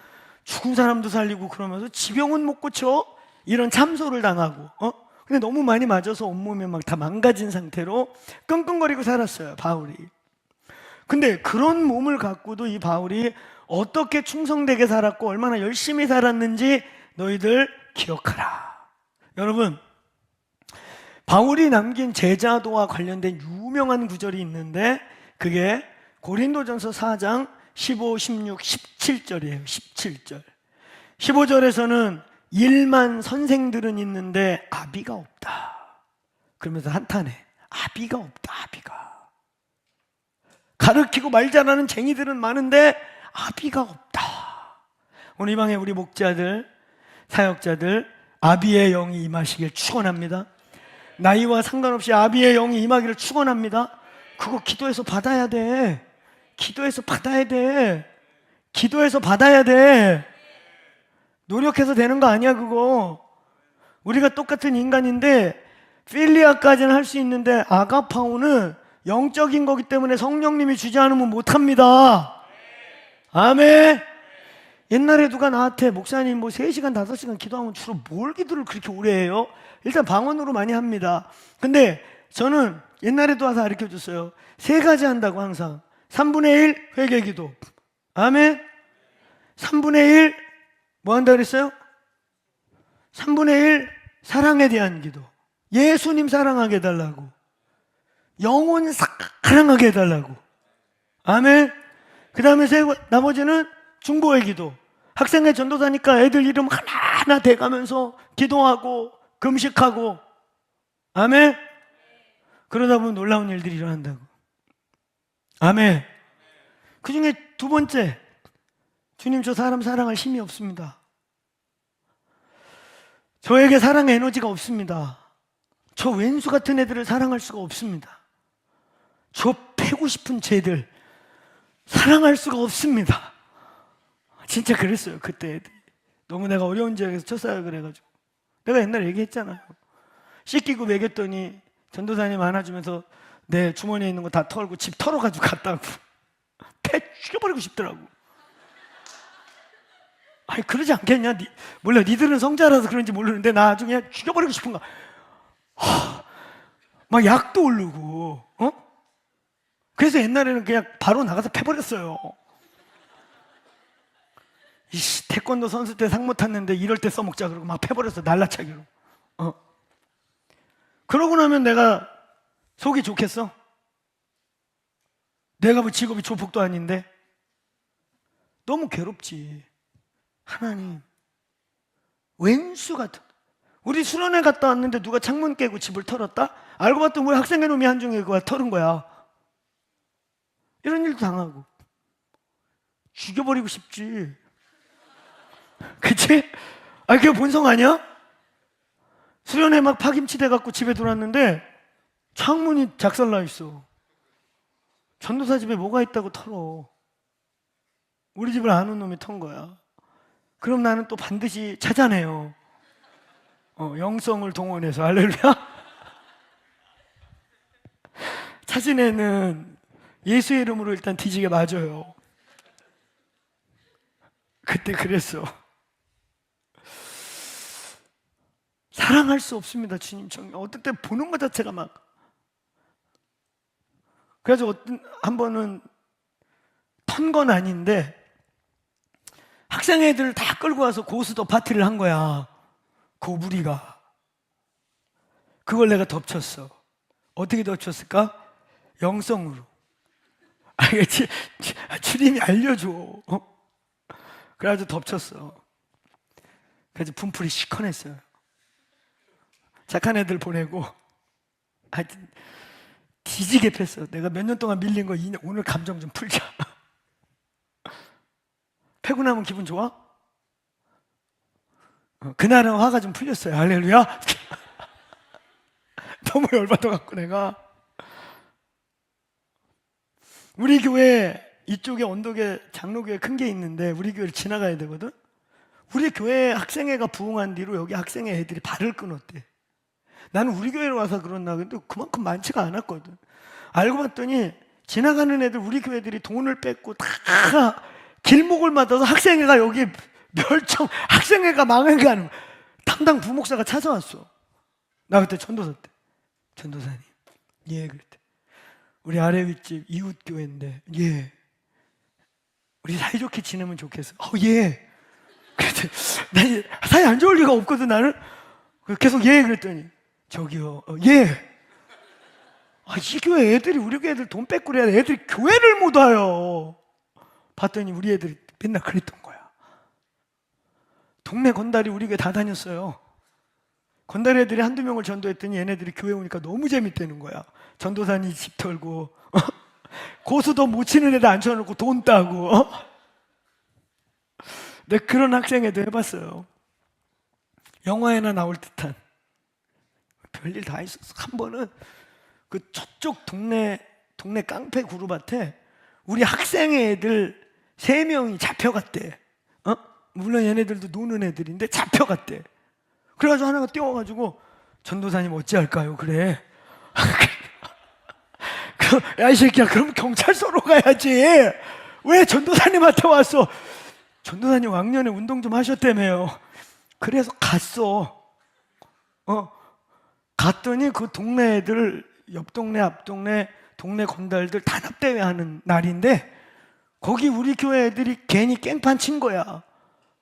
A: 죽은 사람도 살리고 그러면서 지병은 못 고쳐, 이런 참소를 당하고 근데 너무 많이 맞아서 온몸이 막 다 망가진 상태로 끙끙거리고 살았어요, 바울이. 근데 그런 몸을 갖고도 이 바울이 어떻게 충성되게 살았고 얼마나 열심히 살았는지 너희들 기억하라. 여러분, 바울이 남긴 제자도와 관련된 유명한 구절이 있는데 그게 고린도전서 4장 15, 16, 17절이에요. 17절. 15절에서는 1만 선생들은 있는데 아비가 없다. 그러면서 한탄해. 아비가 없다, 아비가. 가르치고 말 잘하는 쟁이들은 많은데 아비가 없다. 오늘 이 방에 우리 목자들, 사역자들, 아비의 영이 임하시길 축원합니다. 나이와 상관없이 아비의 영이 임하기를 축원합니다. 그거 기도해서 받아야 돼. 기도해서 받아야 돼. 기도해서 받아야 돼. 노력해서 되는 거 아니야, 그거. 우리가 똑같은 인간인데 필리아까지는 할 수 있는데 아가파오는 영적인 거기 때문에 성령님이 주지 않으면 못합니다. 아멘. 옛날에 누가 나한테 목사님 뭐 3시간 5시간 기도하면 주로 뭘 기도를 그렇게 오래 해요? 일단 방언으로 많이 합니다. 근데 저는 옛날에도 와서 가르쳐줬어요. 3가지 한다고 항상. 3분의 1 회개 기도. 아멘. 3분의 1 뭐 한다 그랬어요? 3분의 1 사랑에 대한 기도. 예수님 사랑하게 해달라고. 영혼 사랑하게 해달라고. 아멘. 그 다음에 나머지는 중보의 기도. 학생회 전도사니까 애들 이름 하나하나 대가면서 기도하고 금식하고. 아멘. 그러다 보면 놀라운 일들이 일어난다고. 아멘. 그 중에 2번째, 주님 저 사람 사랑할 힘이 없습니다. 저에게 사랑의 에너지가 없습니다. 저 왼수 같은 애들을 사랑할 수가 없습니다. 저 패고 싶은 쟤들 사랑할 수가 없습니다. 진짜 그랬어요. 그때 애들이 너무 내가 어려운 지역에서 첫 사역을 해가지고. 내가 옛날에 얘기했잖아요. 씻기고 먹였더니 전도사님 안아주면서 내 주머니에 있는 거 다 털고 집 털어가지고 갔다고. 패 죽여버리고 싶더라고. 아니 그러지 않겠냐? 몰라, 니들은 성자라서 그런지 모르는데 나 아주 그냥 죽여버리고 싶은 거야. 막 약도 오르고, 그래서 옛날에는 그냥 바로 나가서 패버렸어요. 이씨, 태권도 선수 때 상 못 탔는데 이럴 때 써먹자 그러고 막 패버렸어, 날라차기로. 그러고 나면 내가 속이 좋겠어? 내가 뭐 직업이 조폭도 아닌데. 너무 괴롭지. 하나님, 왼수 같은. 우리 수련회 갔다 왔는데 누가 창문 깨고 집을 털었다? 알고 봤더니 우리 학생회 놈이 한중에 그거 털은 거야. 이런 일도 당하고. 죽여버리고 싶지. 그치? 아, 그게 본성 아니야? 수련회 막 파김치 돼갖고 집에 들어왔는데 창문이 작살나 있어. 전도사 집에 뭐가 있다고 털어. 우리 집을 아는 놈이 턴 거야. 그럼 나는 또 반드시 찾아내요. 영성을 동원해서. 할렐루야. 찾은 애는 예수의 이름으로 일단 뒤지게 맞아요. 그때 그랬어. 사랑할 수 없습니다, 주님. 어떨 때 보는 것 자체가 막. 그래서 한 번은 턴 건 아닌데 학생 애들 다 끌고 와서 고수도 파티를 한 거야. 고부리가. 그걸 내가 덮쳤어. 어떻게 덮쳤을까? 영성으로. 알겠지? 주님이 알려줘. 그래가지고 덮쳤어. 그래서 분풀이 시커냈어요. 착한 애들 보내고 하여튼 뒤지게 팼어. 내가 몇 년 동안 밀린 거 오늘 감정 좀 풀자. 패고 나면 기분 좋아? 그날은 화가 좀 풀렸어요. 할렐루야. 너무 열받아갖고 내가. 우리 교회 이쪽에 언덕에 장로교회 큰 게 있는데 우리 교회를 지나가야 되거든. 우리 교회 학생회가 부흥한 뒤로 여기 학생회 애들이 발을 끊었대. 나는 우리 교회로 와서 그런다 근데 그만큼 많지가 않았거든. 알고 봤더니 지나가는 애들, 우리 교회들이 돈을 뺏고 다 길목을 맞아서 학생회가 여기 멸종, 학생회가 망해가는 거야. 당당 부목사가 찾아왔어. 나 그때 전도사 때. 전도사님, 예, 그랬대. 우리 아래 윗집 이웃 교회인데, 예, 우리 사이좋게 지내면 좋겠어. 예. 그랬더니 나 사이 안 좋을 리가 없거든 나는. 계속 예 그랬더니 저기요, 예. 이 교회 애들이, 우리 교회 애들 돈 뺏고 그래야 애들이 교회를 못 와요. 봤더니 우리 애들이 맨날 그랬던 거야. 동네 건달이 우리 교회 다 다녔어요. 건달 애들이 한두 명을 전도했더니 얘네들이 교회 오니까 너무 재밌다는 거야. 전도사님 집 털고 고수도 못 치는 애들 앉혀놓고 돈 따고. 내가 그런 학생회도 해봤어요. 영화에나 나올 듯한. 별일 다 있었어. 한 번은 그 저쪽 동네 깡패 그룹한테 우리 학생회 애들 3명이 잡혀갔대. 물론 얘네들도 노는 애들인데 잡혀갔대. 그래가지고 하나가 뛰어와가지고 전도사님 어찌할까요? 그래. 야, 이 새끼야, 그럼 경찰서로 가야지. 왜 전도사님한테 왔어? 전도사님 왕년에 운동 좀 하셨다며요. 그래서 갔어. 갔더니 그 동네 애들, 옆 동네, 앞 동네, 동네 건달들 단합대회 하는 날인데 거기 우리 교회 애들이 괜히 깽판 친 거야.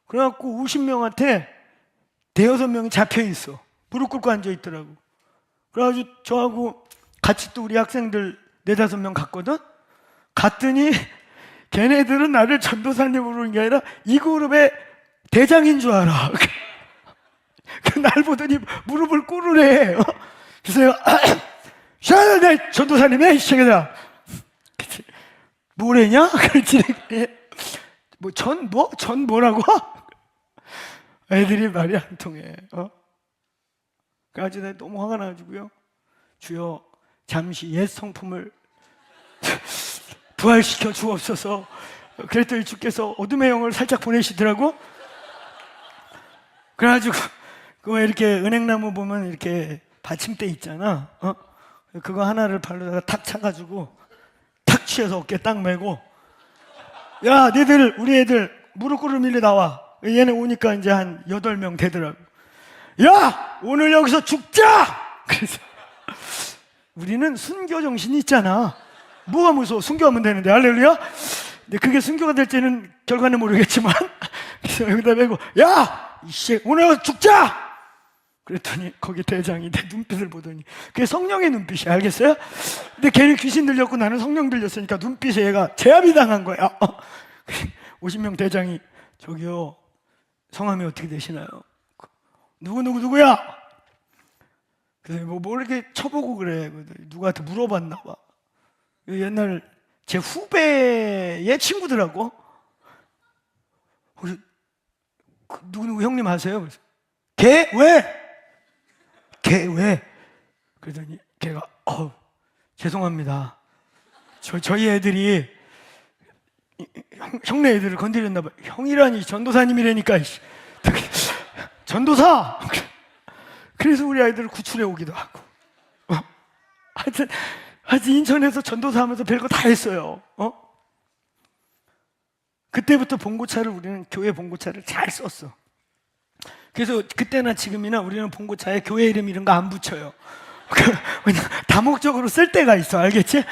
A: 그래갖고 50명한테 대여섯 명이 잡혀있어. 무릎 꿇고 앉아있더라고. 그래가지고 저하고 같이 또 우리 학생들 4-5명 갔거든? 갔더니 걔네들은 나를 전도사님으로 부르는 게 아니라 이 그룹의 대장인 줄 알아. 날 보더니 무릎을 꿇으래. 그래서 내가 내 전도사님이야 이 새끼들아. 뭐래냐? 그랬지. 전 뭐라고? 애들이 말이 안 통해. 그래가지고 내가 너무 화가 나가지고요. 주여, 잠시 옛 성품을 부활시켜 주옵소서. 그랬더니 주께서 어둠의 영을 살짝 보내시더라고. 그래가지고 그 왜 이렇게 은행나무 보면 이렇게 받침대 있잖아. 그거 하나를 발로다가 탁 차가지고 탁 취해서 어깨 딱 메고, 야 니들 우리 애들 무릎 꿇을 밀리 나와. 얘네 오니까 이제 한 8명 되더라고. 야 오늘 여기서 죽자. 그래서 우리는 순교 정신이 있잖아. 뭐가 무서워? 순교하면 되는데. 할렐루야. 근데 그게 순교가 될지는 결과는 모르겠지만 그래서 여기다 메고, 야 이씨 오늘 여기서 죽자. 그랬더니 거기 대장이 내 눈빛을 보더니 그게 성령의 눈빛이야. 알겠어요? 근데 걔는 귀신 들렸고 나는 성령 들렸으니까 눈빛에 얘가 제압이 당한 거야. 50명 대장이, 저기요 성함이 어떻게 되시나요? 누구야? 그래서 뭐 이렇게 쳐보고 그래. 누구한테 물어봤나 봐. 옛날 제 후배의 친구더라고. 누구 형님 아세요? 그래서 걔 왜? 걔 왜? 그러더니 걔가 죄송합니다. 저희 애들이 형네 애들을 건드렸나 봐. 형이라니 전도사님이라니까. 전도사. 그래서 우리 아이들을 구출해 오기도 하고. 하여튼 인천에서 전도사 하면서 별거 다 했어요. 그때부터 봉고차를 우리는 교회 봉고차를 잘 썼어. 그래서 그때나 지금이나 우리는 봉고차에 교회 이름 이런 거 안 붙여요. 왜냐 다목적으로 쓸 때가 있어. 알겠지?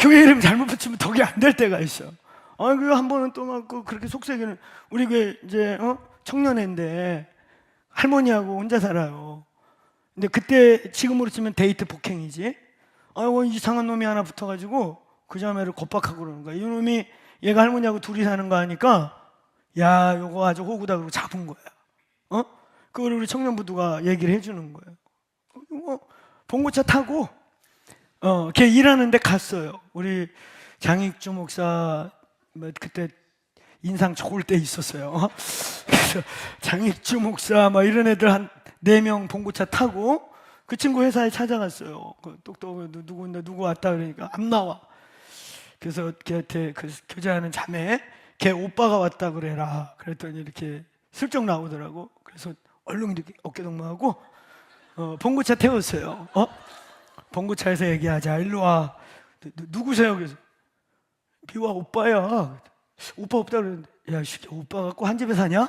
A: 교회 이름 잘못 붙이면 덕이 안 될 때가 있어. 그 한 번은 또 막 그렇게 속삭이는, 우리 교회 이제 청년회인데 할머니하고 혼자 살아요. 근데 그때 지금으로 치면 데이트 폭행이지. 이상한 놈이 하나 붙어가지고 그 자매를 겁박하고 그러는 거야. 이 놈이 얘가 할머니하고 둘이 사는 거 하니까, 야 요거 아주 호구다 그러고 잡은 거야. 그걸 우리 청년부두가 얘기를 해주는 거예요. 봉고차 타고 걔 일하는 데 갔어요. 우리 장익주 목사 그때 인상 좋을 때 있었어요. 그래서 장익주 목사 이런 애들 한 4명 봉고차 타고 그 친구 회사에 찾아갔어요. 똑똑 누구 왔다 그러니까 안 나와. 그래서 걔한테 그 교제하는 자매, 걔 오빠가 왔다 그래라. 그랬더니 이렇게 슬쩍 나오더라고. 그래서 얼른 이렇게 어깨동무하고 봉고차 태웠어요. 봉고차에서 얘기하자. 일로 와. 누구세요? 그래서 미화 오빠야. 오빠 없다 그랬는데, 야, 이 오빠 갖고 한 집에 사냐?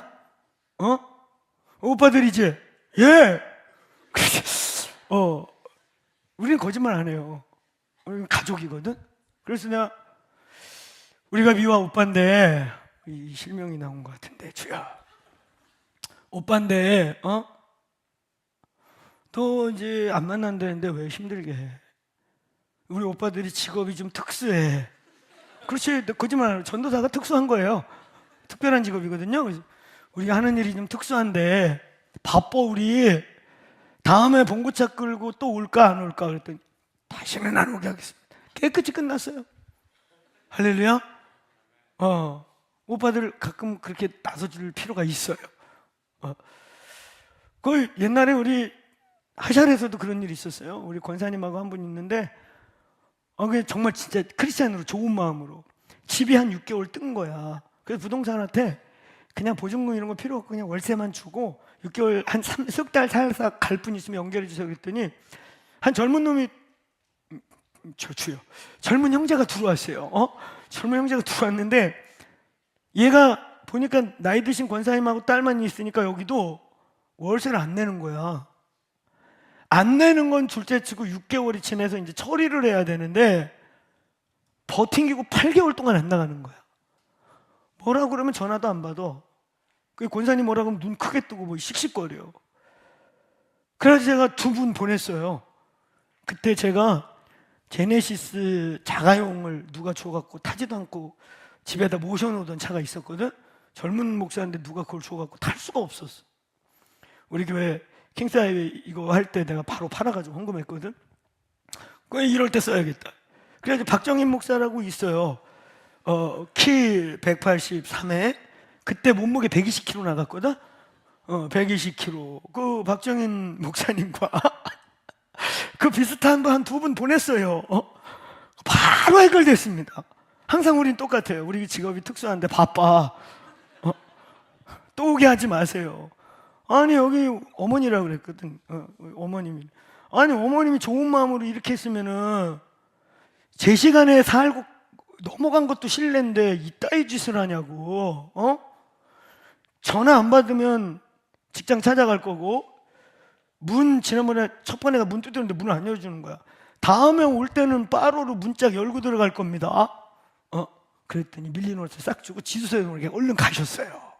A: 오빠들이지? 예. 그래서 우리는 거짓말 안 해요. 우리는 가족이거든. 그래서 내가, 우리가 미화 오빠인데, 이 실명이 나온 것 같은데, 주야. 오빠인데, 너 이제 안 만난다는데 왜 힘들게 해? 우리 오빠들이 직업이 좀 특수해. 그렇지, 거짓말. 전도사가 특수한 거예요. 특별한 직업이거든요. 그래서 우리가 하는 일이 좀 특수한데 바빠. 우리 다음에 봉고차 끌고 또 올까 안 올까 그랬더니 다시는 안 오게 하겠습니다. 깨끗이 끝났어요. 할렐루야. 오빠들 가끔 그렇게 나서줄 필요가 있어요. 그 옛날에 우리 하샬에서도 그런 일이 있었어요. 우리 권사님하고 한 분 있는데 그게 정말 진짜 크리스찬으로 좋은 마음으로 집이 한 6개월 뜬 거야. 그래서 부동산한테 그냥 보증금 이런 거 필요 없고 그냥 월세만 주고 6개월 한 석 달 살다 갈 분 있으면 연결해 주세요 그랬더니 한 젊은 놈이 주요. 젊은 형제가 들어왔어요. 젊은 형제가 들어왔는데 얘가 보니까 나이 드신 권사님하고 딸만 있으니까 여기도 월세를 안 내는 거야. 안 내는 건 둘째치고 6개월이 지나서 이제 처리를 해야 되는데 버팅기고 8개월 동안 안 나가는 거야. 뭐라고 그러면 전화도 안 받아. 그 권사님 뭐라고 하면 눈 크게 뜨고 씩씩거려. 그래서 제가 2분 보냈어요. 그때 제가 제네시스 자가용을 누가 줘갖고 타지도 않고 집에다 모셔놓던 차가 있었거든. 젊은 목사인데 누가 그걸 줘갖고 탈 수가 없었어. 우리 교회 킹사이웨이 이거 할 때 내가 바로 팔아가지고 헌금했거든. 그 이럴 때 써야겠다. 그래서 박정인 목사라고 있어요. 키 183에 그때 몸무게 120kg 나갔거든. 120kg. 그 박정인 목사님과 그 비슷한 거 한 2분 보냈어요. 바로 해결됐습니다. 항상 우린 똑같아요. 우리 직업이 특수한데 바빠. 또 오게 하지 마세요. 아니 여기 어머니라고 그랬거든. 어머님이 아니 어머님이 좋은 마음으로 이렇게 했으면은 제 시간에 살고 넘어간 것도 실례인데 이따위 짓을 하냐고. 전화 안 받으면 직장 찾아갈 거고, 지난번에 첫 번에가 문 두드렸는데 문을 안 열어주는 거야. 다음에 올 때는 빠로로 문짝 열고 들어갈 겁니다. 그랬더니 밀린 옷을 싹 주고 지수서에 얼른 가셨어요.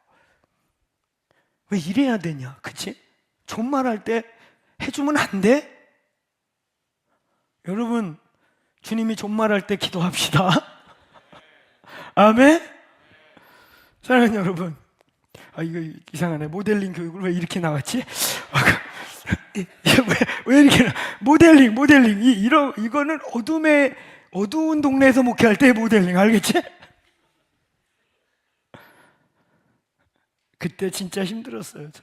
A: 왜 이래야 되냐, 그치? 존말할 때 해주면 안 돼? 여러분, 주님이 존말할 때 기도합시다. 아멘? 사랑하는 여러분, 이거 이상하네. 모델링 교육을 왜 이렇게 나왔지? 왜 이렇게 모델링 이거는 어두운 동네에서 목회할 때 모델링, 알겠지? 그때 진짜 힘들었어요. 저.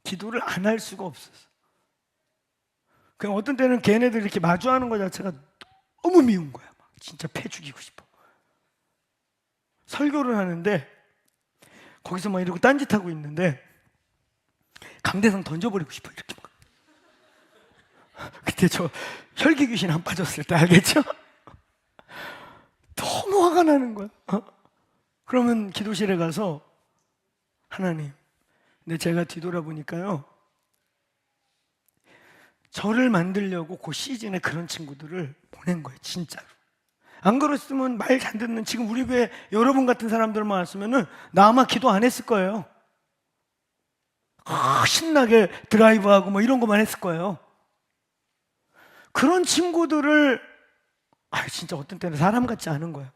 A: 기도를 안 할 수가 없었어. 그냥 어떤 때는 걔네들 이렇게 마주하는 것 자체가 너무 미운 거야. 막 진짜 패 죽이고 싶어. 설교를 하는데 거기서 막 이러고 딴짓하고 있는데 강대상 던져버리고 싶어, 이렇게 막. 그때 저 혈기 귀신 안 빠졌을 때, 알겠죠? 너무 화가 나는 거야. 그러면 기도실에 가서 하나님, 근데 제가 뒤돌아보니까요, 저를 만들려고 그 시즌에 그런 친구들을 보낸 거예요, 진짜로. 안 그랬으면 말 잘 듣는 지금 우리 교회 여러분 같은 사람들만 왔으면은 나 아마 기도 안 했을 거예요. 신나게 드라이브하고 뭐 이런 것만 했을 거예요. 그런 친구들을 진짜 어떤 때는 사람 같지 않은 거예요.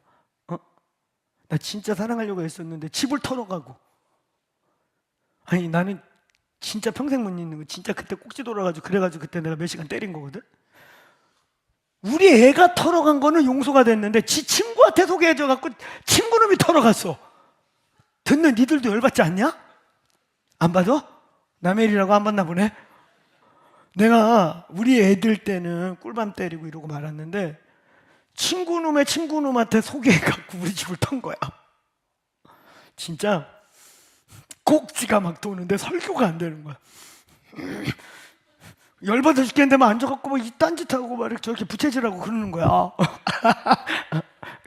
A: 나 진짜 사랑하려고 했었는데 집을 털어가고, 나는 진짜 평생 못 잊는 거, 진짜 그때 꼭지 돌아가지고 그래가지고 그때 내가 몇 시간 때린 거거든. 우리 애가 털어간 거는 용서가 됐는데 지 친구한테 소개해줘갖고 친구놈이 털어갔어. 듣는 니들도 열받지 않냐? 안 받아? 남의 일이라고 안 받나 보네. 내가 우리 애들 때는 꿀밤 때리고 이러고 말았는데 친구놈의 친구놈한테 소개해갖고 우리 집을 턴 거야. 진짜 꼭지가 막 도는데 설교가 안 되는 거야. 열받아 죽겠는데 막 앉아갖고 막 이 딴짓하고 막 이렇게 저렇게 부채질하고 그러는 거야.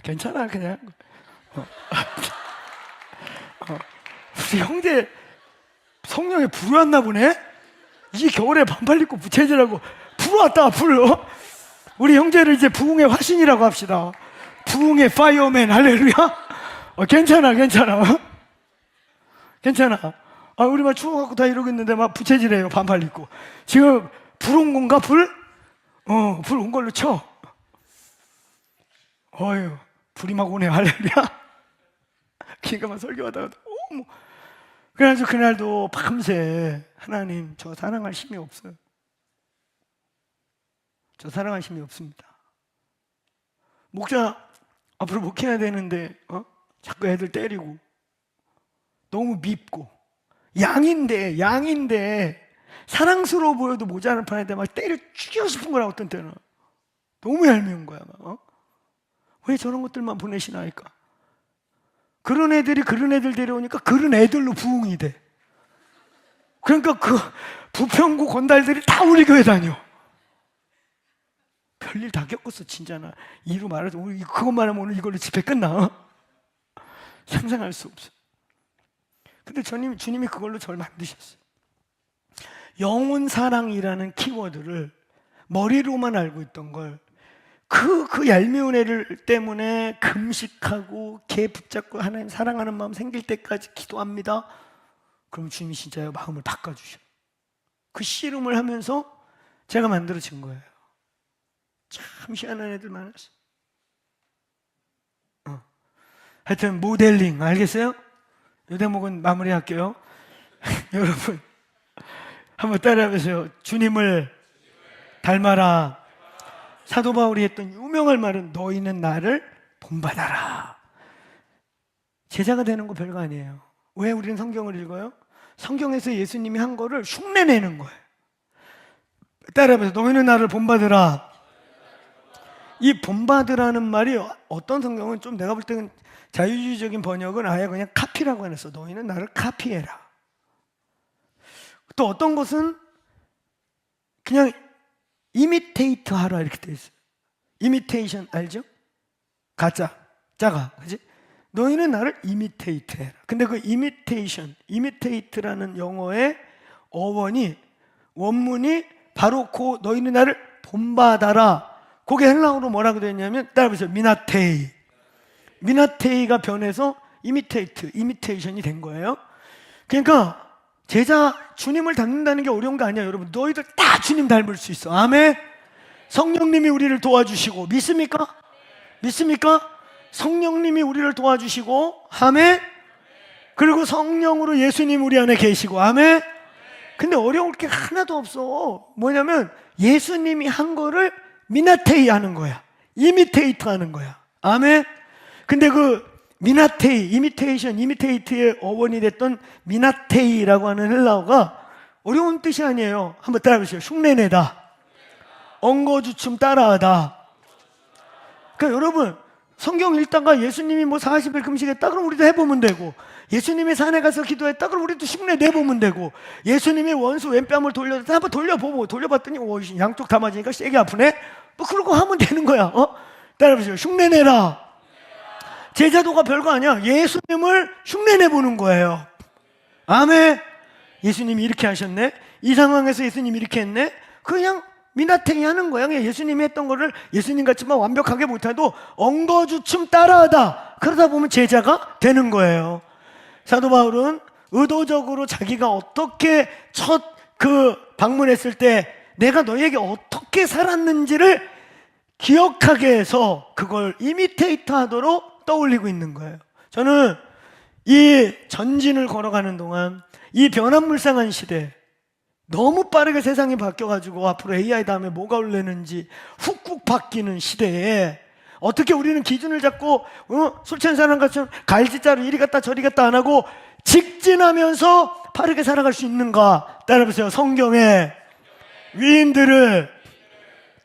A: 괜찮아, 그냥. 우리 형제 성령에 불이 왔나 보네? 이 겨울에 반팔 입고 부채질하고 불 왔다, 불. 우리 형제를 이제 부흥의 화신이라고 합시다. 부흥의 파이어맨, 할렐루야. 괜찮아. 괜찮아. 우리 막 추워갖고 다 이러고 있는데 막 부채질해요, 반팔 입고. 지금 불 온 건가, 불? 불 온 걸로 쳐. 불이 막 오네, 할렐루야. 그러니까 막 설교하다가, 그래가지고 그날도 밤새, 하나님, 저 사랑할 힘이 없어요. 저 사랑할 힘이 없습니다. 목자 앞으로 목해야 되는데, 자꾸 애들 때리고, 너무 밉고, 양인데, 사랑스러워 보여도 모자란 판인데 막 때려 죽이고 싶은 거라, 어떤 때는. 너무 얄미운 거야, 막. 왜 저런 것들만 보내시나 할까? 그런 애들 데려오니까 그런 애들로 부흥이 돼. 그러니까 그 부평구 건달들이 다 우리 교회 다녀. 별일 다 겪었어, 진짜. 나 이루 말하자. 그것만 하면 오늘 이걸로 집회 끝나. 상상할 수 없어. 근데 주님이 그걸로 저를 만드셨어요. 영혼 사랑이라는 키워드를 머리로만 알고 있던 걸 그 얄미운 애를 때문에 금식하고 걔 붙잡고 하나님 사랑하는 마음 생길 때까지 기도합니다. 그럼 주님이 진짜 마음을 바꿔주셔. 그 씨름을 하면서 제가 만들어진 거예요. 참 희한한 애들 많았어. 하여튼 모델링, 알겠어요? 이 대목은 마무리할게요. 여러분 한번 따라해보세요. 주님을 닮아라. 사도 바울이 했던 유명한 말은 너희는 나를 본받아라. 제자가 되는 거 별거 아니에요. 왜 우리는 성경을 읽어요? 성경에서 예수님이 한 거를 흉내내는 거예요. 따라해보세요. 너희는 나를 본받으라. 이 본받으라는 말이 어떤 성경은 좀 내가 볼 때는 자유주의적인 번역은 아예 그냥 카피라고 해놨어. 너희는 나를 카피해라. 또 어떤 것은 그냥 이미테이트 하라 이렇게 돼 있어요. 이미테이션 알죠? 가짜, 짜가, 그지? 너희는 나를 이미테이트 해라. 근데 그 이미테이션, 이미테이트라는 영어의 어원이, 원문이 바로 그 너희는 나를 본받아라. 그게 헬라어로 뭐라고 되었냐면, 따라보세요. 미나테이. 미나테이가 변해서 이미테이트, 이미테이션이 된 거예요. 그러니까 제자, 주님을 닮는다는 게 어려운 거 아니야, 여러분. 너희들 다 주님 닮을 수 있어. 아멘. 성령님이 우리를 도와주시고, 믿습니까? 믿습니까? 성령님이 우리를 도와주시고, 아멘. 그리고 성령으로 예수님 우리 안에 계시고, 아멘. 근데 어려울 게 하나도 없어. 뭐냐면 예수님이 한 거를 미나테이 하는 거야. 이미테이트 하는 거야. 아멘. 근데 그 미나테이, 이미테이션, 이미테이트의 어원이 됐던 미나테이라고 하는 헬라어가 어려운 뜻이 아니에요. 한번 따라해보세요. 흉내내다, 엉거주춤 따라하다. 그러니까 여러분, 성경 읽다가 예수님이 뭐 40일 금식했다 그럼 우리도 해보면 되고, 예수님이 산에 가서 기도했다 그럼 우리도 흉내 내보면 되고, 예수님이 원수 왼뺨을 돌렸다 한번 돌려봤더니 양쪽 다 맞으니까 세게 아프네, 뭐 그러고 하면 되는 거야. 따라해보세요. 흉내 내라. 제자도가 별거 아니야. 예수님을 흉내 내보는 거예요. 아멘. 예수님이 이렇게 하셨네, 이 상황에서 예수님이 이렇게 했네, 그냥 미나테이 하는 거야. 그냥 예수님이 했던 거를 예수님 같지만 완벽하게 못해도 엉거주춤 따라하다. 그러다 보면 제자가 되는 거예요. 사도 바울은 의도적으로 자기가 어떻게 첫 그 방문했을 때 내가 너에게 어떻게 살았는지를 기억하게 해서 그걸 이미테이트 하도록 떠올리고 있는 거예요. 저는 이 전진을 걸어가는 동안 이 변화무쌍한 시대, 너무 빠르게 세상이 바뀌어가지고 앞으로 AI 다음에 뭐가 올래는지 훅훅 바뀌는 시대에 어떻게 우리는 기준을 잡고 술 취한 사람 같이 갈지자로 이리 갔다 저리 갔다 안 하고 직진하면서 빠르게 살아갈 수 있는가? 따라보세요. 성경의 위인들을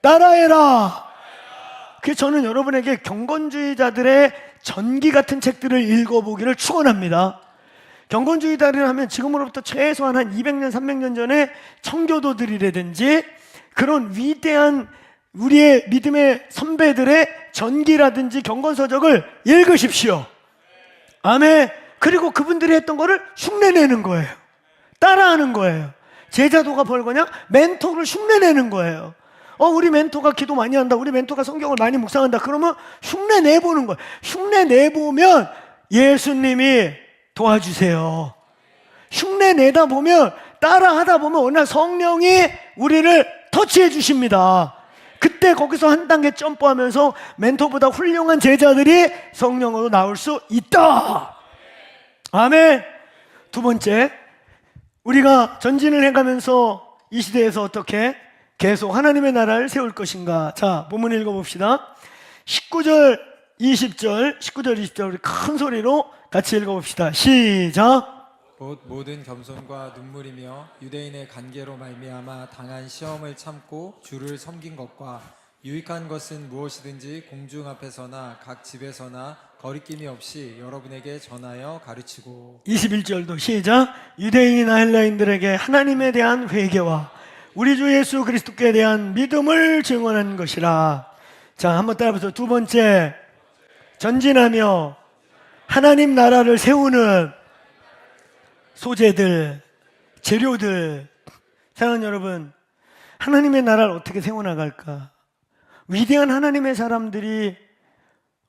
A: 따라해라. 그래서 저는 여러분에게 경건주의자들의 전기 같은 책들을 읽어보기를 축원합니다. 경건주의자를 하면 지금으로부터 최소한 한 200년, 300년 전에 청교도들이라든지 그런 위대한 우리의 믿음의 선배들의 전기라든지 경건서적을 읽으십시오. 아멘. 그리고 그분들이 했던 거를 흉내내는 거예요. 따라하는 거예요. 제자도가 벌거냐? 멘토를 흉내내는 거예요. 우리 멘토가 기도 많이 한다, 우리 멘토가 성경을 많이 묵상한다, 그러면 흉내내보는 거예요. 흉내내보면 예수님이 도와주세요. 흉내내다 보면, 따라하다 보면 어느 날 성령이 우리를 터치해 주십니다. 그때 거기서 한 단계 점프하면서 멘토보다 훌륭한 제자들이 성령으로 나올 수 있다. 아멘. 두 번째, 우리가 전진을 해가면서 이 시대에서 어떻게 계속 하나님의 나라를 세울 것인가. 자, 본문 읽어봅시다. 19절 20절 우리 큰 소리로 같이 읽어봅시다. 시작.
B: 곧 모든 겸손과 눈물이며 유대인의 간계로 말미암아 당한 시험을 참고 주를 섬긴 것과 유익한 것은 무엇이든지 공중 앞에서나 각 집에서나 거리낌이 없이 여러분에게 전하여 가르치고.
A: 21절도 시작. 유대인이나 헬라인들에게 하나님에 대한 회개와 우리 주 예수 그리스도께 대한 믿음을 증언한 것이라. 자, 한번 따라해보세요. 두 번째, 전진하며 하나님 나라를 세우는 소재들, 재료들. 사랑하는 여러분, 하나님의 나라를 어떻게 세워나갈까? 위대한 하나님의 사람들이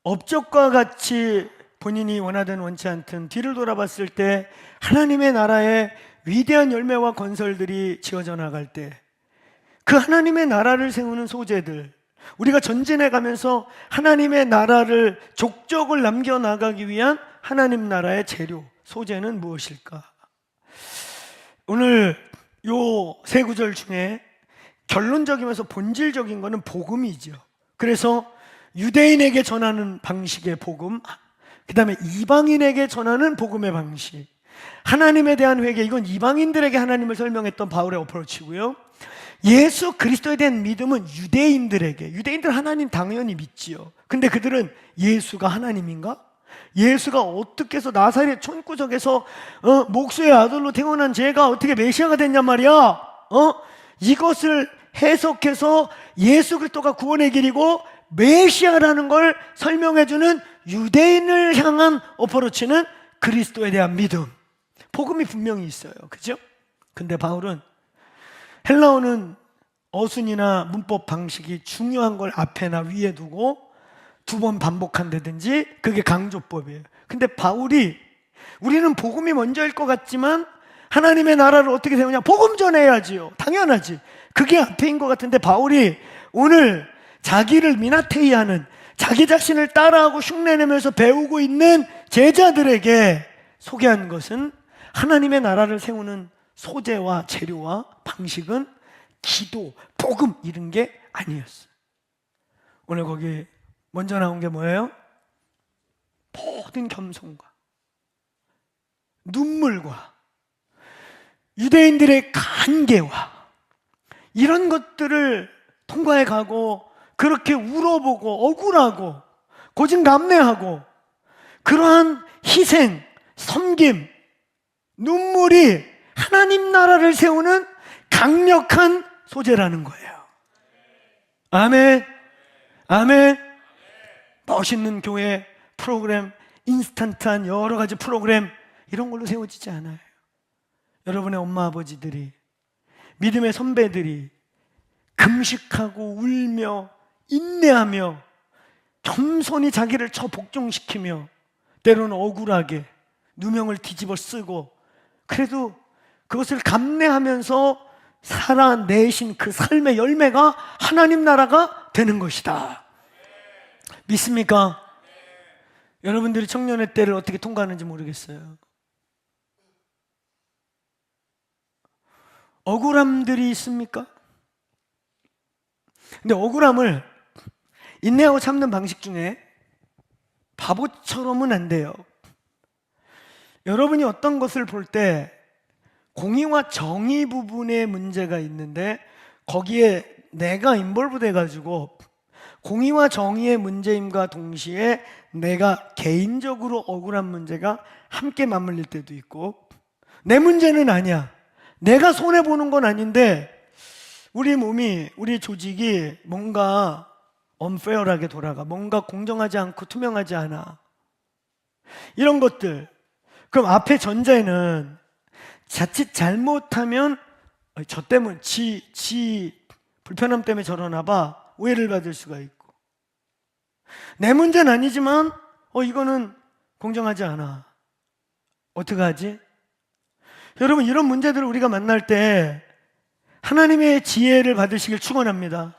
A: 업적과 같이 본인이 원하든 원치 않든 뒤를 돌아봤을 때 하나님의 나라의 위대한 열매와 건설들이 지어져 나갈 때 그 하나님의 나라를 세우는 소재들, 우리가 전진해 가면서 하나님의 나라를 족적을 남겨나가기 위한 하나님 나라의 재료, 소재는 무엇일까? 오늘 요 세 구절 중에 결론적이면서 본질적인 거는 복음이죠. 그래서 유대인에게 전하는 방식의 복음, 그 다음에 이방인에게 전하는 복음의 방식, 하나님에 대한 회개, 이건 이방인들에게 하나님을 설명했던 바울의 어프로치고요. 예수 그리스도에 대한 믿음은 유대인들에게, 유대인들 하나님 당연히 믿지요. 근데 그들은 예수가 하나님인가? 예수가 어떻게 해서 나사렛 촌구석에서 목수의 아들로 태어난 죄가 어떻게 메시아가 됐냔 말이야. 이것을 해석해서 예수 그리스도가 구원의 길이고 메시아라는 걸 설명해주는 유대인을 향한 어프로치는 그리스도에 대한 믿음, 복음이 분명히 있어요. 그죠? 근데 바울은 헬라어는 어순이나 문법 방식이 중요한 걸 앞에나 위에 두고 두 번 반복한다든지 그게 강조법이에요. 근데 바울이 우리는 복음이 먼저일 것 같지만 하나님의 나라를 어떻게 세우냐? 복음 전해야지요. 당연하지. 그게 앞에인 것 같은데 바울이 오늘 자기를 미나테이하는, 자기 자신을 따라하고 흉내내면서 배우고 있는 제자들에게 소개한 것은 하나님의 나라를 세우는 소재와 재료와 방식은 기도, 복음 이런 게 아니었어요. 오늘 거기 먼저 나온 게 뭐예요? 모든 겸손과 눈물과 유대인들의 간계와 이런 것들을 통과해 가고 그렇게 울어보고 억울하고 고진감래하고 그러한 희생, 섬김, 눈물이 하나님 나라를 세우는 강력한 소재라는 거예요. 아멘. 아멘. 멋있는 교회 프로그램, 인스턴트한 여러 가지 프로그램 이런 걸로 세워지지 않아요. 여러분의 엄마 아버지들이, 믿음의 선배들이 금식하고 울며 인내하며 겸손히 자기를 복종시키며 때로는 억울하게 누명을 뒤집어 쓰고 그래도 그것을 감내하면서 살아내신 그 삶의 열매가 하나님 나라가 되는 것이다. 믿습니까? 여러분들이 청년의 때를 어떻게 통과하는지 모르겠어요. 억울함들이 있습니까? 근데 억울함을 인내하고 참는 방식 중에 바보처럼은 안 돼요. 여러분이 어떤 것을 볼 때 공의와 정의 부분에 문제가 있는데 거기에 내가 인볼브 돼가지고 공의와 정의의 문제임과 동시에 내가 개인적으로 억울한 문제가 함께 맞물릴 때도 있고 내 문제는 아니야. 내가 손해보는 건 아닌데 우리 몸이, 우리 조직이 뭔가 unfair하게 돌아가. 뭔가 공정하지 않고 투명하지 않아. 이런 것들. 그럼 앞에 전자에는 자칫 잘못하면 저 때문에 지 불편함 때문에 저러나 봐. 오해를 받을 수가 있고 내 문제는 아니지만 이거는 공정하지 않아. 어떻게 하지? 여러분 이런 문제들을 우리가 만날 때 하나님의 지혜를 받으시길 축원합니다.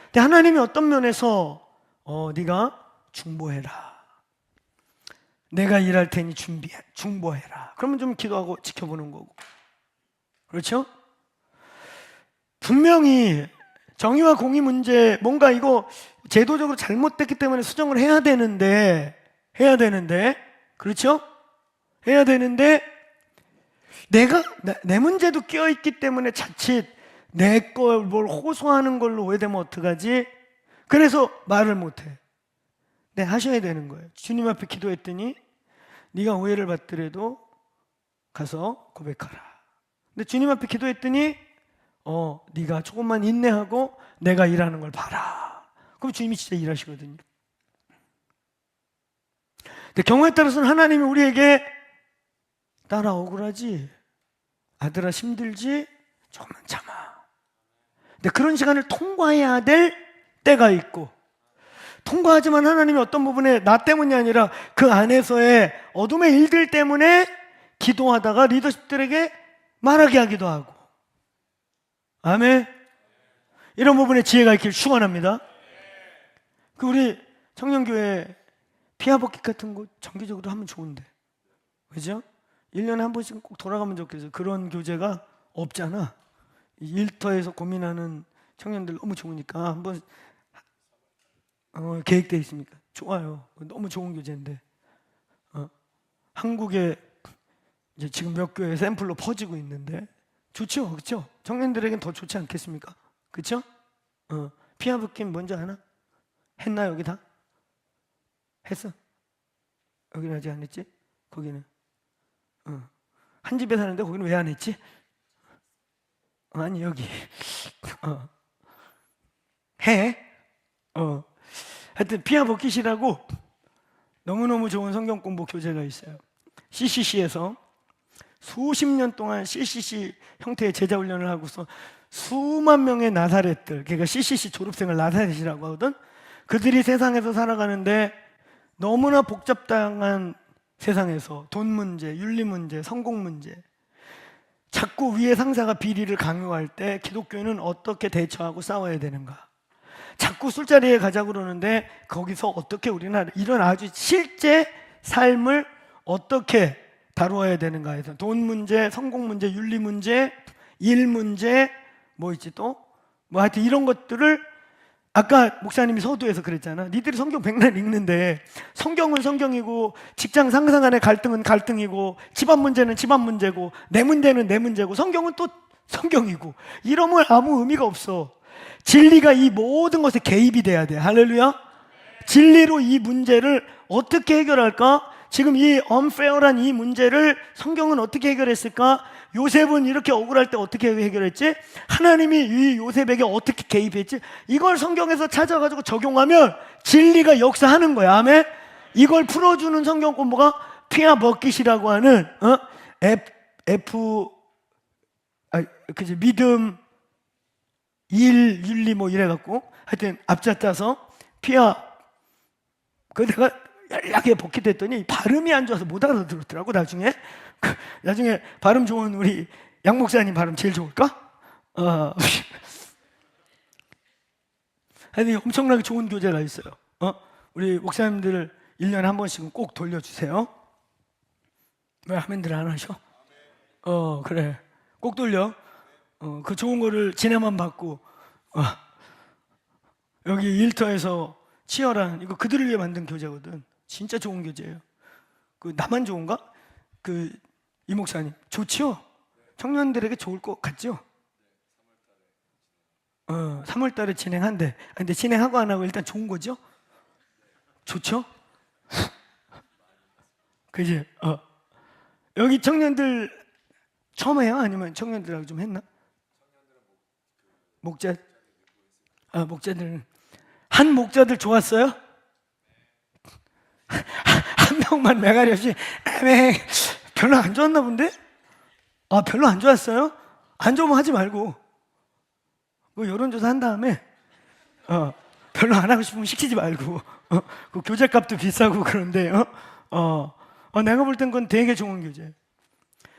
A: 근데 하나님이 어떤 면에서 네가 중보해라. 내가 일할 테니 중보해라. 그러면 좀 기도하고 지켜보는 거고. 그렇죠? 분명히 정의와 공의 문제 뭔가 이거 제도적으로 잘못됐기 때문에 수정을 해야 되는데 그렇죠? 해야 되는데 내가 내 문제도 껴있기 때문에 자칫 내 걸 뭘 호소하는 걸로 오해되면 어떡하지? 그래서 말을 못해. 네, 하셔야 되는 거예요. 주님 앞에 기도했더니 네가 오해를 받더라도 가서 고백하라. 근데 주님 앞에 기도했더니 네가 조금만 인내하고 내가 일하는 걸 봐라. 그럼 주님이 진짜 일하시거든요. 근데 경우에 따라서는 하나님이 우리에게 딸아 억울하지? 아들아 힘들지? 조금만 참아. 근데 그런 시간을 통과해야 될 때가 있고 통과하지만 하나님이 어떤 부분에 나 때문이 아니라 그 안에서의 어둠의 일들 때문에 기도하다가 리더십들에게 말하게 하기도 하고 아멘. 이런 부분에 지혜가 있길 축원합니다. 그 우리 청년교회 피아복귀 같은 거 정기적으로 하면 좋은데 그죠? 1년에 한 번씩 꼭 돌아가면 좋겠어요. 그런 교제가 없잖아. 일터에서 고민하는 청년들 너무 좋으니까 한번 계획되어 있습니까? 좋아요. 너무 좋은 교제인데 한국에 이제 지금 몇 교회 샘플로 퍼지고 있는데 좋죠, 그렇죠? 청년들에겐 더 좋지 않겠습니까? 그렇죠? 피아복귀 뭔지 아나? 했나 여기 다? 했어? 여기는 아직 안 했지? 거기는 한 집에 사는데 거기는 왜 안 했지? 아니 여기 해. 하여튼 피아 버킷이라고 너무너무 좋은 성경 공부 교재가 있어요. CCC에서 수십 년 동안 CCC 형태의 제자 훈련을 하고서 수만 명의 나사렛들, 그러니까 CCC 졸업생을 나사렛이라고 하거든. 그들이 세상에서 살아가는데 너무나 복잡다양한 세상에서 돈 문제, 윤리 문제, 성공 문제, 자꾸 위에 상사가 비리를 강요할 때 기독교인은 어떻게 대처하고 싸워야 되는가, 자꾸 술자리에 가자고 그러는데 거기서 어떻게 우리는 이런 아주 실제 삶을 어떻게 다루어야 되는가 해서 돈 문제, 성공 문제, 윤리 문제, 일 문제, 뭐 있지 또? 뭐 하여튼 이런 것들을 아까 목사님이 서두에서 그랬잖아. 니들이 성경 백날 읽는데 성경은 성경이고 직장 상사 간의 갈등은 갈등이고 집안 문제는 집안 문제고 내 문제는 내 문제고 성경은 또 성경이고 이러면 아무 의미가 없어. 진리가 이 모든 것에 개입이 돼야 돼. 할렐루야. 진리로 이 문제를 어떻게 해결할까? 지금 이 unfair한 이 문제를 성경은 어떻게 해결했을까? 요셉은 이렇게 억울할 때 어떻게 해결했지? 하나님이 이 요셉에게 어떻게 개입했지? 이걸 성경에서 찾아가지고 적용하면 진리가 역사하는 거야. 아멘? 이걸 풀어주는 성경 공부가 피아 버킷이라고 하는 그치, 믿음, 일, 윤리 뭐 이래갖고 하여튼 앞자 짜서 피아, 그 내가 연락에 버킷했더니 발음이 안 좋아서 못 알아들었더라고. 나중에 발음 좋은 우리 양 목사님 발음 제일 좋을까? 하여튼 엄청나게 좋은 교재가 있어요. 우리 목사님들 1년에 한 번씩은 꼭 돌려주세요. 왜 하면들 안 하셔? 그래, 꼭 돌려. 그 좋은 거를 지네만 받고 여기 일터에서 치열한, 이거 그들을 위해 만든 교재거든. 진짜 좋은 교재예요. 그 나만 좋은가? 그 이 목사님 좋지요? 청년들에게 좋을 것 같죠? 3월 달에 진행한대. 근데 진행하고 안 하고 일단 좋은 거죠? 좋죠? 그지? 여기 청년들 처음 해요? 아니면 청년들하고 좀 했나? 목자들. 한 목자들 좋았어요? 한 명만 매가리 없이 별로 안 좋았나 본데? 별로 안 좋았어요? 안 좋으면 하지 말고 그 여론조사 한 다음에 별로 안 하고 싶으면 시키지 말고 그 교재값도 비싸고 그런데 내가 볼 땐 그건 되게 좋은 교재.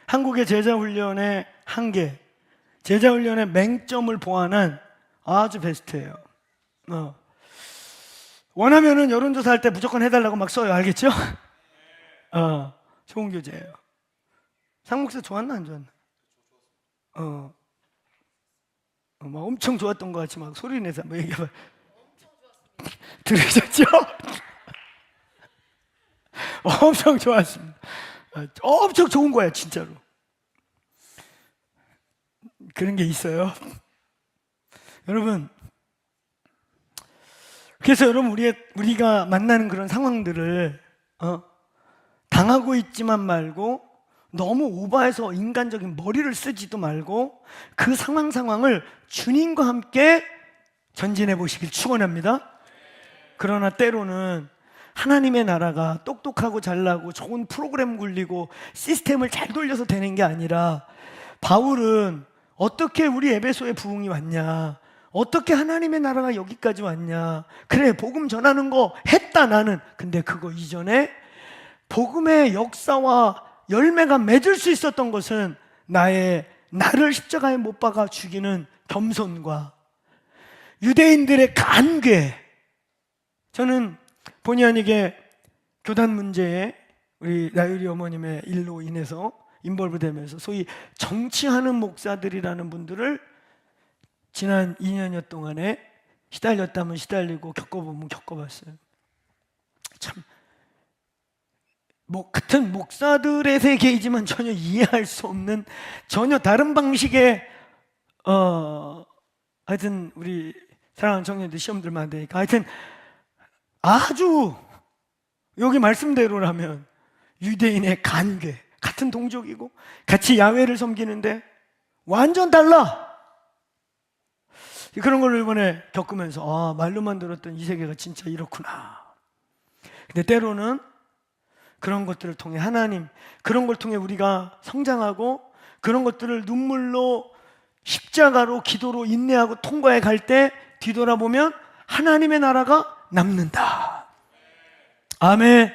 A: 한국의 제자훈련의 한계, 제자훈련의 맹점을 보완한 아주 베스트예요. 원하면은 여론조사 할 때 무조건 해달라고 막 써요. 알겠죠? 좋은 교재예요. 상목사 좋았나 안 좋았나? 막 엄청 좋았던 것 같이 막 소리 내서 뭐 얘기해봐. 들으셨죠? 엄청 좋았습니다. 엄청 좋은 거야 진짜로. 그런 게 있어요. 여러분, 그래서 여러분 우리가 만나는 그런 상황들을 당하고 있지만 말고 너무 오버해서 인간적인 머리를 쓰지도 말고 그 상황을 주님과 함께 전진해 보시길 축원합니다. 그러나 때로는 하나님의 나라가 똑똑하고 잘나고 좋은 프로그램 굴리고 시스템을 잘 돌려서 되는 게 아니라 바울은 어떻게 우리 에베소에 부흥이 왔냐, 어떻게 하나님의 나라가 여기까지 왔냐, 그래 복음 전하는 거 했다 나는. 근데 그거 이전에 복음의 역사와 열매가 맺을 수 있었던 것은 나를 십자가에 못 박아 죽이는 겸손과 유대인들의 간괴. 저는 본의 아니게 교단 문제에 우리 나유리 어머님의 일로 인해서 인벌브 되면서 소위 정치하는 목사들이라는 분들을 지난 2년여 동안에 시달렸다면 시달리고 겪어보면 겪어봤어요. 참 같은 목사들의 세계이지만 전혀 이해할 수 없는, 전혀 다른 방식의 하여튼 우리 사랑하는 청년들 시험들 많으니까 하여튼 아주 여기 말씀대로라면 유대인의 간괴, 같은 동족이고 같이 야훼를 섬기는데 완전 달라. 그런 걸 이번에 겪으면서 말로만 들었던 이 세계가 진짜 이렇구나. 근데 때로는 그런 것들을 통해 하나님, 그런 걸 통해 우리가 성장하고 그런 것들을 눈물로 십자가로 기도로 인내하고 통과해 갈 때 뒤돌아보면 하나님의 나라가 남는다. 아멘.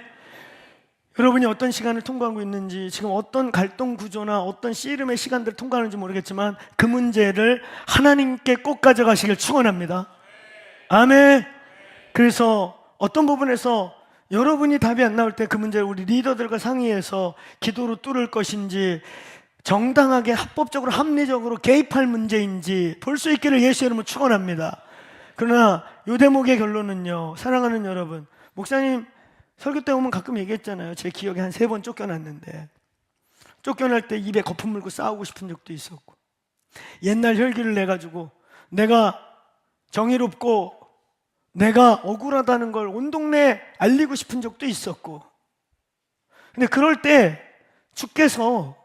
A: 여러분이 어떤 시간을 통과하고 있는지, 지금 어떤 갈등 구조나 어떤 씨름의 시간들을 통과하는지 모르겠지만 그 문제를 하나님께 꼭 가져가시길 축원합니다. 아멘. 그래서 어떤 부분에서 여러분이 답이 안 나올 때 그 문제를 우리 리더들과 상의해서 기도로 뚫을 것인지, 정당하게 합법적으로 합리적으로 개입할 문제인지 볼 수 있기를 예수 이름으로 축원합니다. 그러나 이 대목의 결론은요, 사랑하는 여러분, 목사님 설교 때 오면 가끔 얘기했잖아요. 제 기억에 한 3번 쫓겨났는데, 쫓겨날 때 입에 거품 물고 싸우고 싶은 적도 있었고, 옛날 혈기를 내가지고 내가 정의롭고 내가 억울하다는 걸 온 동네에 알리고 싶은 적도 있었고, 근데 그럴 때 주께서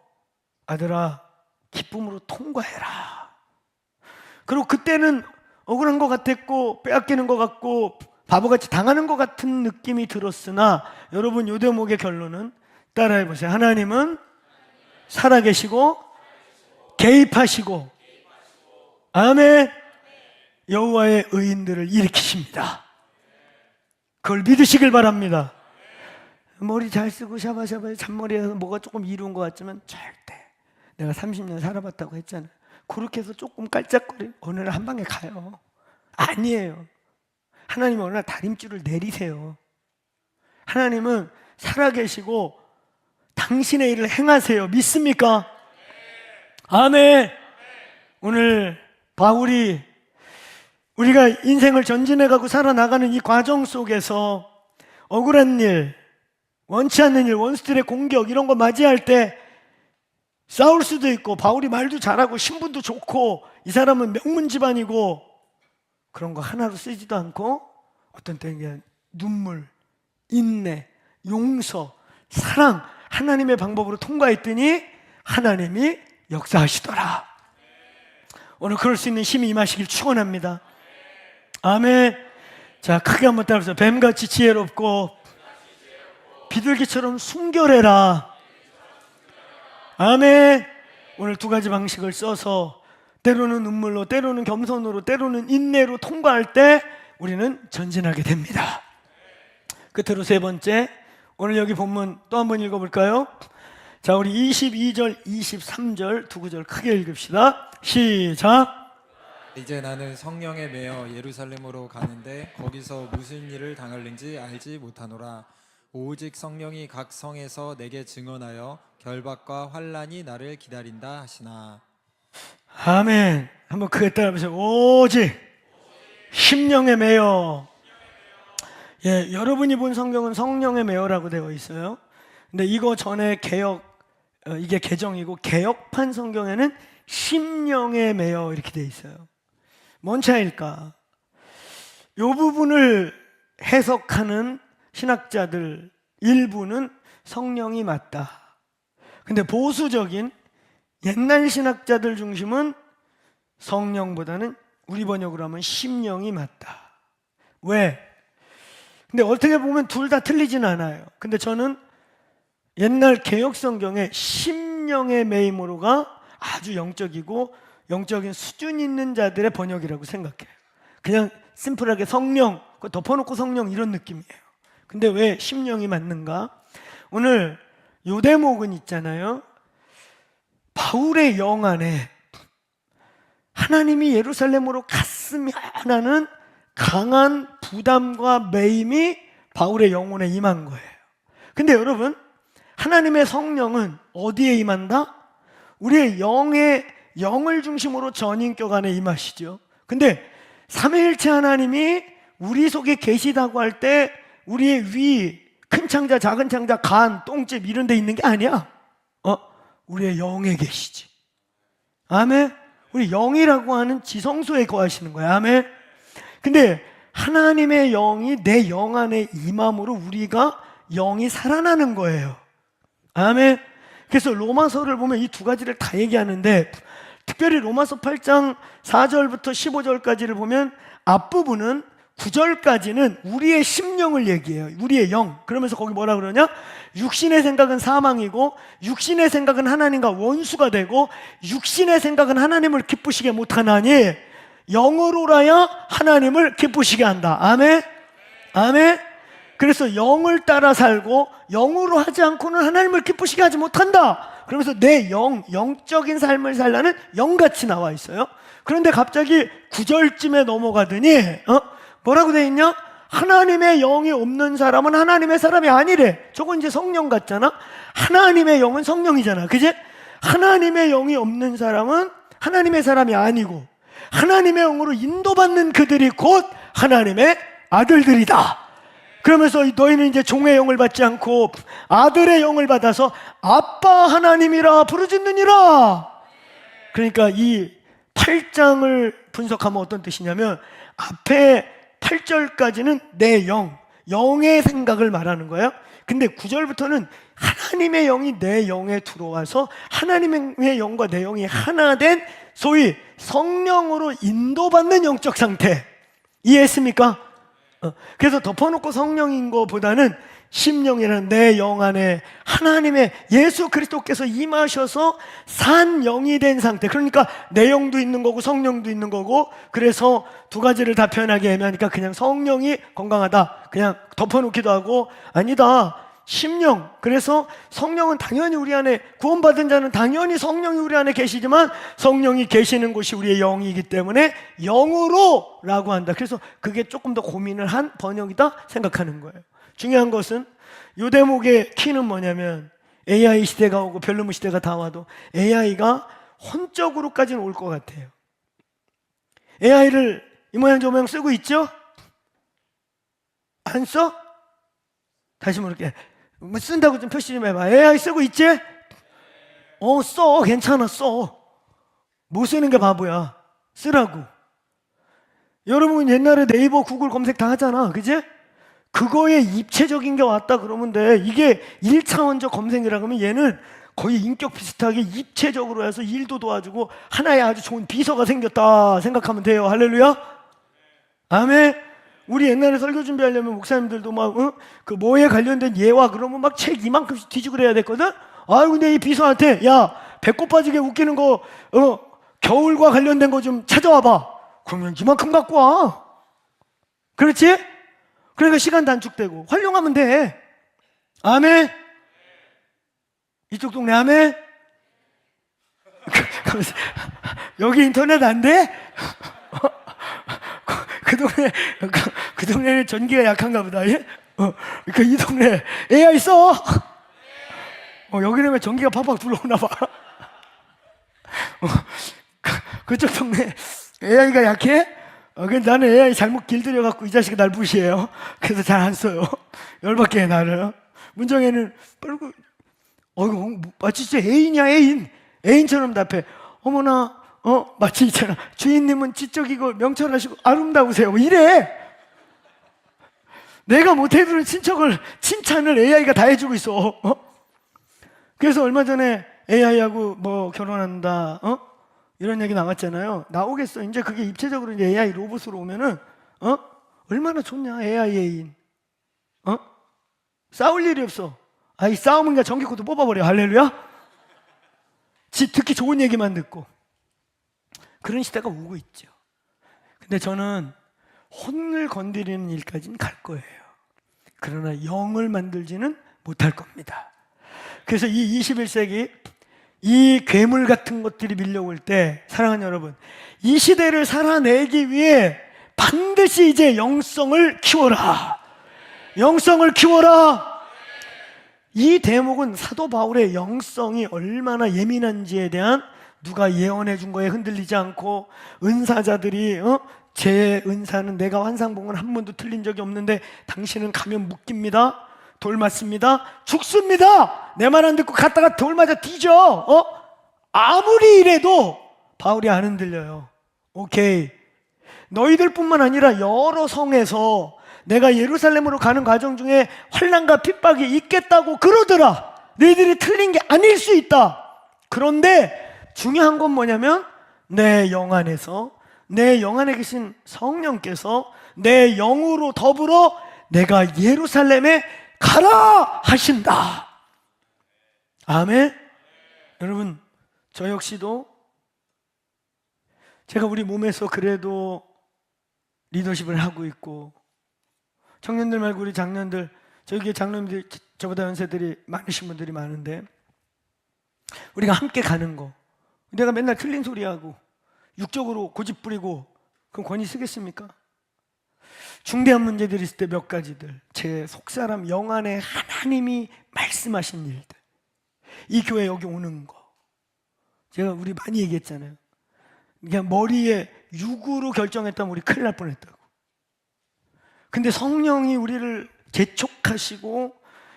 A: 아들아 기쁨으로 통과해라. 그리고 그때는 억울한 것 같았고 빼앗기는 것 같고 바보같이 당하는 것 같은 느낌이 들었으나, 여러분 요 대목의 결론은 따라해보세요. 하나님은 살아계시고 개입하시고, 아멘, 여호와의 의인들을 일으키십니다. 그걸 믿으시길 바랍니다. 머리 잘 쓰고 샤바샤바 잔머리에서 뭐가 조금 이루은 것 같지만 절대, 내가 30년 살아봤다고 했잖아요. 그렇게 해서 조금 깔짝거리 어느 날 한 방에 가요. 아니에요. 하나님은 어느 날 다림줄을 내리세요. 하나님은 살아계시고 당신의 일을 행하세요. 믿습니까? 아멘. 오늘 바울이 우리가 인생을 전진해가고 살아나가는 이 과정 속에서 억울한 일, 원치 않는 일, 원수들의 공격 이런 거 맞이할 때 싸울 수도 있고, 바울이 말도 잘하고 신분도 좋고 이 사람은 명문 집안이고, 그런 거 하나로 쓰지도 않고 어떤 때는 그냥 눈물, 인내, 용서, 사랑, 하나님의 방법으로 통과했더니 하나님이 역사하시더라. 오늘 그럴 수 있는 힘이 임하시길 축원합니다. 아멘. 자, 크게 한번 따라서 뱀같이 지혜롭고 비둘기처럼 순결해라. 아멘. 오늘 2가지 방식을 써서 때로는 눈물로, 때로는 겸손으로, 때로는 인내로 통과할 때 우리는 전진하게 됩니다. 끝으로 3번째, 오늘 여기 본문 또 한번 읽어볼까요? 자, 우리 22절, 23절 두 구절 크게 읽읍시다. 시작.
B: 이제 나는 성령에 매여 예루살렘으로 가는데 거기서 무슨 일을 당할는지 알지 못하노라. 오직 성령이 각 성에서 내게 증언하여 결박과 환난이 나를 기다린다 하시나.
A: 아멘. 한번 크게 따라해보세요. 오직 심령에 매여. 예, 여러분이 본 성경은 성령에 매여라고 되어 있어요. 근데 이거 전에 이게 개정이고, 개역판 성경에는 심령에 매여 이렇게 되어 있어요. 뭔 차이일까? 이 부분을 해석하는 신학자들 일부는 성령이 맞다. 근데 보수적인 옛날 신학자들 중심은 성령보다는 우리 번역으로 하면 심령이 맞다. 왜? 근데 어떻게 보면 둘 다 틀리진 않아요. 근데 저는 옛날 개역 성경에 심령의 매임으로가 아주 영적이고 영적인 수준 있는 자들의 번역이라고 생각해요. 그냥 심플하게 성령, 덮어놓고 성령 이런 느낌이에요. 근데 왜 심령이 맞는가? 오늘 요 대목은 있잖아요. 바울의 영 안에 하나님이 예루살렘으로 갔으면 하는 강한 부담과 매임이 바울의 영혼에 임한 거예요. 근데 여러분, 하나님의 성령은 어디에 임한다? 우리의 영을 중심으로 전인격 안에 임하시죠. 근데 삼위일체 하나님이 우리 속에 계시다고 할 때 우리의 위, 큰 창자, 작은 창자, 간, 똥집 이런 데 있는 게 아니야. 우리의 영에 계시지. 아멘. 우리 영이라고 하는 지성소에 거하시는 거야. 아멘. 근데 하나님의 영이 내 영 안에 임함으로 우리가 영이 살아나는 거예요. 아멘. 그래서 로마서를 보면 이 2가지를 다 얘기하는데, 특별히 로마서 8장 4절부터 15절까지를 보면 앞부분은 9절까지는 우리의 심령을 얘기해요. 우리의 영. 그러면서 거기 뭐라 그러냐? 육신의 생각은 사망이고 육신의 생각은 하나님과 원수가 되고 육신의 생각은 하나님을 기쁘시게 못하나니 영으로라야 하나님을 기쁘시게 한다. 아멘? 아멘? 그래서 영을 따라 살고 영으로 하지 않고는 하나님을 기쁘시게 하지 못한다. 그러면서 내 영적인 삶을 살라는 영같이 나와 있어요. 그런데 갑자기 9절쯤에 넘어가더니 뭐라고 돼 있냐? 하나님의 영이 없는 사람은 하나님의 사람이 아니래. 저건 이제 성령 같잖아. 하나님의 영은 성령이잖아. 그지? 하나님의 영이 없는 사람은 하나님의 사람이 아니고 하나님의 영으로 인도받는 그들이 곧 하나님의 아들들이다. 그러면서 너희는 이제 종의 영을 받지 않고 아들의 영을 받아서 아빠 하나님이라 부르짖느니라. 그러니까 이 8장을 분석하면 어떤 뜻이냐면 앞에 8절까지는 내 영의 생각을 말하는 거예요. 근데 9절부터는 하나님의 영이 내 영에 들어와서 하나님의 영과 내 영이 하나 된 소위 성령으로 인도받는 영적 상태. 이해했습니까? 그래서 덮어놓고 성령인 것보다는 심령이라는 내 영 안에 하나님의 예수 그리스도께서 임하셔서 산 영이 된 상태. 그러니까 내 영도 있는 거고 성령도 있는 거고, 그래서 두 가지를 다 표현하게 애매하니까 그냥 성령이 건강하다 그냥 덮어놓기도 하고, 아니다 심령. 그래서 성령은 당연히 우리 안에, 구원받은 자는 당연히 성령이 우리 안에 계시지만 성령이 계시는 곳이 우리의 영이기 때문에 영으로 라고 한다. 그래서 그게 조금 더 고민을 한 번역이다 생각하는 거예요. 중요한 것은 이 대목의 키는 뭐냐면, AI 시대가 오고 별로무 시대가 다 와도 AI가 혼적으로까지는 올 것 같아요. AI를 이 모양 저 모양 쓰고 있죠? 안 써? 다시 물을게. 뭐 쓴다고 좀 표시 좀 해봐. AI 쓰고 있지? 써. 괜찮아, 써. 못 쓰는 게 바보야. 쓰라고. 여러분 옛날에 네이버, 구글 검색 다 하잖아. 그지? 그거에 입체적인 게 왔다 그러면 돼. 이게 1차원적 검색이라 그러면 얘는 거의 인격 비슷하게 입체적으로 해서 일도 도와주고 하나의 아주 좋은 비서가 생겼다 생각하면 돼요. 할렐루야. 아멘. 우리 옛날에 설교 준비하려면 목사님들도 막 그 뭐에 관련된 예화 그러면 막 책 이만큼씩 뒤지고 그래야 됐거든. 아유, 근데 이 비서한테 야, 배꼽 빠지게 웃기는 거 겨울과 관련된 거 좀 찾아와봐. 그러면 이만큼 갖고 와. 그렇지? 그러니까 시간 단축되고 활용하면 돼. 아멘. 이쪽 동네 아멘. 여기 인터넷 안 돼? 그 동네는 전기가 약한가 보다. 예? 그러니까 이 동네 AI 써. 여기는 왜 전기가 팍팍 들어오나 봐. 그쪽 동네 AI가 약해? 근데 나는 AI 잘못 길들여갖고 이 자식이 날 무시해요. 그래서 잘 안 써요. 열받게 해 나를. 문정에는 빨고 이거 마치 진짜 애인이야, 애인. 애인처럼 답해. 어머나 마치 있잖아. 주인님은 지적이고 명철하시고 아름다우세요. 뭐 이래. 내가 못해주는 칭찬을 AI가 다 해주고 있어. 그래서 얼마 전에 AI하고 뭐 결혼한다. 이런 얘기 나왔잖아요. 나오겠어. 이제 그게 입체적으로 이제 AI 로봇으로 오면은 얼마나 좋냐. AI 애인. 싸울 일이 없어. 이 싸우면 그냥 전기코드 뽑아버려. 할렐루야. 듣기 좋은 얘기만 듣고. 그런 시대가 오고 있죠. 근데 저는 혼을 건드리는 일까지는 갈 거예요. 그러나 영을 만들지는 못할 겁니다. 그래서 이 21세기 이 괴물 같은 것들이 밀려올 때, 사랑하는 여러분, 이 시대를 살아내기 위해 반드시 이제 영성을 키워라. 영성을 키워라. 이 대목은 사도 바울의 영성이 얼마나 예민한지에 대한, 누가 예언해 준 거에 흔들리지 않고, 은사자들이 제 은사는 내가 환상 본 건 한 번도 틀린 적이 없는데 당신은 가면 묶입니다, 돌 맞습니다, 죽습니다. 내 말 안 듣고 갔다가 돌 맞아 뒤져. 아무리 이래도 바울이 안 흔들려요. 오케이. 너희들뿐만 아니라 여러 성에서 내가 예루살렘으로 가는 과정 중에 환난과 핍박이 있겠다고 그러더라. 너희들이 틀린 게 아닐 수 있다. 그런데 중요한 건 뭐냐면 내 영 안에서 내 영 안에 계신 성령께서 내 영으로 더불어 내가 예루살렘에 가라 하신다. 아멘. 여러분, 저 역시도 제가 우리 몸에서 그래도 리더십을 하고 있고, 청년들 말고 우리 장년들, 저기 장로님들, 저보다 연세들이 많으신 분들이 많은데, 우리가 함께 가는 거, 내가 맨날 틀린 소리하고 육적으로 고집 부리고 그럼 권위 쓰겠습니까? 중대한 문제들이 있을 때 몇 가지들, 제 속사람 영 안에 하나님이 말씀하신 일들, 이 교회 여기 오는 거, 제가 우리 많이 얘기했잖아요. 그냥 머리에 육으로 결정했다면 우리 큰일 날 뻔했다고. 근데 성령이 우리를 재촉하시고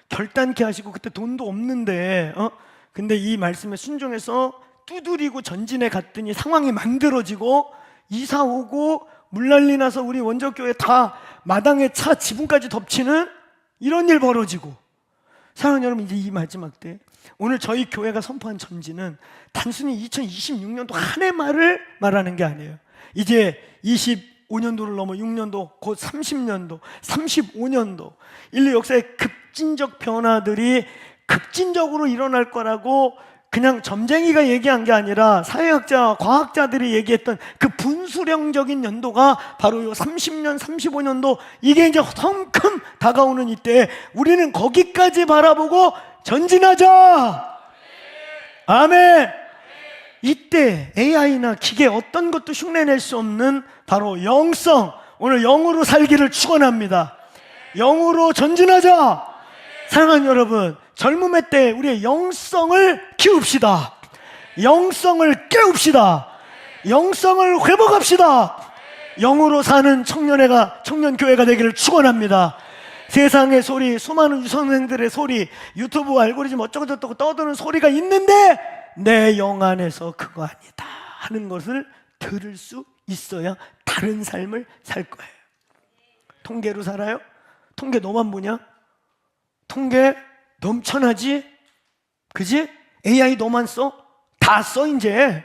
A: 결단케 하시고, 그때 돈도 없는데 근데 이 말씀에 순종해서 두드리고 전진해 갔더니 상황이 만들어지고 이사 오고 물난리 나서 우리 원적교회 다 마당에 차 지붕까지 덮치는 이런 일 벌어지고. 사랑하는 여러분, 이제 이 마지막 때 오늘 저희 교회가 선포한 전진은 단순히 2026년도 한 해 말을 말하는 게 아니에요. 이제 25년도를 넘어 6년도, 곧 30년도, 35년도, 인류 역사의 급진적 변화들이 급진적으로 일어날 거라고 그냥 점쟁이가 얘기한 게 아니라 사회학자, 과학자들이 얘기했던 그 분수령적인 연도가 바로 요 30년, 35년도, 이게 이제 성큼 다가오는 이때 우리는 거기까지 바라보고 전진하자. 아멘. 이때 AI나 기계 어떤 것도 흉내낼 수 없는 바로 영성, 오늘 영으로 살기를 축원합니다. 영으로 전진하자. 사랑하는 여러분, 젊음의 때 우리의 영성을 키웁시다. 영성을 깨웁시다. 영성을 회복합시다. 영으로 사는 청년교회가 되기를 축원합니다. 세상의 소리, 수많은 유선생들의 소리, 유튜브 알고리즘 어쩌고저쩌고 떠드는 소리가 있는데 내 영 안에서 그거 아니다 하는 것을 들을 수 있어야 다른 삶을 살 거예요. 통계로 살아요? 통계 너만 보냐? 통계 넘쳐나지? 그지? AI 너만 써? 다 써 이제.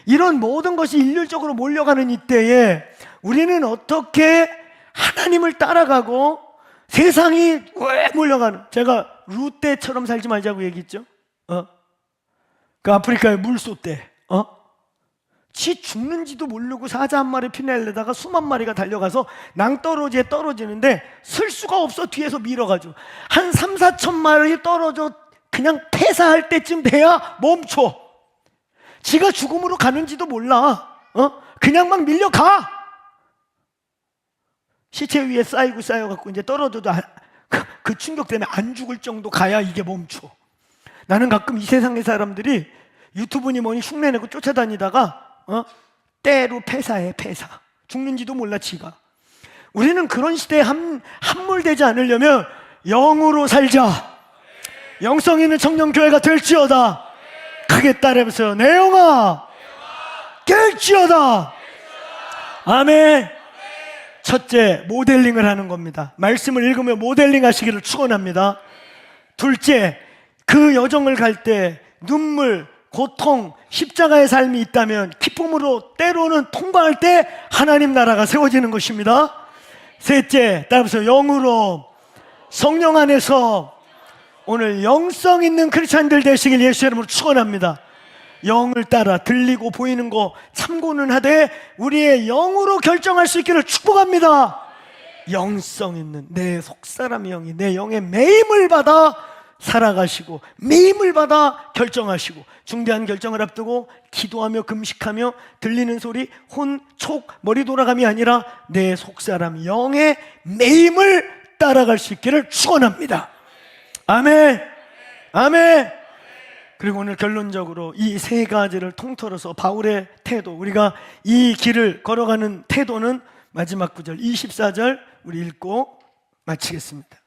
A: 이런 모든 것이 일률적으로 몰려가는 이때에 우리는 어떻게 하나님을 따라가고 세상이 왜 몰려가는, 제가 루떼처럼 살지 말자고 얘기했죠. 그 아프리카의 물소떼, 지 죽는지도 모르고 사자 한 마리 피날려다가 수만 마리가 달려가서 낭떠러지에 떨어지는데 쓸 수가 없어. 뒤에서 밀어가지고 한 3, 4천 마리 떨어져 그냥 폐사할 때쯤 돼야 멈춰. 지가 죽음으로 가는지도 몰라. 그냥 막 밀려가. 시체 위에 쌓이고 쌓여갖고 이제 떨어져도 그 충격 때문에 안 죽을 정도 가야 이게 멈춰. 나는 가끔 이 세상의 사람들이 유튜브니 뭐니 흉내내고 쫓아다니다가 때로 폐사해. 폐사. 죽는지도 몰라 지가. 우리는 그런 시대에 함몰되지 않으려면 영으로 살자. 영성 있는 청년교회가 될지어다. 크게 따라해보세요. 내 영아 깰지어다. 아멘. 첫째, 모델링을 하는 겁니다. 말씀을 읽으며 모델링 하시기를 축원합니다. 둘째, 그 여정을 갈 때 눈물, 고통, 십자가의 삶이 있다면 기쁨으로 때로는 통과할 때 하나님 나라가 세워지는 것입니다. 셋째, 따라서 영으로, 성령 안에서 오늘 영성 있는 크리스찬들 되시길 예수 이름으로 축원합니다. 영을 따라 들리고 보이는 거 참고는 하되 우리의 영으로 결정할 수 있기를 축복합니다. 영성 있는 내 속사람 영이 내 영의 매임을 받아 살아가시고 매임을 받아 결정하시고, 중대한 결정을 앞두고 기도하며 금식하며 들리는 소리, 혼, 촉, 머리 돌아감이 아니라 내 속사람 영의 매임을 따라갈 수 있기를 축원합니다. 아멘. 아멘. 그리고 오늘 결론적으로 이 세 가지를 통틀어서 바울의 태도, 우리가 이 길을 걸어가는 태도는 마지막 구절 24절 우리 읽고 마치겠습니다.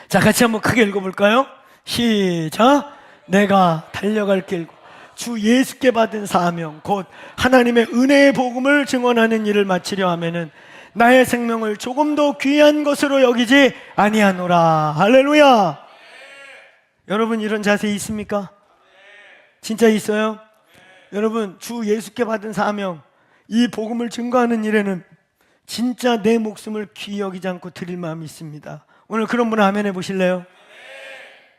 A: 자, 같이 한번 크게 읽어볼까요? 시작. 내가 달려갈 길, 주 예수께 받은 사명, 곧 하나님의 은혜의 복음을 증언하는 일을 마치려 하면은 나의 생명을 조금도 귀한 것으로 여기지 아니하노라. 할렐루야. 여러분, 이런 자세 있습니까? 진짜 있어요? 여러분, 주 예수께 받은 사명, 이 복음을 증거하는 일에는 진짜 내 목숨을 귀히 여기지 않고 드릴 마음이 있습니다. 오늘 그런 분 아멘 해보실래요?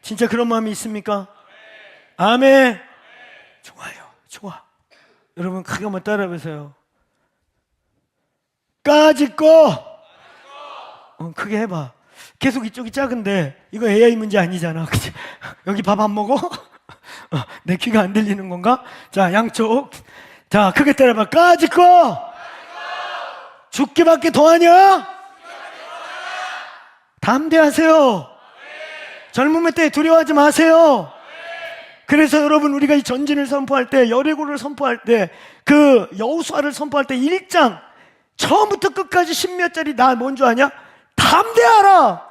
A: 진짜 그런 마음이 있습니까? 아멘. 좋아요. 좋아. 여러분 크게 한번 따라해보세요. 까짓거. 크게 해봐. 계속 이쪽이 작은데 이거 AI 문제 아니잖아. 그치? 여기 밥 안 먹어? 내 귀가 안 들리는 건가? 자, 양쪽. 자, 크게 따라해봐. 까짓거. 죽기밖에 더하냐? 담대하세요. 젊음의 때 두려워하지 마세요. 그래서 여러분, 우리가 이 전진을 선포할 때, 여리고를 선포할 때, 그 여호수아를 선포할 때 1장 처음부터 끝까지 10몇 절이 나 뭔 줄 아냐? 담대하라.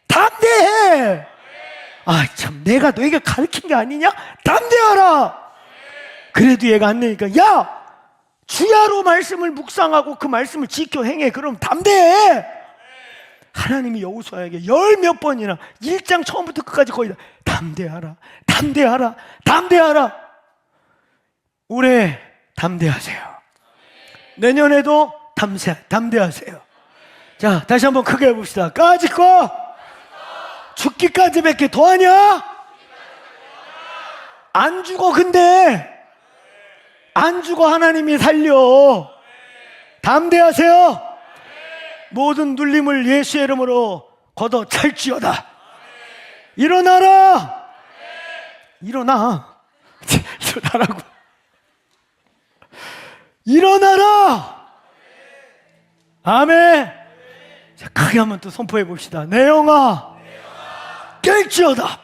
A: 담대해. 아, 참, 내가 너에게 가르친 게 아니냐? 담대하라. 그래도 얘가 안 내니까, 야, 주야로 말씀을 묵상하고 그 말씀을 지켜 행해. 그럼 담대해. 하나님이 여호수아에게 열 몇 번이나 1장 처음부터 끝까지 거의 다 담대하라, 담대하라, 담대하라. 올해 담대하세요. 내년에도 담대하세요. 자, 다시 한번 크게 해봅시다. 까짓거 죽기까지 밖에 더하냐? 안 죽어. 근데 안 죽어. 하나님이 살려. 담대하세요. 모든 눌림을 예수의 이름으로 걷어 찰지어다. 일어나라. 일어나. 일어나라고. 일어나라. 아멘. 자, 크게 한번 또 선포해 봅시다. 내 영아 깰지어다.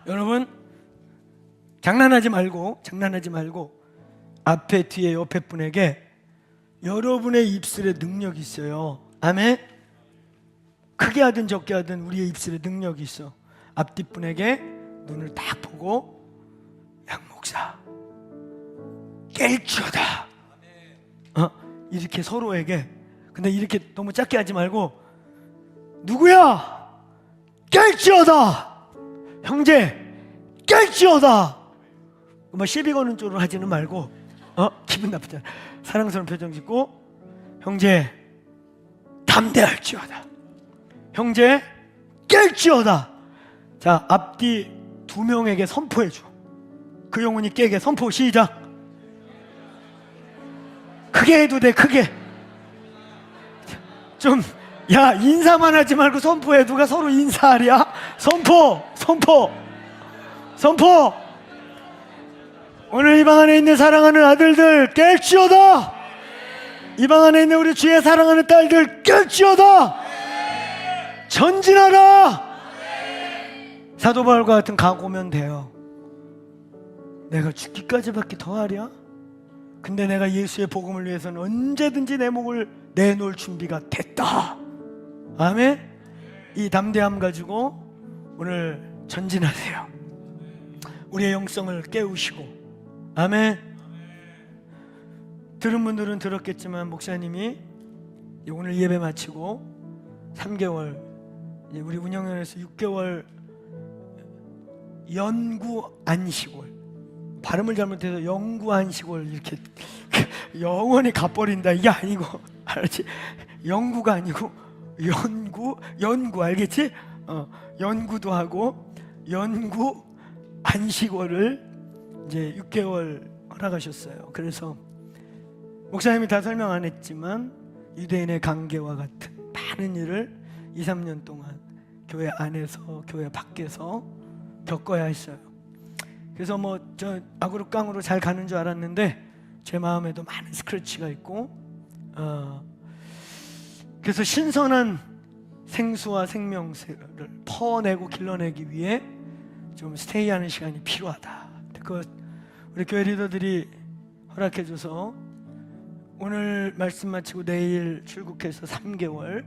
A: 여러분, 장난하지 말고 앞에 뒤에 옆에 분에게 여러분의 입술에 능력이 있어요. 아멘. 크게 하든 적게 하든 우리의 입술에 능력이 있어. 앞뒤 분에게 눈을 딱 보고, 양 목사 깰지어다. 이렇게 서로에게. 근데 이렇게 너무 작게 하지 말고, 누구야? 깰지어다. 형제 깰지어다. 뭐 시비 거는 쪽으로 하지는 말고, 기분 나쁘잖아. 사랑스러운 표정 짓고, 형제 담대할지어다. 형제 깰지어다. 자, 앞뒤 두 명에게 선포해줘. 그 영혼이 깨게. 선포 시작. 크게 해도 돼. 크게. 좀, 야, 인사만 하지 말고 선포해. 누가 서로 인사하랴? 선포. 오늘 이 방 안에 있는 사랑하는 아들들 깰지어다. 이 방 안에 있는 우리 주의 사랑하는 딸들 깰지어다. 전진하라. 사도 바울과 같은 각오면 돼요. 내가 죽기까지밖에 더하랴? 근데 내가 예수의 복음을 위해서는 언제든지 내 목을 내놓을 준비가 됐다. 아멘. 이 담대함 가지고 오늘 전진하세요. 우리의 영성을 깨우시고. 아멘. 들은 분들은 들었겠지만 목사님이 오늘 예배 마치고 3개월, 우리 운영위원회에서 6개월 연구 안식월, 발음을 잘못해서 영구 안식월, 이렇게 영원히 가버린다 이게 아니고, 알지? 영구가 아니고 연구 알겠지? 연구도 하고 연구 안식월을 이제 6개월 허락하셨어요. 그래서 목사님이 다 설명 안 했지만 유대인의 관계와 같은 많은 일을 2, 3년 동안 교회 안에서 교회 밖에서 겪어야 했어요. 그래서 뭐 저 악으로 깡으로 잘 가는 줄 알았는데 제 마음에도 많은 스크래치가 있고, 그래서 신선한 생수와 생명새를 퍼내고 길러내기 위해 좀 스테이하는 시간이 필요하다. 그 우리 교회 리더들이 허락해줘서 오늘 말씀 마치고 내일 출국해서 3개월,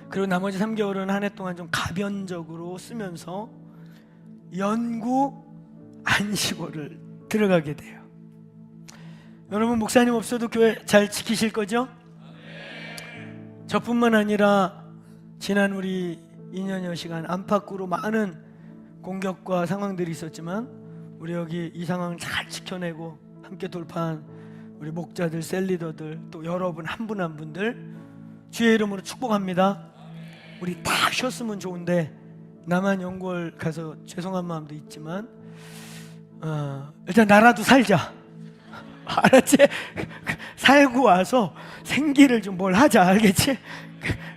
A: 그리고 나머지 3개월은 한 해 동안 좀 가변적으로 쓰면서 연구 안식월을 들어가게 돼요. 여러분, 목사님 없어도 교회 잘 지키실 거죠? 저뿐만 아니라 지난 우리 2년여 시간 안팎으로 많은 공격과 상황들이 있었지만 우리 여기 이 상황을 잘 지켜내고 함께 돌파한 우리 목자들, 셀리더들, 또 여러분 한 분 한 분들 주의 이름으로 축복합니다. 우리 다 쉬었으면 좋은데 나만 연구월 가서 죄송한 마음도 있지만 일단 나라도 살자. 알았지? 살고 와서 생기를 좀 뭘 하자. 알겠지?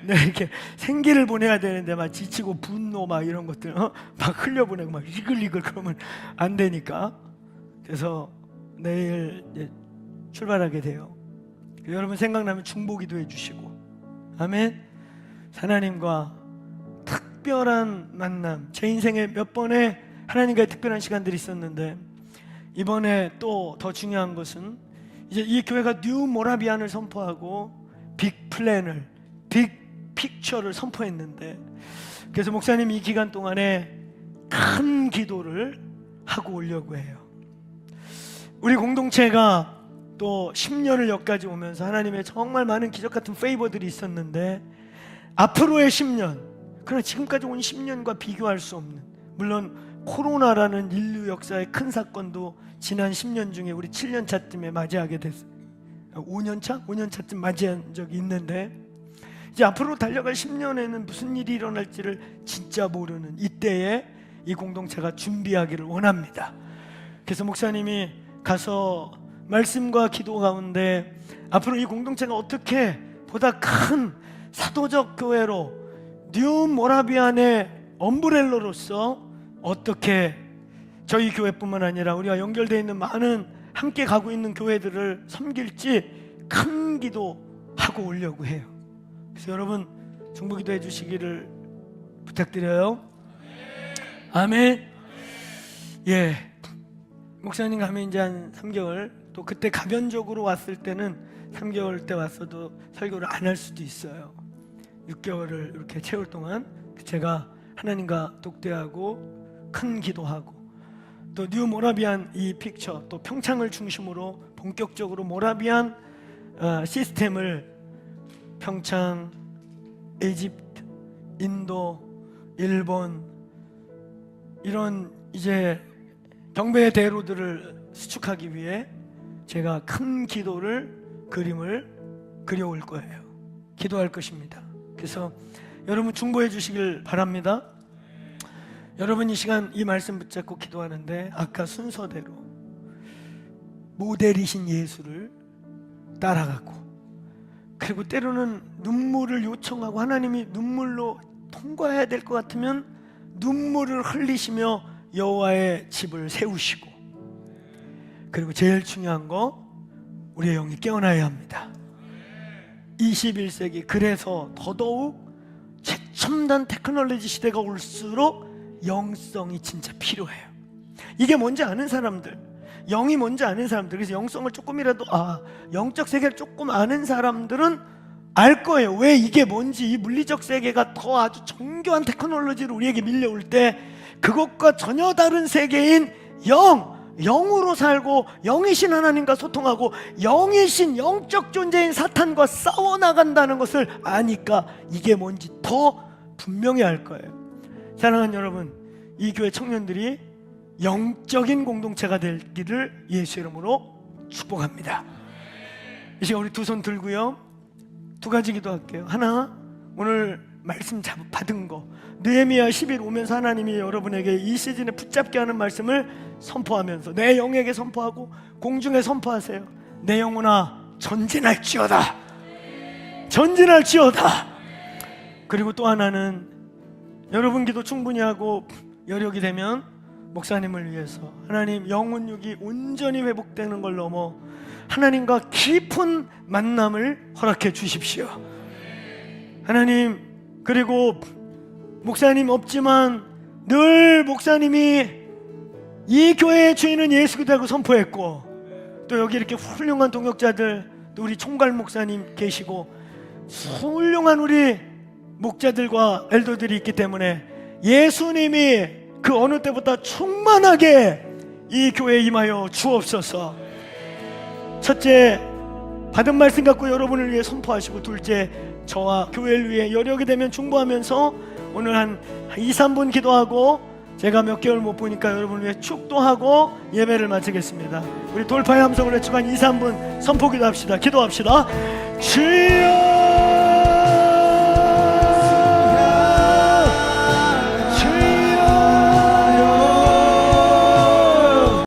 A: 네, 이렇게 생기를 보내야 되는데 막 지치고 분노 막 이런 것들 막 흘려보내고 막 이글이글 그러면 안 되니까. 그래서 내일 이제 출발하게 돼요. 여러분 생각나면 중보기도 해주시고. 아멘. 하나님과 특별한 만남, 제 인생에 몇 번의 하나님과의 특별한 시간들이 있었는데 이번에 또 더 중요한 것은 이제 이 교회가 뉴 모라비안을 선포하고 빅 플랜을, 빅 픽처를 선포했는데, 그래서 목사님이 이 기간 동안에 큰 기도를 하고 오려고 해요. 우리 공동체가 또 10년을 여기까지 오면서 하나님의 정말 많은 기적 같은 페이버들이 있었는데 앞으로의 10년, 그러나 지금까지 온 10년과 비교할 수 없는, 물론 코로나라는 인류 역사의 큰 사건도 지난 10년 중에 우리 7년 차쯤에 맞이하게 됐어요. 5년 차? 5년 차쯤 맞이한 적이 있는데 이제 앞으로 달려갈 10년에는 무슨 일이 일어날지를 진짜 모르는 이때에 이 공동체가 준비하기를 원합니다. 그래서 목사님이 가서 말씀과 기도 가운데 앞으로 이 공동체가 어떻게 보다 큰 사도적 교회로 뉴 모라비안의 엄브렐러로서 어떻게 저희 교회뿐만 아니라 우리가 연결되어 있는 많은 함께 가고 있는 교회들을 섬길지 큰 기도하고 오려고 해요. 그래서 여러분 중보기도 해주시기를 부탁드려요. 아멘. 예, 목사님 가면 이제 한 3개월, 또 그때 가변적으로 왔을 때는 3개월 때 왔어도 설교를 안 할 수도 있어요. 6개월을 이렇게 채울 동안 제가 하나님과 독대하고 큰 기도하고 또 뉴 모라비안 이 픽처, 또 평창을 중심으로 본격적으로 모라비안 시스템을 평창, 이집트, 인도, 일본 이런 이제 경배의 대로들을 수축하기 위해 제가 큰 그림을 그려올 거예요. 기도할 것입니다. 그래서 여러분 중보해 주시길 바랍니다. 여러분 이 시간 이 말씀 붙잡고 기도하는데 아까 순서대로 모델이신 예수를 따라가고, 그리고 때로는 눈물을 요청하고 하나님이 눈물로 통과해야 될 것 같으면 눈물을 흘리시며 여호와의 집을 세우시고, 그리고 제일 중요한 거 우리의 영이 깨어나야 합니다. 21세기 그래서 더더욱 최첨단 테크놀로지 시대가 올수록 영성이 진짜 필요해요. 이게 뭔지 아는 사람들, 영이 뭔지 아는 사람들, 그래서 영성을 조금이라도 영적 세계를 조금 아는 사람들은 알 거예요. 왜 이게 뭔지. 이 물리적 세계가 더 아주 정교한 테크놀로지로 우리에게 밀려올 때 그것과 전혀 다른 세계인 영으로 살고 영이신 하나님과 소통하고 영이신 영적 존재인 사탄과 싸워나간다는 것을 아니까 이게 뭔지 더 분명히 알 거예요. 사랑하는 여러분, 이 교회 청년들이 영적인 공동체가 되기를 예수 이름으로 축복합니다. 이 시간 우리 두 손 들고요, 두 가지 기도할게요. 하나, 오늘 말씀 받은 거 느헤미야 10일 오면서 하나님이 여러분에게 이 시즌에 붙잡게 하는 말씀을 선포하면서 내 영에게 선포하고 공중에 선포하세요. 내 영혼아 전진할지어다, 전진할지어다. 그리고 또 하나는 여러분 기도 충분히 하고 여력이 되면 목사님을 위해서 하나님 영혼육이 온전히 회복되는 걸 넘어 하나님과 깊은 만남을 허락해 주십시오. 하나님, 그리고 목사님 없지만 늘 목사님이 이 교회의 주인은 예수 그리스도라고 선포했고, 또 여기 이렇게 훌륭한 동역자들, 또 우리 총괄 목사님 계시고 훌륭한 우리 목자들과 엘더들이 있기 때문에 예수님이 그 어느 때보다 충만하게 이 교회에 임하여 주옵소서. 첫째, 받은 말씀 갖고 여러분을 위해 선포하시고, 둘째, 저와 교회를 위해 여력이 되면 중보하면서 오늘 한 2, 3분 기도하고 제가 몇 개월 못 보니까 여러분을 위해 축도하고 예배를 마치겠습니다. 우리 돌파의 함성을 외치고 한 2, 3분 선포기도 합시다. 기도합시다. 주여